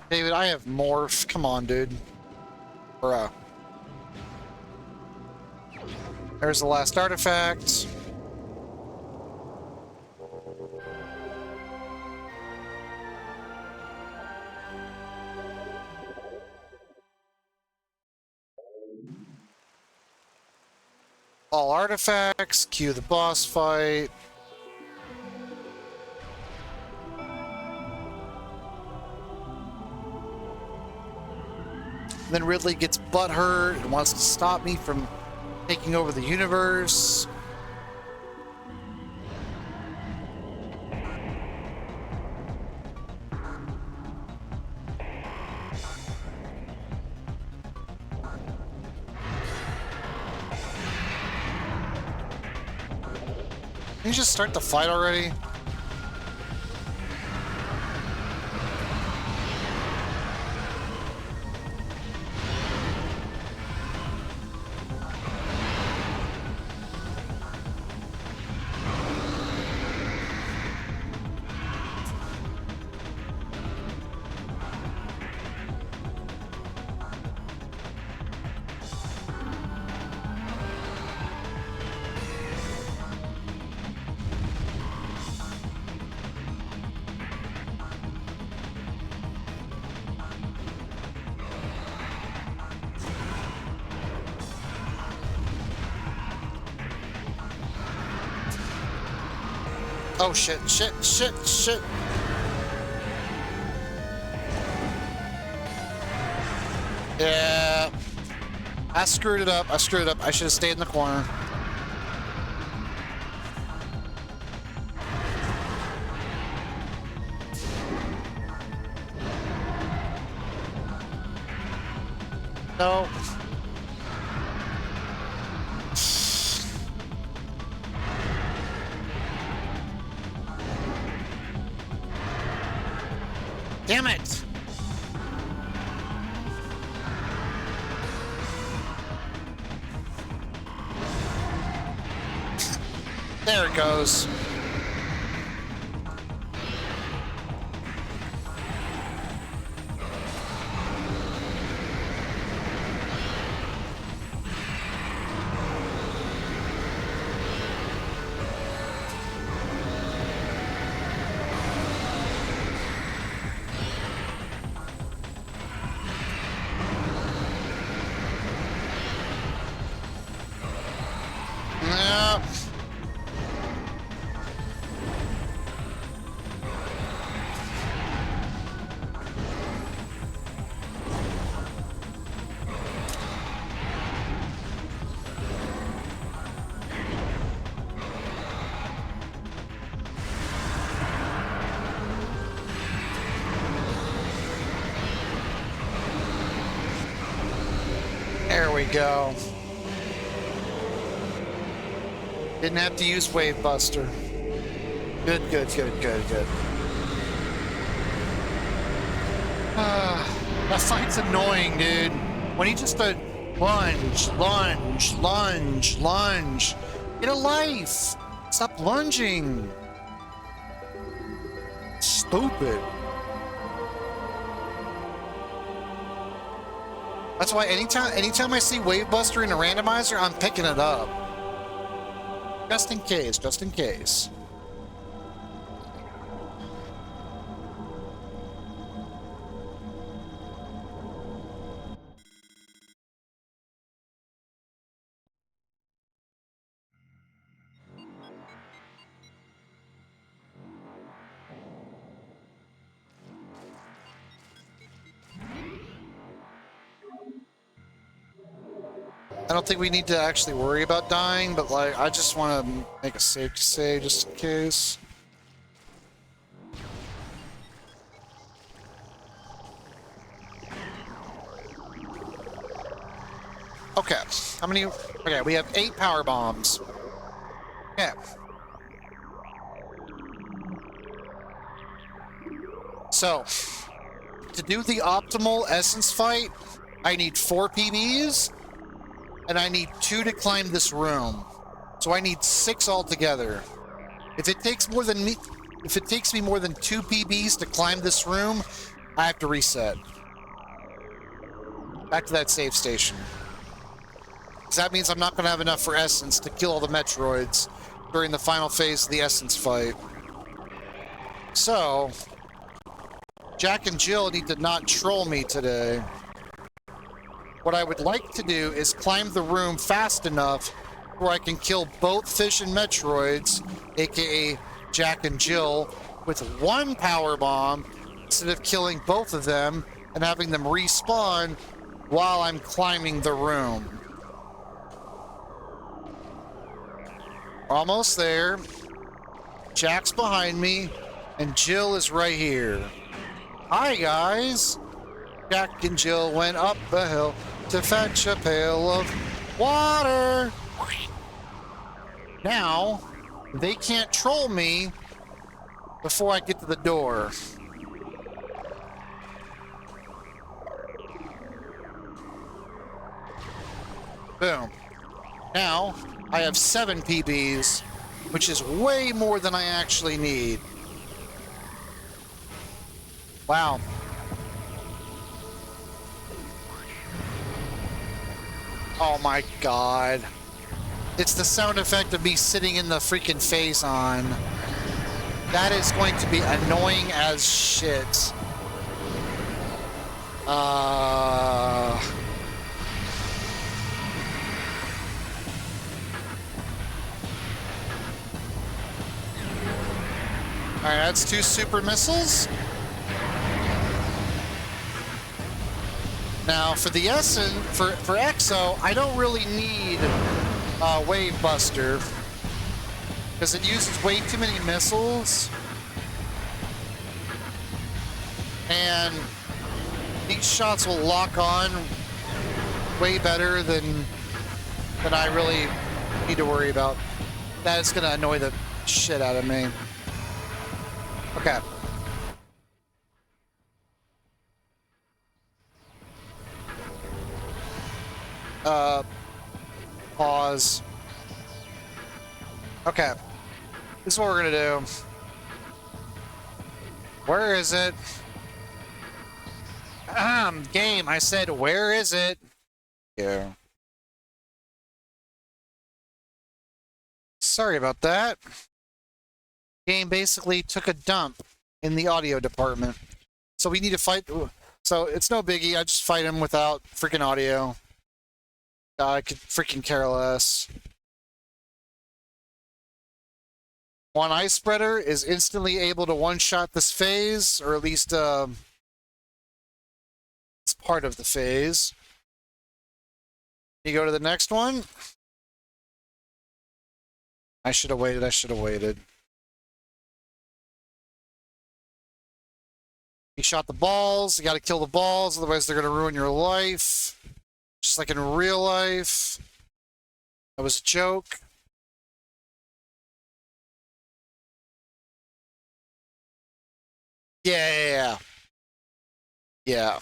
A: David, I have morph. Come on, dude. Bruh. There's the last artifact. All artifacts, cue the boss fight. Then Ridley gets butthurt and wants to stop me from taking over the universe. Can you just start the fight already? Oh shit, shit, shit, shit. Yeah. I screwed it up. I screwed it up. I should have stayed in the corner. No. Damn it! There it goes. No. There we go. Didn't have to use Wave Buster. Good, good, good, good, good. That fight's annoying, dude. When he just lunge, lunge, lunge, lunge. Get a life. Stop lunging. Stupid. That's why anytime I see Wave Buster in a randomizer, I'm picking it up. Just in case, just in case. I don't think we need to actually worry about dying, but like, I just want to make a safety save just in case. Okay, how many? Okay, we have 8 power bombs. Okay. So, to do the optimal essence fight, I need 4 PBs. And I need 2 to climb this room. So I need 6 altogether. If it takes me more than 2 PBs to climb this room, I have to reset. Back to that save station. 'Cause that means I'm not going to have enough for Essence to kill all the Metroids during the final phase of the Essence fight. So, Jack and Jill need to not troll me today. What I would like to do is climb the room fast enough where I can kill both Fish and Metroids, aka Jack and Jill, with one power bomb instead of killing both of them and having them respawn while I'm climbing the room. Almost there. Jack's behind me, and Jill is right here. Hi, guys. Jack and Jill went up the hill to fetch a pail of water. Now, they can't troll me before I get to the door. Boom. Now, I have 7 PBs, which is way more than I actually need. Wow. Oh my god. It's the sound effect of me sitting in the freaking phase on. That is going to be annoying as shit. Alright, that's 2 super missiles. Now, for the for Exo, I don't really need Wave Buster because it uses way too many missiles, and these shots will lock on way better than I really need to worry about. That is going to annoy the shit out of me. Okay. Pause. Okay. This is what we're gonna do. Where is it? Game, I said, where is it? Yeah. Sorry about that. Game basically took a dump in the audio department. So we need to fight. So it's no biggie. I just fight him without freaking audio. I could freaking care less. One Ice Spreader is instantly able to one-shot this phase, or at least it's part of the phase. You go to the next one. I should have waited. I should have waited. You shot the balls. You got to kill the balls, otherwise they're going to ruin your life. Just like in real life. That was a joke. Yeah. Yeah.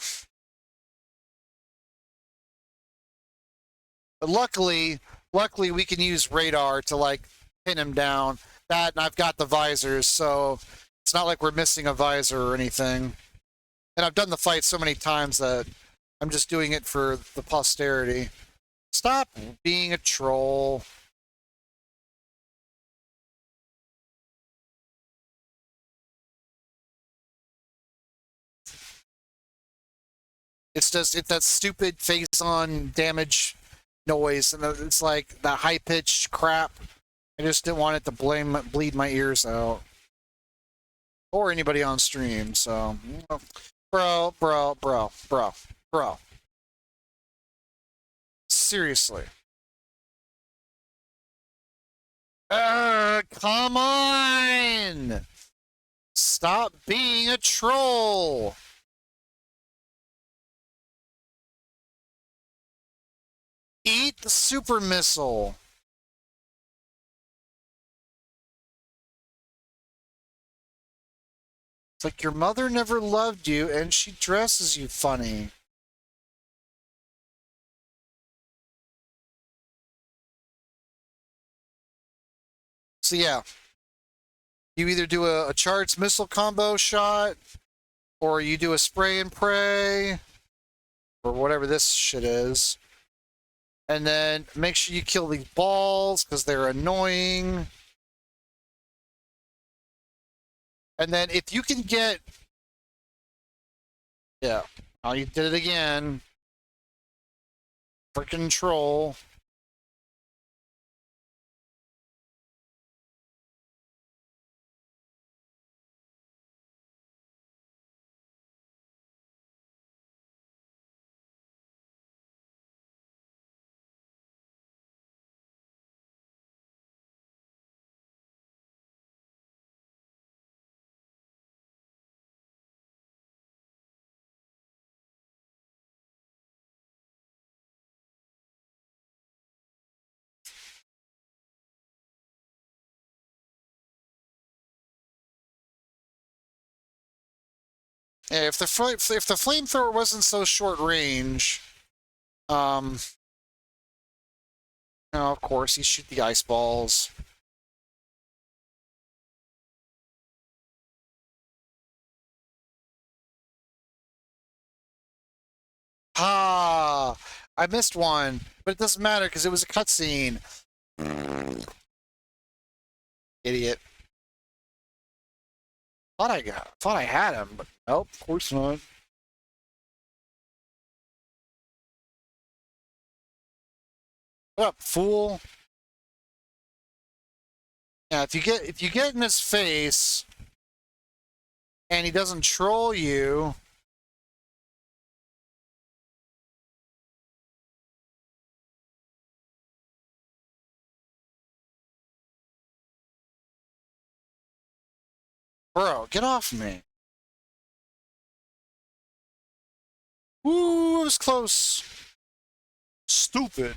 A: But luckily we can use radar to like pin him down. That, and I've got the visors, so it's not like we're missing a visor or anything. And I've done the fight so many times that I'm just doing it for the posterity. Stop being a troll. It's that stupid face-on damage noise, and it's like that high-pitched crap. I just didn't want it to bleed my ears out. Or anybody on stream, so... Bro. Seriously. Come on! Stop being a troll! Eat the super missile! It's like your mother never loved you and she dresses you funny. So yeah, you either do a charged missile combo shot, or you do a spray and pray, or whatever this shit is. And then make sure you kill these balls because they're annoying. And then if you can get... Yeah. Oh, you did it again. Freaking troll. Yeah, if the flamethrower wasn't so short range, no, of course you shoot the ice balls. Ah, I missed one, but it doesn't matter because it was a cutscene. Idiot. Thought I had him, but nope, of course not. What up, fool? Yeah, if you get in his face and he doesn't troll you, bro, get off me. Ooh, it was close. Stupid.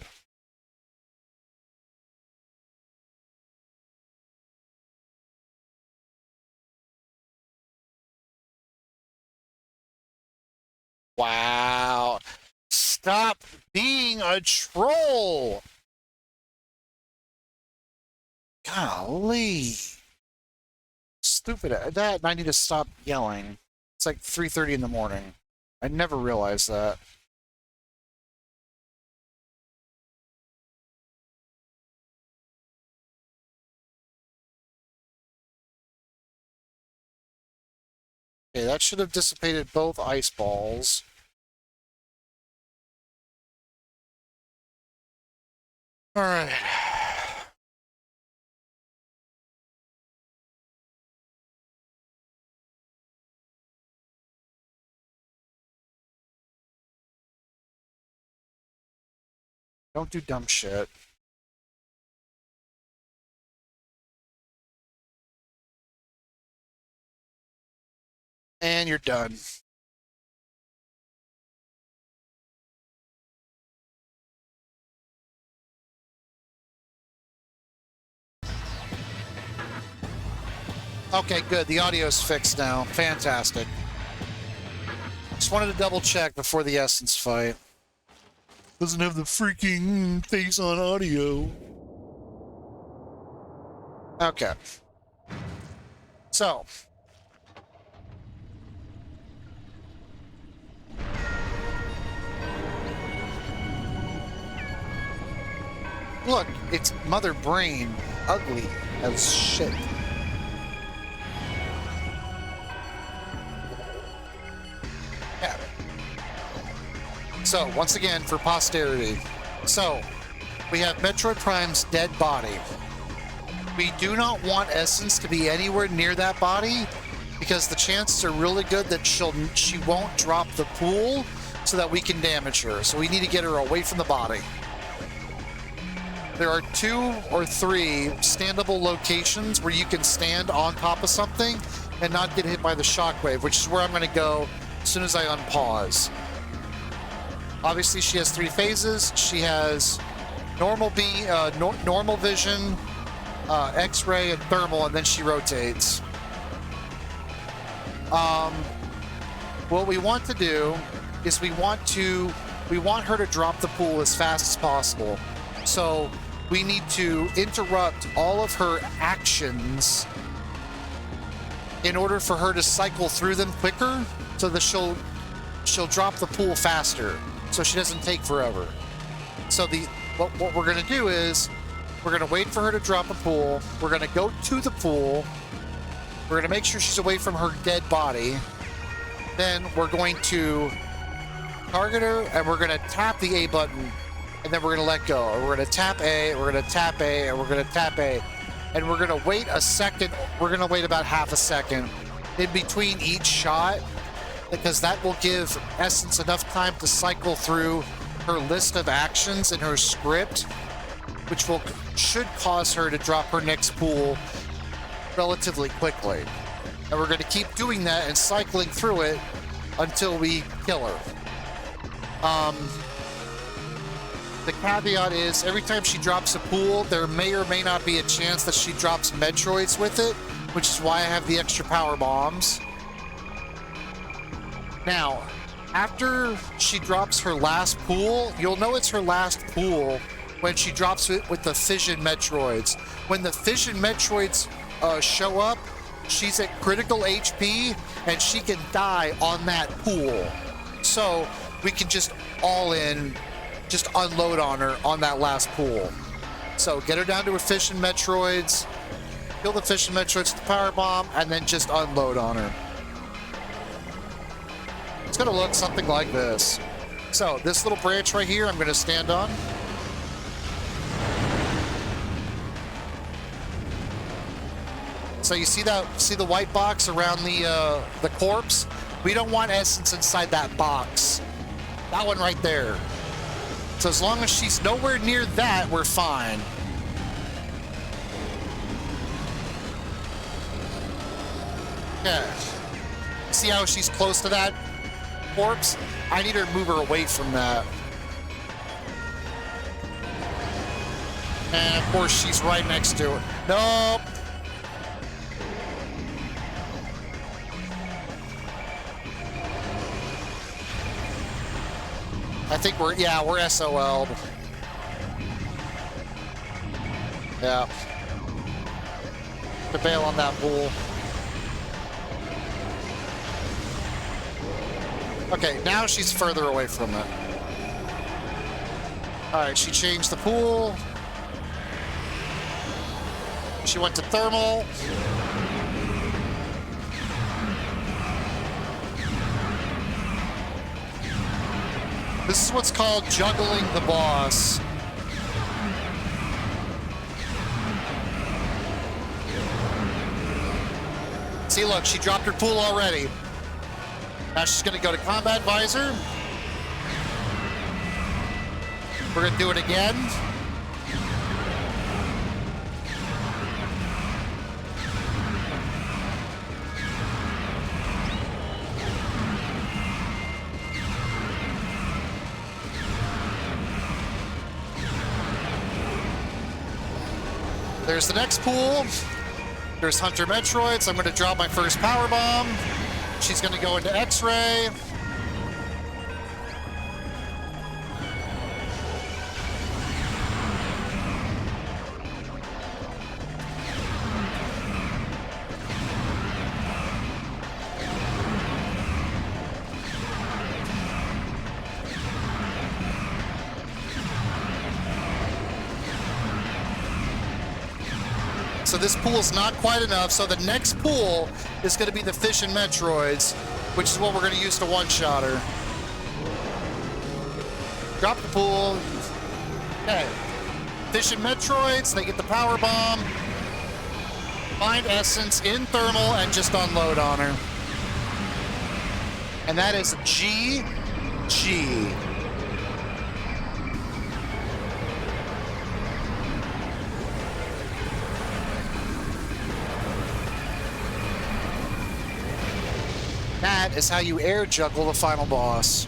A: Wow. Stop being a troll. Golly. Stupid at that, and I need to stop yelling. It's like 3:30 in the morning. I never realized that. Okay, that should have dissipated both ice balls. Alright. Don't do dumb shit. And you're done. Okay, good. The audio's fixed now. Fantastic. Just wanted to double check before the Essence fight. Doesn't have the freaking face on audio. Okay. So. Look, it's Mother Brain. Ugly as shit. Yeah. So, once again, for posterity. So, we have Metroid Prime's dead body. We do not want Essence to be anywhere near that body because the chances are really good that she won't drop the pool so that we can damage her. So we need to get her away from the body. There are 2 or 3 standable locations where you can stand on top of something and not get hit by the shockwave, which is where I'm going to go as soon as I unpause. Obviously, she has 3 phases. She has normal normal vision, X-ray, and thermal, and then she rotates. What we want to do is we want her to drop the pool as fast as possible. So we need to interrupt all of her actions in order for her to cycle through them quicker, so that she'll drop the pool faster, so she doesn't take forever. So what we're gonna do is we're gonna wait for her to drop a pool. We're gonna go to the pool. We're gonna make sure she's away from her dead body. Then we're going to target her and we're gonna tap the A button, and then we're gonna let go. We're gonna tap A, we're gonna tap A, and we're gonna tap A. And we're gonna wait a second. We're gonna wait about half a second in between each shot, because that will give Essence enough time to cycle through her list of actions in her script, which should cause her to drop her next pool relatively quickly. And we're gonna keep doing that and cycling through it until we kill her. The caveat is every time she drops a pool, there may or may not be a chance that she drops Metroids with it, which is why I have the extra power bombs. Now, after she drops her last pool, you'll know it's her last pool when she drops it with the Fission Metroids. When the Fission Metroids show up, she's at critical HP and she can die on that pool. So we can just all in, just unload on her on that last pool. So get her down to her Fission Metroids, kill the Fission Metroids with the power bomb, and then just unload on her. It's gonna look something like this. So this little branch right here, I'm gonna stand on. So you see the white box around the corpse? We don't want Essence inside that box. That one right there. So as long as she's nowhere near that, we're fine. Okay. See how she's close to that corpse? I need her to move her away from that. And of course she's right next to it. Nope. I think we're SOL'd. Yeah. To bail on that pool. Okay, now she's further away from it. Alright, she changed the pool. She went to thermal. This is what's called juggling the boss. See, look, she dropped her pool already. Now she's gonna go to combat visor. We're gonna do it again. There's the next pool. There's Hunter Metroids. I'm going to drop my first power bomb. She's going to go into X-ray. So this pool's not quite enough. So the next pool is going to be the Fission Metroids, which is what we're going to use to one-shot her. Drop the pool. Okay. Fission Metroids, they get the power bomb. Find Essence in thermal and just unload on her. And that is GG. That is how you air juggle the final boss.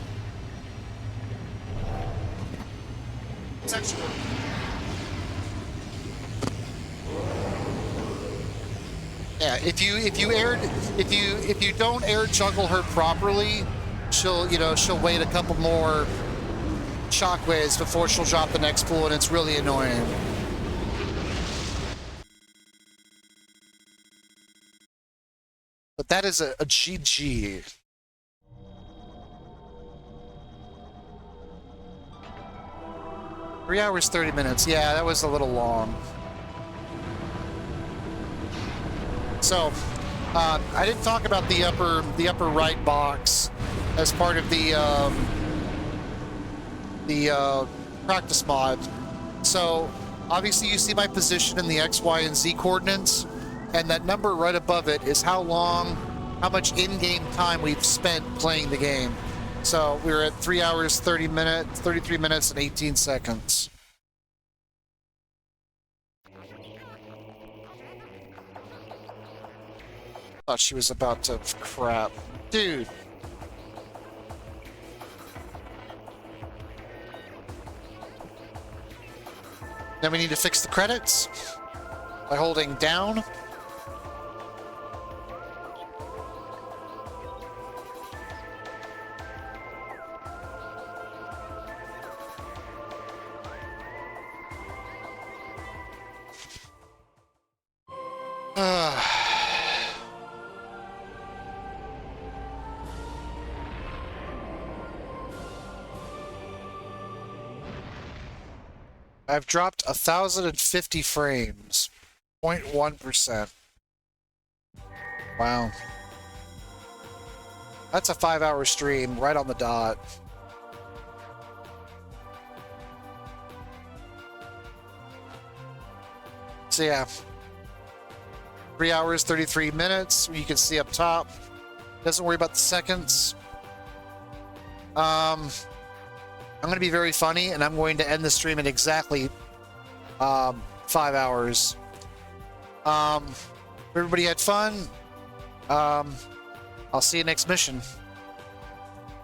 A: Yeah, if you don't air juggle her properly, she'll wait a couple more shockwaves before she'll drop the next pool, and it's really annoying. But that is a GG. 3 hours, 30 minutes. Yeah, that was a little long. So, I didn't talk about the upper right box as part of the practice mod. So, obviously you see my position in the X, Y, and Z coordinates, and that number right above it is how much in-game time we've spent playing the game. So, we're at 3 hours, 33 minutes, and 18 seconds. Thought she was about to crap. Dude. Then we need to fix the credits by holding down. I've dropped 1,050 frames. 0.1%. Wow. That's a 5-hour stream right on the dot. So yeah. 3 hours, 33 minutes. You can see up top. Doesn't worry about the seconds. I'm going to be very funny, and I'm going to end the stream at exactly 5 hours. Everybody had fun. I'll see you next mission.